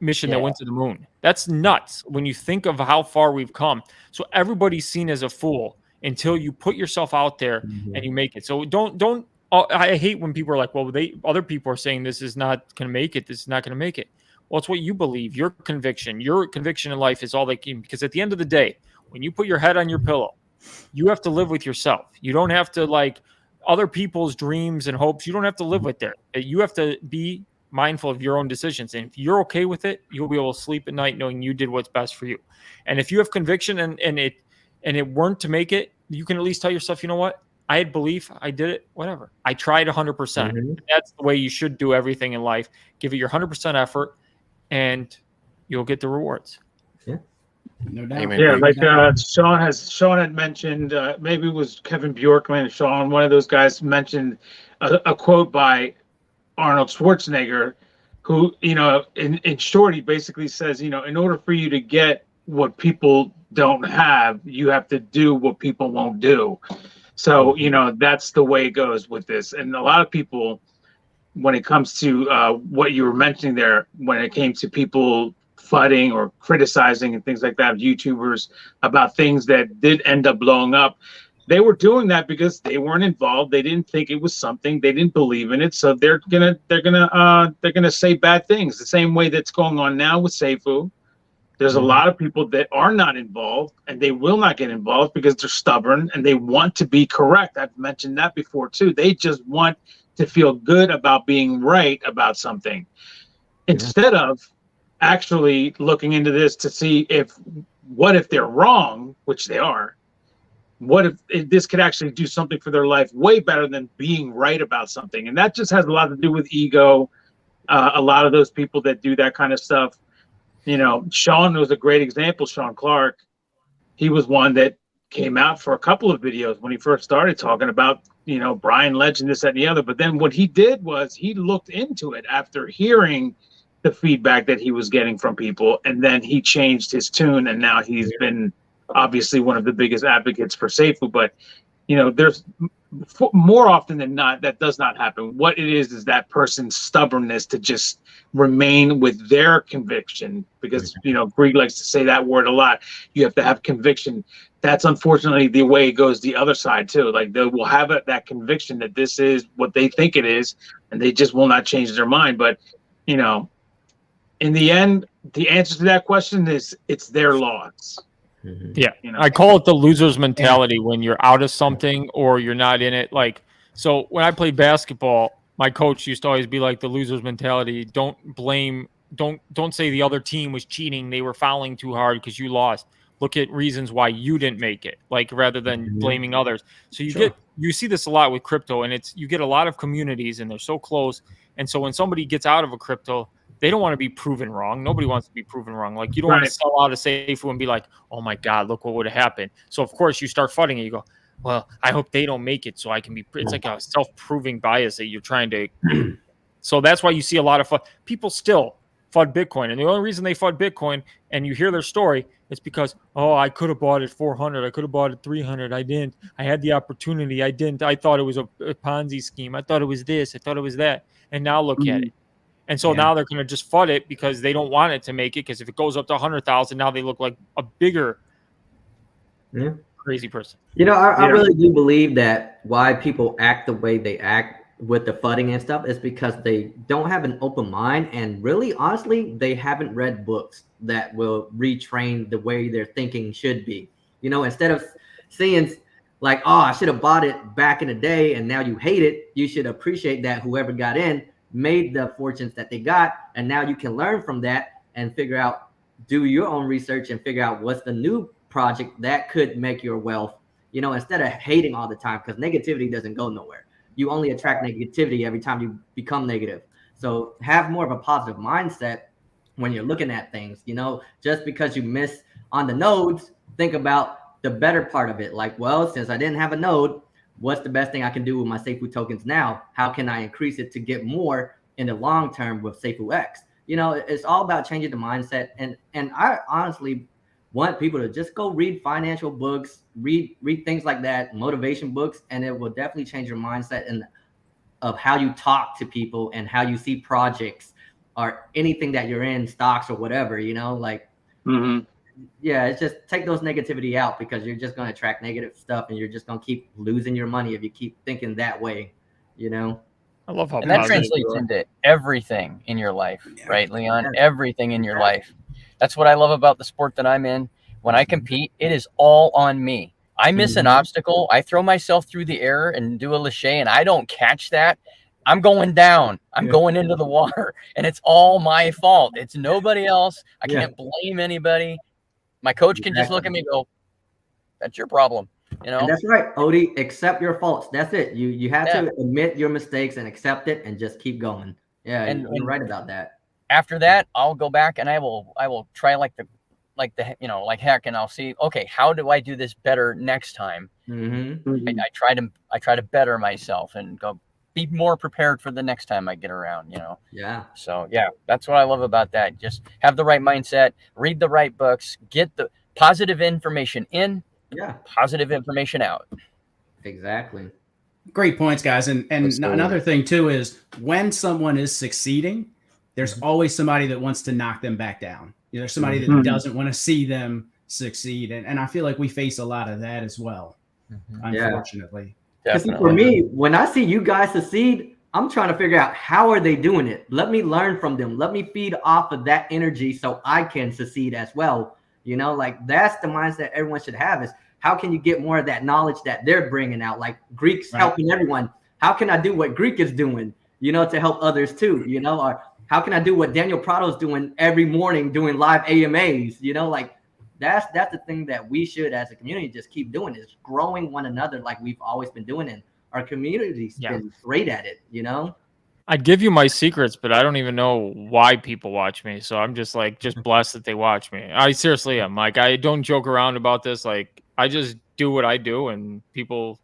mission that went to the moon. That's nuts when you think of how far we've come. So everybody's seen as a fool until you put yourself out there and you make it. So don't. I hate when people are like, well, other people are saying this is not going to make it. This is not going to make it. Well, it's what you believe. Your conviction in life is all they can. Because at the end of the day, when you put your head on your pillow, you have to live with yourself. You don't have to other people's dreams and hopes. You don't have to live with there. You have to be mindful of your own decisions. And if you're okay with it, you'll be able to sleep at night knowing you did what's best for you. And if you have conviction and it weren't to make it, you can at least tell yourself, you know what? I had belief. I did it. Whatever. I tried 100%. Mm-hmm. That's the way you should do everything in life. Give it your 100% effort, and you'll get the rewards. Yeah. No doubt. Amen. Yeah, like Sean had mentioned, maybe it was Kevin Bjorkman, Sean, one of those guys mentioned a quote by Arnold Schwarzenegger, who, you know, in short, he basically says, you know, in order for you to get what people don't have, you have to do what people won't do. So, you know, that's the way it goes with this. And a lot of people, when it comes to what you were mentioning there, when it came to people fudding or criticizing and things like that, YouTubers, about things that did end up blowing up, they were doing that because they weren't involved. They didn't think it was something. They didn't believe in it. So they're gonna say bad things. The same way that's going on now with Safuu. There's a lot of people that are not involved, and they will not get involved because they're stubborn and they want to be correct. I've mentioned that before too. They just want to feel good about being right about something, instead of actually looking into this to see what if they're wrong, which they are. What if this could actually do something for their life way better than being right about something? And that just has a lot to do with ego. A lot of those people that do that kind of stuff, you know, Sean was a great example. Sean Clark, he was one that came out for a couple of videos when he first started talking about, you know, Brian Legend, this, that, and the other. But then what he did was he looked into it after hearing the feedback that he was getting from people, and then he changed his tune, and now he's been obviously one of the biggest advocates for Safuu. But, you know, there's more often than not that does not happen. What it is that person's stubbornness to just remain with their conviction, because, you know, Greg likes to say that word a lot. You have to have conviction. That's unfortunately the way it goes the other side too. Like, they will have that conviction that this is what they think it is, and they just will not change their mind. But, you know, in the end, the answer to that question is it's their loss. Yeah, you know? I call it the loser's mentality when you're out of something or you're not in it. Like, so when I played basketball, my coach used to always be like, the loser's mentality. Don't blame, don't say the other team was cheating. They were fouling too hard because you lost. Look at reasons why you didn't make it, like, rather than blaming others. So you see this a lot with crypto, and you get a lot of communities and they're so close. And so when somebody gets out of a crypto, they don't want to be proven wrong. Nobody wants to be proven wrong. Like, you don't want to sell out a Safuu and be like, oh my God, look what would have happened. So of course you start fudding it. You go, well, I hope they don't make it so I can be. It's like a self-proving bias that you're trying to. So that's why you see a lot of people still FUD Bitcoin, and the only reason they FUD Bitcoin, and you hear their story, it's because, oh, I could have bought it 400, I could have bought it 300, I didn't. I had the opportunity, I didn't. I thought it was a Ponzi scheme. I thought it was this. I thought it was that. And now look at it. And so now they're going to just FUD it because they don't want it to make it. Because if it goes up to 100,000, now they look like a bigger crazy person. You know, I really do believe that why people act the way they act with the FUDing and stuff is because they don't have an open mind, and really, honestly, they haven't read books that will retrain the way their thinking should be. You know, instead of seeing like, oh, I should have bought it back in the day and now you hate it, you should appreciate that whoever got in made the fortunes that they got, and now you can learn from that and figure out, do your own research and figure out what's the new project that could make your wealth, you know, instead of hating all the time, because negativity doesn't go nowhere. You only attract negativity every time you become negative. So have more of a positive mindset when you're looking at things. You know, just because you miss on the nodes, think about the better part of it. Like, well, since I didn't have a node, what's the best thing I can do with my Safuu tokens now? How can I increase it to get more in the long term with Safuu X? You know, it's all about changing the mindset. And I honestly want people to just go read financial books, read things like that, motivation books, and it will definitely change your mindset and of how you talk to people and how you see projects or anything that you're in, stocks or whatever, you know, like, yeah, it's just take those negativity out, because you're just going to attract negative stuff and you're just going to keep losing your money if you keep thinking that way, you know? I love how and that translates into everything in your life, right, Leon? Everything in your life. That's what I love about the sport that I'm in. When I compete, it is all on me. I miss an obstacle, I throw myself through the air and do a lache, and I don't catch that, I'm going down. I'm going into the water, and it's all my fault. It's nobody else. I can't blame anybody. My coach can just look at me and go, "That's your problem." You know? And that's right, Odie. Accept your faults. That's it. You have to admit your mistakes and accept it, and just keep going. Yeah, and you're right about that. After that, I'll go back and I will try like heck, and I'll see, okay, how do I do this better next time? I try to better myself and go be more prepared for the next time I get around, you know? Yeah. So yeah, that's what I love about that. Just have the right mindset, read the right books, get the positive information in, positive information out. Exactly. Great points, guys. And another thing too is when someone is succeeding, there's always somebody that wants to knock them back down. You know, there's somebody that doesn't want to see them succeed. And I feel like we face a lot of that as well, unfortunately. Because for me, when I see you guys succeed, I'm trying to figure out how are they doing it. Let me learn from them. Let me feed off of that energy so I can succeed as well. You know, like that's the mindset everyone should have is how can you get more of that knowledge that they're bringing out? Like Greek's helping everyone. How can I do what Greek is doing, you know, to help others too, you know? Or how can I do what Daniel Prado's doing every morning doing live AMAs, you know? Like that's the thing that we should as a community just keep doing is growing one another like we've always been doing. And our community's been great at it, you know? I'd give you my secrets, but I don't even know why people watch me. So I'm just blessed that they watch me. I seriously am. Like, I don't joke around about this. Like, I just do what I do, and people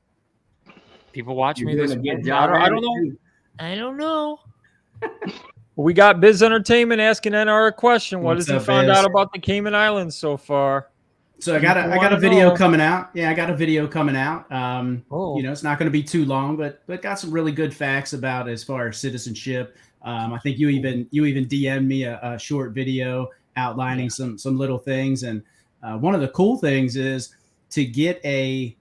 watch me. This I don't know. We got Biz Entertainment asking NR a question. What has he found out about the Cayman Islands so far? So I got a video coming out. Yeah, I got a video coming out. You know, it's not going to be too long, but got some really good facts about as far as citizenship. I think you even DM'd me a short video outlining some little things. And one of the cool things is to get a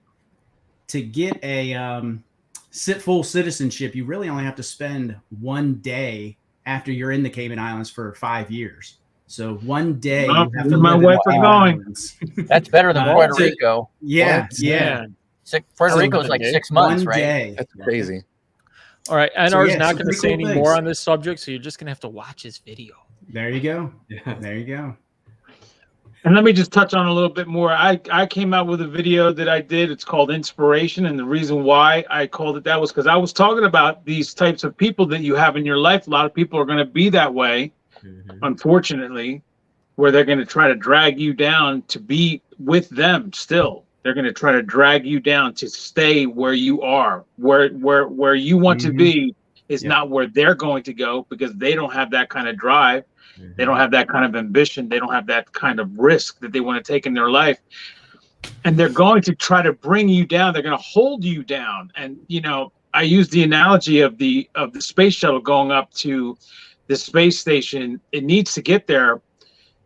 full citizenship. You really only have to spend 1 day after you're in the Cayman Islands for 5 years. So 1 day. You have to my wife is going. That's better than Puerto Rico. Yeah. Puerto Rico is like 6 months, right? Day. That's crazy. All right, NR's not going to say any more on this subject, so you're just going to have to watch his video. There you go. There you go. And let me just touch on a little bit more. I came out with a video that I did. It's called Inspiration. And the reason why I called it that was because I was talking about these types of people that you have in your life. A lot of people are going to be that way, unfortunately, where they're going to try to drag you down to be with them still. They're going to try to drag you down to stay where you are, where you want to be is not where they're going to go because they don't have that kind of drive. They don't have that kind of ambition. They don't have that kind of risk that they want to take in their life. And they're going to try to bring you down. They're going to hold you down. And, you know, I use the analogy of the space shuttle going up to the space station. It needs to get there.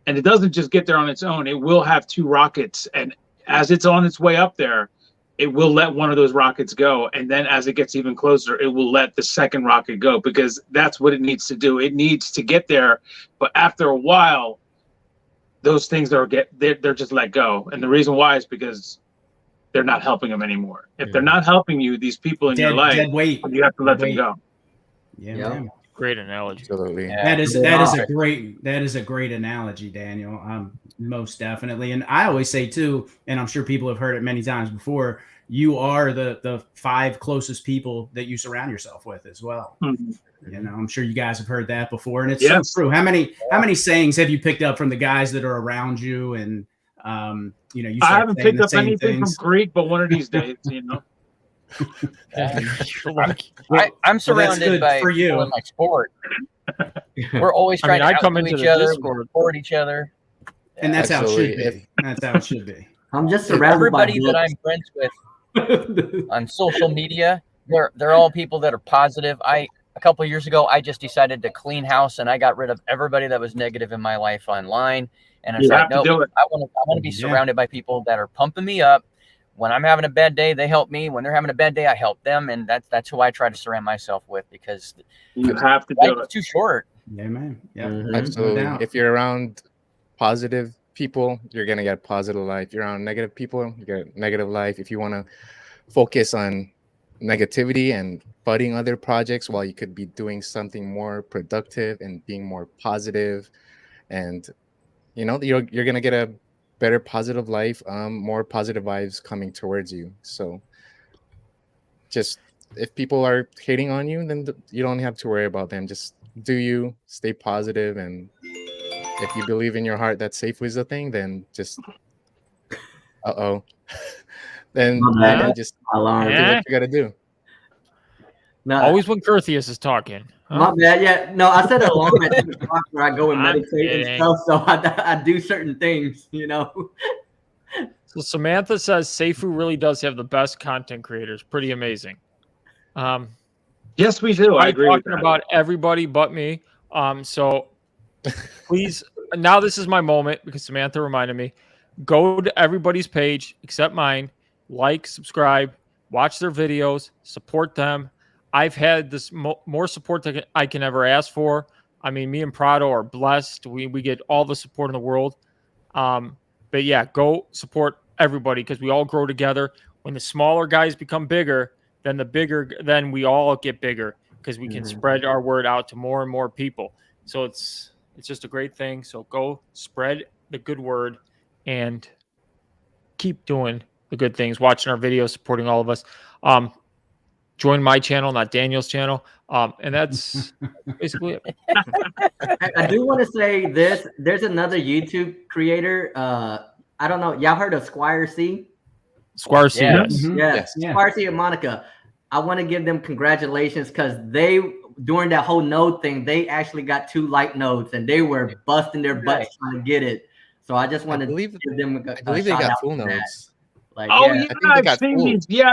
And it doesn't just get there on its own. It will have 2 rockets. And as it's on its way up there, it will let one of those rockets go. And then as it gets even closer, it will let the second rocket go because that's what it needs to do. It needs to get there. But after a while, those things they're just let go. And the reason why is because they're not helping them anymore. If they're not helping you, these people in your life, you have to let them go. Yeah. Great analogy. Absolutely. That is a great analogy, Daniel. Most definitely. And I always say too, and I'm sure people have heard it many times before, you are the 5 closest people that you surround yourself with as well. You know, I'm sure you guys have heard that before, and it's so true. How many sayings have you picked up from the guys that are around you? And you know, I haven't picked up anything from Greek, but one of these days, you know. I'm surrounded by people in my sport. We're always trying to come into each other, support each other, and that's how it should be. That's how it should be. I'm just surrounded by everybody that I'm friends with on social media. They're all people that are positive. A couple of years ago, I just decided to clean house, and I got rid of everybody that was negative in my life online. And it's like, no, I want to be surrounded by people that are pumping me up. When I'm having a bad day, they help me. When they're having a bad day, I help them, and that's who I try to surround myself with because you have to do it. It's too short. Yeah, man. Yeah, absolutely. If you're around positive people, you're gonna get a positive life. If you're around negative people, you get a negative life. If you want to focus on negativity and budding other projects while you could be doing something more productive and being more positive, and you're gonna get a better positive life, more positive vibes coming towards you. So just if people are hating on you, then you don't have to worry about them. Just do you, stay positive, and if you believe in your heart that Safuu is a thing, then just then just do what you gotta do. No, always when Curtheus is talking. Huh? My bad. Yeah, no, I set an alarm at 2 o'clock where I go and meditate and stuff, so I do certain things, So Samantha says Safuu really does have the best content creators. Pretty amazing. Yes, we do. I agree with that. About everybody but me. So please, now this is my moment because Samantha reminded me. Go to everybody's page except mine. Like, subscribe, watch their videos, support them. I've had this more support that I can ever ask for. I mean, me and Prado are blessed. We get all the support in the world. But yeah, go support everybody because we all grow together. When the smaller guys become bigger, then we all get bigger because we can spread our word out to more and more people. So it's just a great thing. So go spread the good word and keep doing the good things, watching our videos, supporting all of us. Join my channel, not Daniel's channel. And that's basically it. I do want to say this. There's another YouTube creator. I don't know. Y'all heard of Squire C? Squire C, yes. Yes. Squire C and Monica. I want to give them congratulations because they, during that whole node thing, they actually got 2 light nodes and they were busting their butts trying to get it. So I just want to give them I believe they got full nodes. Like, I've seen these. Yeah,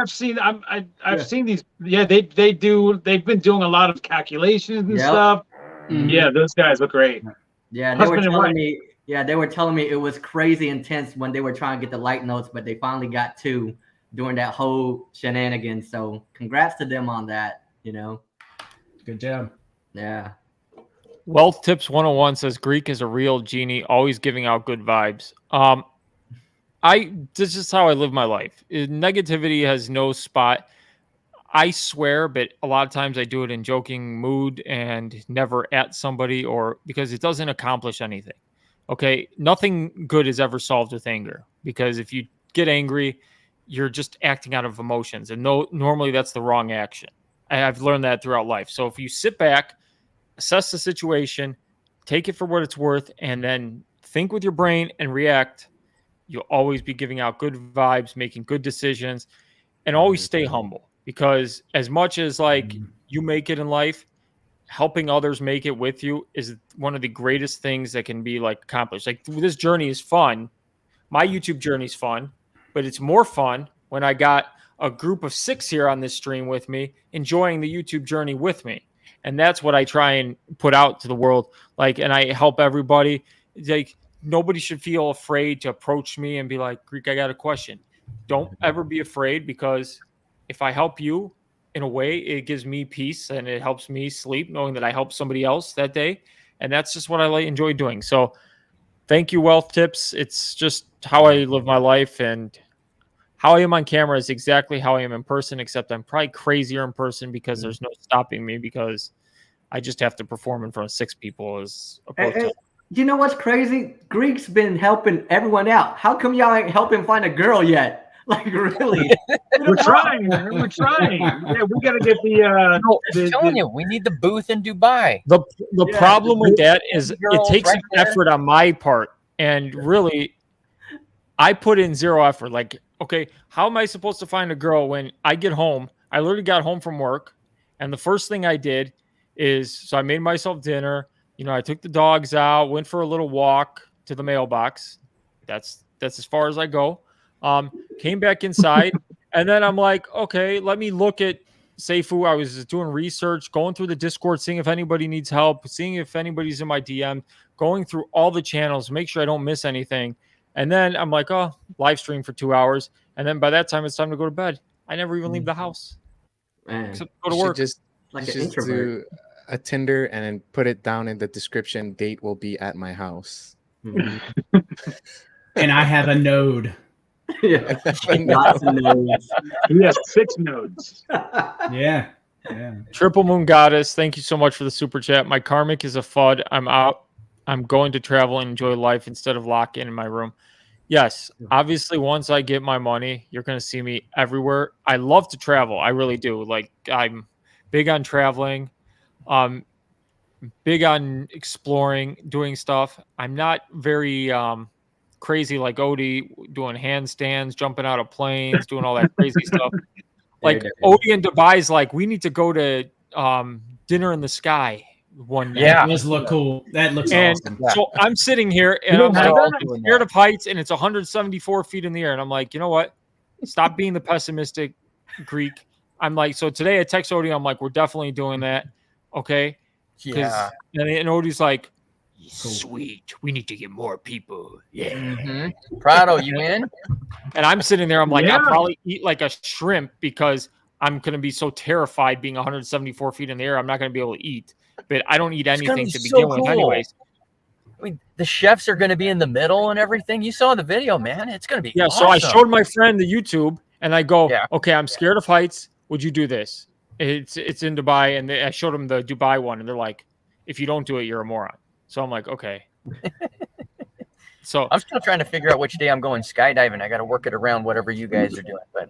I've seen these. Yeah, they've been doing a lot of calculations and stuff. Yeah, those guys look great. Yeah, they were telling me. Yeah, they were telling me it was crazy intense when they were trying to get the light notes, but they finally got 2 during that whole shenanigans. So congrats to them on that. Good job. Yeah. Wealth Tips 101 says Greek is a real genie, always giving out good vibes. This is how I live my life. Negativity has no spot. I swear, but a lot of times I do it in joking mood and never at somebody or because it doesn't accomplish anything. Okay. Nothing good is ever solved with anger because if you get angry, you're just acting out of emotions. And normally that's the wrong action. I've learned that throughout life. So if you sit back, assess the situation, take it for what it's worth, and then think with your brain and react, you'll always be giving out good vibes, making good decisions, and always stay humble. Because as much as you make it in life, helping others make it with you is one of the greatest things that can be accomplished. This journey is fun. My YouTube journey is fun, but it's more fun when I got a group of 6 here on this stream with me, enjoying the YouTube journey with me. And that's what I try and put out to the world. And I help everybody. Nobody should feel afraid to approach me and be like, Greek, I got a question. Don't ever be afraid because if I help you in a way, it gives me peace and it helps me sleep knowing that I helped somebody else that day. And that's just what I enjoy doing. So thank you, Wealth Tips. It's just how I live my life, and how I am on camera is exactly how I am in person, except I'm probably crazier in person because there's no stopping me because I just have to perform in front of 6 people as opposed to. You know what's crazy? Greek's been helping everyone out. How come y'all ain't helping find a girl yet? Really? We're trying. We're trying. Yeah, we got to get I'm telling you, we need the booth in Dubai. The problem with that is it takes an effort on my part, and really, I put in 0 effort. Okay, how am I supposed to find a girl when I get home? I literally got home from work, and the first thing I did is I made myself dinner. I took the dogs out, went for a little walk to the mailbox. That's as far as I go. Came back inside, and then I'm like, okay, let me look at Safuu. I was doing research, going through the Discord, seeing if anybody needs help, seeing if anybody's in my DM, going through all the channels, make sure I don't miss anything. And then I'm like, oh, live stream for 2 hours. And then by that time, it's time to go to bed. I never even leave the house. Except go to work. Just do a Tinder and then put it down in the description. Date will be at my house. And I have a node. Yeah. Lots of nodes. He has 6 nodes. Yeah. Yeah. Triple Moon Goddess, thank you so much for the super chat. My karmic is a FUD. I'm out. I'm going to travel and enjoy life instead of lock in my room. Yes, obviously, once I get my money, you're going to see me everywhere. I love to travel. I really do. Like, I'm big on traveling, big on exploring, doing stuff. I'm not very crazy like Odie, doing handstands, jumping out of planes, doing all that crazy stuff. Like Odie in Dubai's like, we need to go to dinner in the sky one night. Yeah, those look cool. That looks awesome. So I'm sitting here and I'm like, I'm scared of heights, and it's 174 feet in the air. And I'm like, you know what? Stop being the pessimistic Greek. I'm like, so today I text Odie, I'm like, we're definitely doing that. Okay. Yeah. And Odie's like, sweet. We need to get more people. Yeah. Prado, you in? And I'm sitting there. I'm like, I'll probably eat like a shrimp because I'm going to be so terrified being 174 feet in the air. I'm not going to be able to eat. But I don't eat anything to begin with anyways. I mean, the chefs are going to be in the middle and everything. You saw the video, man. It's going to be awesome. So I showed my friend the YouTube, and I go, okay, I'm scared of heights. Would you do this? It's in Dubai, and I showed them the Dubai one, and they're like, if you don't do it, you're a moron. So I'm like, okay. So I'm still trying to figure out which day I'm going skydiving. I got to work it around whatever you guys are doing, but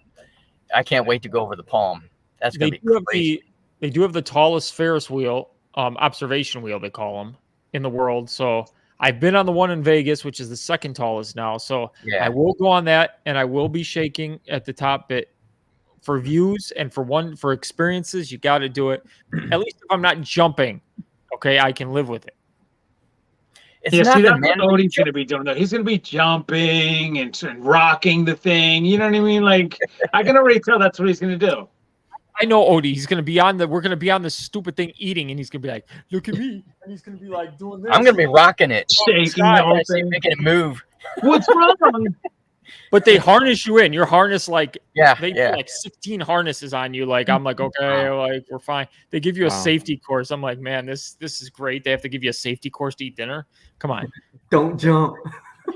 I can't wait to go over the Palm. That's going to be crazy. They do have the tallest Ferris wheel, observation wheel, they call them, in the world. So I've been on the one in Vegas, which is the second tallest now. So I will go on that, and I will be shaking at the top bit. For views and for experiences, you got to do it. At least if I'm not jumping, okay, I can live with it. It's that's what Odie's going to be doing, though. He's going to be jumping and rocking the thing. You know what I mean? Like, I can already tell that's what he's going to do. I know Odie. He's going to be we're going to be on this stupid thing eating, and he's going to be like, look at me. And he's going to be like doing this. I'm going to be rocking it. Shaking the whole thing. Making it move. What's wrong? But they harness you in. Your harness, like, they put like 16 harnesses on you. Like, I'm like, okay, like, we're fine. They give you a safety course. I'm like, man, this is great. They have to give you a safety course to eat dinner. Come on. Don't jump.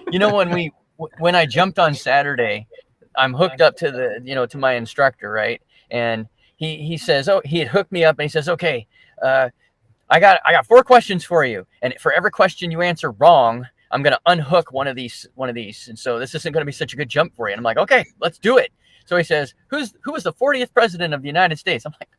You know, when I jumped on Saturday, I'm hooked up to to my instructor, right? And he says, he had hooked me up, and he says, okay, I got 4 questions for you. And for every question you answer wrong, I'm going to unhook one of these. And so this isn't going to be such a good jump for you. And I'm like, okay, let's do it. So he says, who was the 40th president of the United States? I'm like,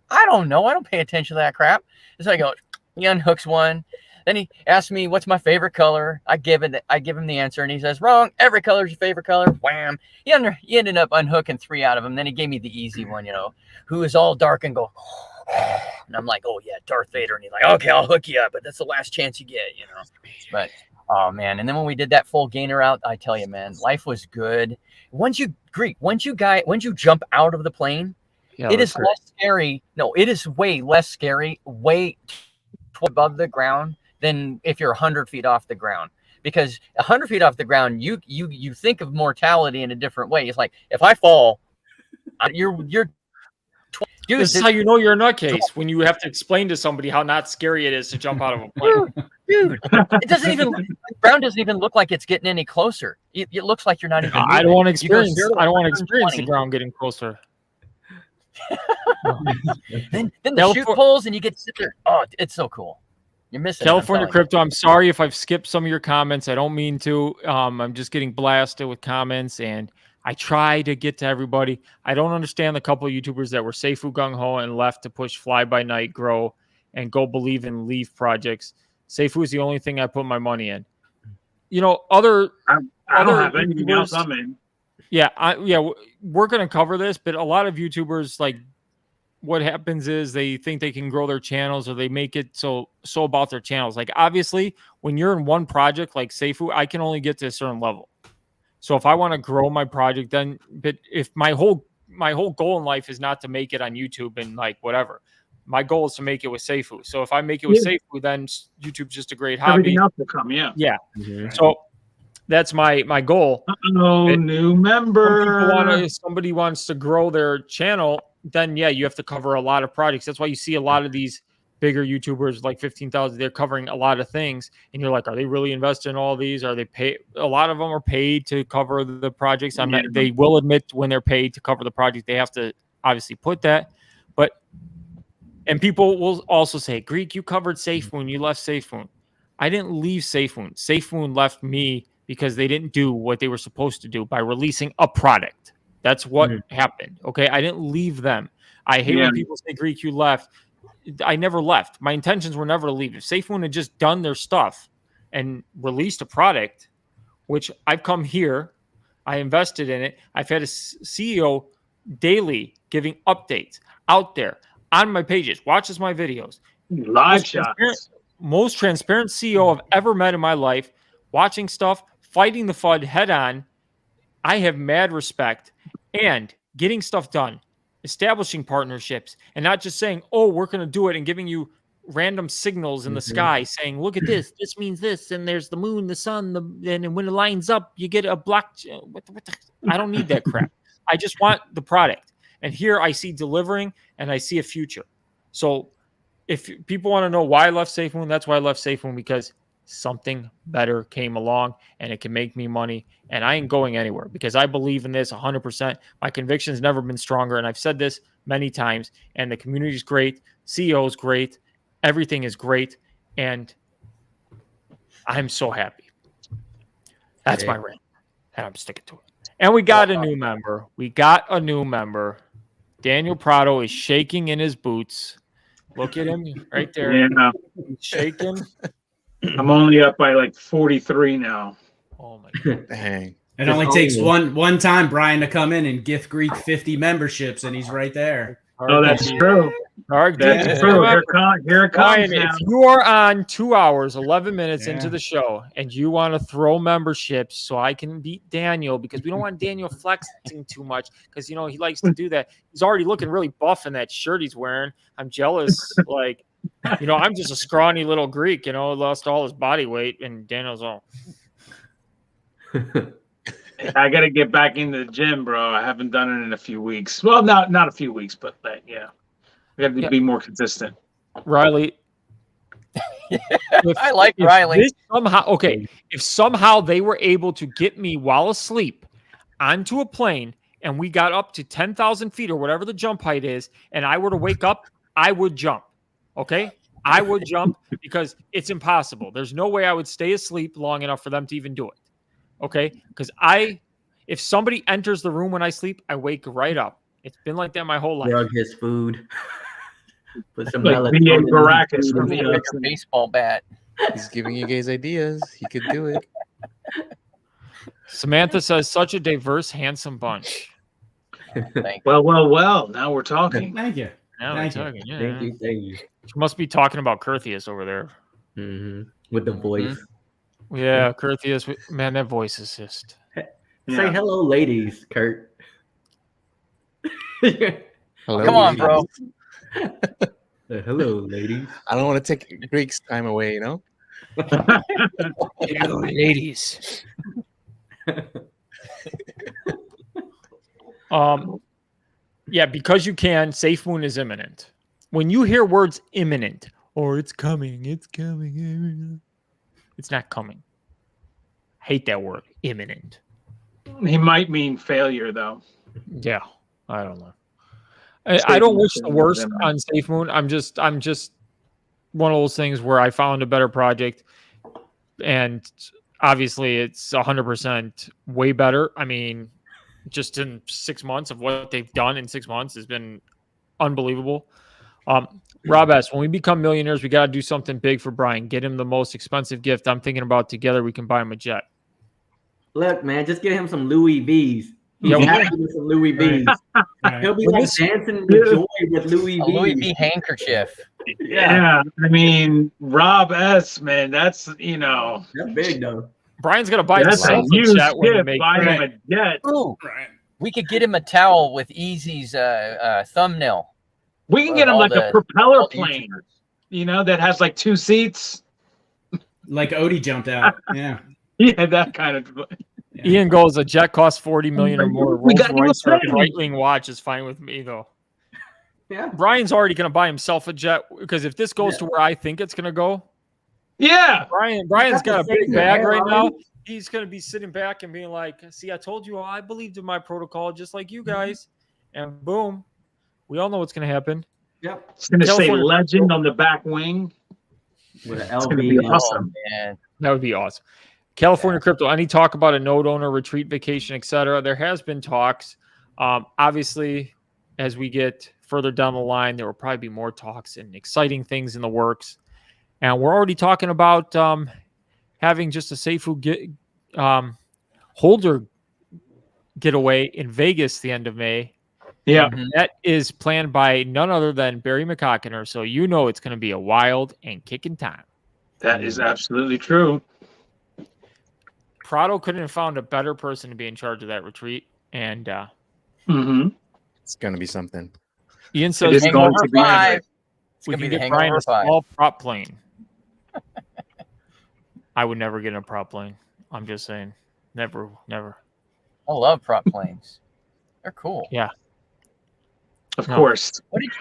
I don't know. I don't pay attention to that crap. And so I go, he unhooks one. Then he asks me, what's my favorite color? I give him the answer, and he says, wrong. Every color is your favorite color. Wham. He ended up unhooking 3 out of them. Then he gave me the easy one, who is all dark and go, and I'm like, oh yeah, Darth Vader. And he's like, okay, I'll hook you up, but that's the last chance you get, But oh man. And then when we did that full gainer out, I tell you, man, life was good. Once you jump out of the plane, it is less scary. No, it is way less scary, way above the ground than if you're 100 feet off the ground. Because 100 feet off the ground, you think of mortality in a different way. It's like, if I fall, you're dude, this is how you know you're a nutcase, when you have to explain to somebody how not scary it is to jump out of a plane. Dude, the ground doesn't even look like it's getting any closer. It looks like you're not even moving. I don't want to experience the ground getting closer. then the chute pulls and you get to sit there. Oh, it's so cool. You're missing California Crypto. I'm sorry if I've skipped some of your comments. I don't mean to. I'm just getting blasted with comments, and I try to get to everybody. I don't understand the couple of YouTubers that were Safuu gung-ho and left to push Fly By Night, Grow, and Go Believe in Leaf projects. Safuu is the only thing I put my money in. I don't have anything else I'm in. Yeah, we're going to cover this, but a lot of YouTubers, like, what happens is they think they can grow their channels, or they make it so about their channels. Like, obviously, when you're in one project like Safuu, I can only get to a certain level. So if I want to grow my project, but if my whole goal in life is not to make it on YouTube and like whatever, my goal is to make it with Safuu. So if I make it with Safuu, then YouTube's just a great hobby. Everything else will come, yeah. Mm-hmm. So that's my goal. New member. Somebody wants to grow their channel, then you have to cover a lot of projects. That's why you see a lot of these bigger YouTubers like 15,000. They're covering a lot of things, and you're like, are they really invested in all these? Are they paid? A lot of them are paid to cover the projects. They will admit when they're paid to cover the project, they have to obviously put that. And people will also say, Greek, you covered Safuu, you left Safuu. I didn't leave Safuu. Safuu left me because they didn't do what they were supposed to do by releasing a product. That's what happened. Okay. I didn't leave them. I hate when people say, Greek, you left. I never left. My intentions were never to leave. If Safuu had just done their stuff and released a product, which I've come here, I invested in it. I've had a CEO daily giving updates out there on my pages, watches my videos. Live shots. Most transparent CEO I've ever met in my life, watching stuff, fighting the FUD head on. I have mad respect and getting stuff done, establishing partnerships, and not just saying, oh, we're going to do it and giving you random signals in the sky saying, look at this. This means this. And there's the moon, the sun, and when it lines up, you get a block. I don't need that crap. I just want the product. And here I see delivering and I see a future. So if people want to know why I left Safuu, that's why I left Safuu, because something better came along and it can make me money. And I ain't going anywhere because I believe in this 100%. My conviction's never been stronger. And I've said this many times, and the community is great. CEO is great. Everything is great. And I'm so happy. That's my rant. And I'm sticking to it. And we got a new member. Daniel Prado is shaking in his boots. Look at him right there. Yeah. He's shaking. I'm only up by like 43 now. Oh my god. Dang. It only takes one time, Brian, to come in and gift Greek 50 memberships, and he's right there. Oh, that's true. That's true. Here it comes Brian, now. if you are on 2 hours, 11 minutes into the show, and you want to throw memberships so I can beat Daniel, because we don't want Daniel flexing too much, because, you know, he likes to do that. He's already looking really buff in that shirt he's wearing. I'm jealous. Like, you know, I'm just a scrawny little Greek, you know, lost all his body weight, and Daniel's all. I got to get back into the gym, bro. I haven't done it in a few weeks. Well, not a few weeks, but yeah. I got to be more consistent. Riley. I like Riley. If somehow they were able to get me while asleep onto a plane and we got up to 10,000 feet or whatever the jump height is, and I were to wake up, I would jump. Okay? I would jump because it's impossible. There's no way I would stay asleep long enough for them to even do it. Okay? Because if somebody enters the room when I sleep, I wake right up. It's been like that my whole life. Drug his food. Put some like Baracus from the baseball bat. He's giving you guys ideas. He could do it. Samantha says, such a diverse, handsome bunch. Well. Now we're talking. Thank you. Now we're talking. Yeah. Thank you. She must be talking about Curtheus over there. Mm-hmm. With the voice. Yeah, Curtheus. Man, that voice is just. Say hello, ladies, Kurt. Hello, come on, bro. Hello, ladies. I don't want to take Greek's time away, you know? Hello, ladies. Yeah, because you can, Safuu is imminent. When you hear words imminent, or it's coming, it's not coming. I hate that word, imminent. He might mean failure, though. Yeah, I don't know. I don't wish the worst on Safuu. I'm just one of those things where I found a better project, and obviously it's 100% way better. I mean, just in 6 months of what they've done in 6 months has been unbelievable. Rob S., when we become millionaires, we got to do something big for Brian. Get him the most expensive gift. I'm thinking about together we can buy him a jet. Look, man, just get him some Louis V's. He's happy with some Louis V's. Right. He'll be like dancing with joy with Louis V's. Louis V handkerchief. Yeah, I mean, Rob S., man, that's, that's big, though. Brian's going to buy himself a jet when he makes buy him a jet. Ooh, we could get him a towel with Easy's thumbnail. We can get him like a propeller plane, that has like 2 seats. Like Odie jumped out. Yeah. Yeah, that kind of. Yeah. Ian goes, a jet costs $40 million or more. We got a Breitling watch is fine with me, though. Yeah. Brian's already going to buy himself a jet because if this goes to where I think it's going to go, yeah, Brian's got a big bag right now. He's going to be sitting back and being like, "See, I told you, I believed in my protocol, just like you guys." And boom, we all know what's going to happen. Yep. It's going to say "Legend" on the back wing. With an it's going to be awesome. Man. That would be awesome. California Crypto. Any talk about a node owner retreat, vacation, etc.? There has been talks. Obviously, as we get further down the line, there will probably be more talks and exciting things in the works. And we're already talking about having just a Safuu holder getaway in Vegas the end of May. Yeah. That is planned by none other than Barry McCockiner. So you know it's going to be a wild and kicking time. That is absolutely true. Prado couldn't have found a better person to be in charge of that retreat. And it's going to be something. Ian says it's going to be we can get Brian a small prop plane. I would never get in a prop plane. I'm just saying. Never. I love prop planes. They're cool. Yeah. Of course. What did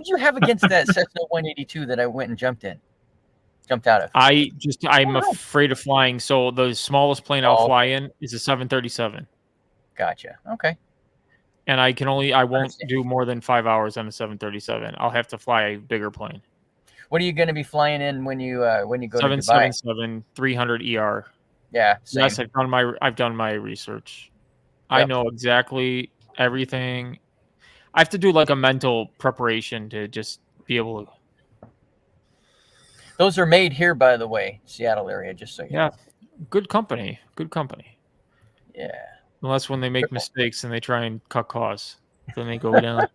you have against that Cessna 182 that I went and jumped out of? I'm afraid of flying. So the smallest plane I'll fly in is a 737. Gotcha. Okay. And I won't do more than 5 hours on a 737. I'll have to fly a bigger plane. What are you going to be flying in when you go to Dubai? 777 300 ER. Yeah. Same. Yes, I've done my research. Yep. I know exactly everything. I have to do like a mental preparation to just be able to. Those are made here, by the way, Seattle area. Just so you know. Good company. Yeah. Unless when they make mistakes and they try and cut costs, then they go down.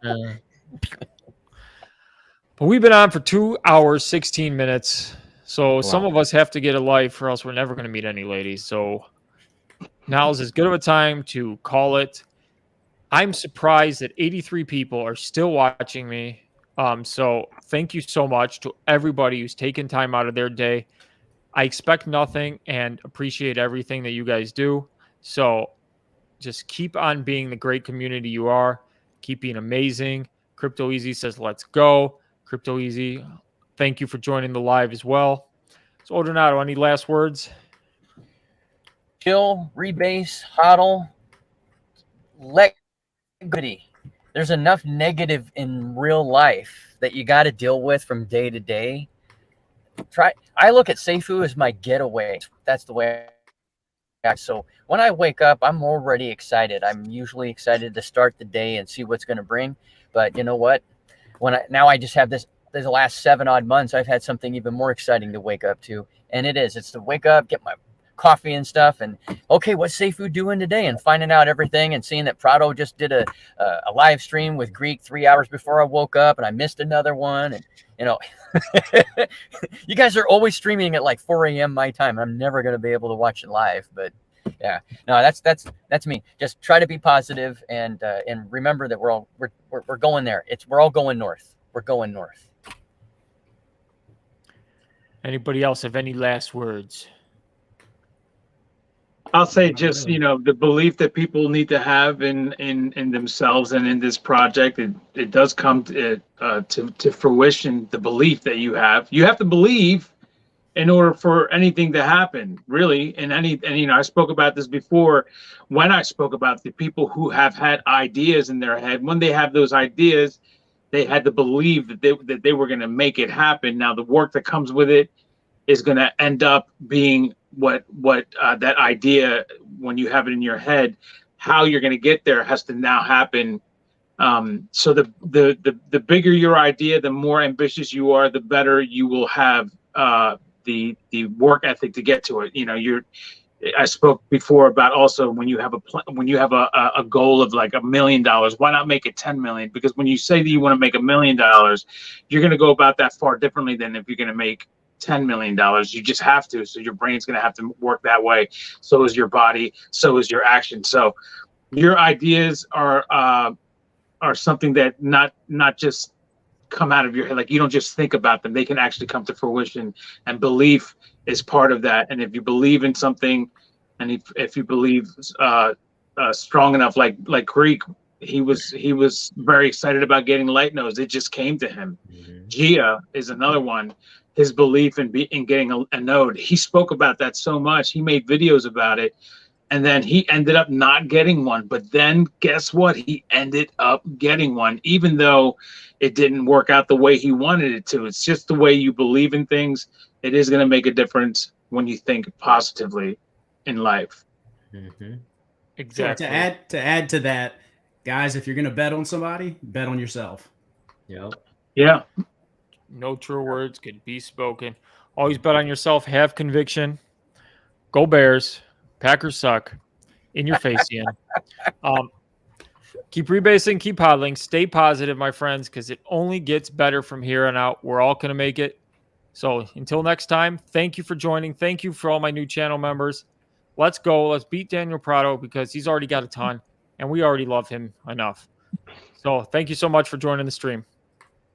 But we've been on for 2 hours, 16 minutes. So some of us have to get a life or else we're never going to meet any ladies. So now is as good of a time to call it. I'm surprised that 83 people are still watching me. So thank you so much to everybody who's taken time out of their day. I expect nothing and appreciate everything that you guys do. So just keep on being the great community you are. Keep being amazing. Crypto Easy says, let's go. Crypto Easy, thank you for joining the live as well. So, Odonato, any last words? Chill, rebase, hodl, goody. There's enough negative in real life that you got to deal with from day to day. I look at Safuu as my getaway. That's the way. So when I wake up, I'm already excited. I'm usually excited to start the day and see what's going to bring. But you know what? Now I just have this. The last 7 odd months, I've had something even more exciting to wake up to, and it's to wake up, get my coffee and stuff, and okay, what's Safuu doing today? And finding out everything and seeing that Prado just did a live stream with Greek 3 hours before I woke up, and I missed another one. And you guys are always streaming at like 4 a.m. my time. I'm never going to be able to watch it live, but yeah, no, that's me. Just try to be positive and remember that we're going there. We're all going north. We're going north. Anybody else have any last words? I'll say just, the belief that people need to have in themselves and in this project, it does come to fruition, the belief that you have. You have to believe in order for anything to happen, really. And I spoke about this before when I spoke about the people who have had ideas in their head. When they have those ideas, they had to believe that they were going to make it happen. Now, the work that comes with it is going to end up being what that idea, when you have it in your head, how you're going to get there has to now happen. So the bigger your idea, the more ambitious you are, the better you will have the work ethic to get to it. I spoke before about also when you have a goal of like $1 million, why not make it 10 million? Because when you say that you want to make $1 million, you're going to go about that far differently than if you're going to make $10 million. You just have to. So your brain's going to have to work that way. So is your body. So is your action. So your ideas are something that not just come out of your head. Like, you don't just think about them. They can actually come to fruition, and belief is part of that. And if you believe in something, and if you believe strong enough, like Greek, he was very excited about getting light nose. It just came to him. Gia is another one. His belief in getting a node. He spoke about that so much. He made videos about it, and then he ended up not getting one. But then guess what? He ended up getting one, even though it didn't work out the way he wanted it to. It's just the way you believe in things. It is going to make a difference when you think positively in life. Exactly. So to add to that, guys, if you're going to bet on somebody, bet on yourself. Yeah. No true words could be spoken. Always bet on yourself. Have conviction. Go Bears. Packers suck. In your face, Ian. Keep rebasing. Keep hodling. Stay positive, my friends, because it only gets better from here on out. We're all going to make it. So until next time, thank you for joining. Thank you for all my new channel members. Let's go. Let's beat Daniel Prado because he's already got a ton, and we already love him enough. So thank you so much for joining the stream.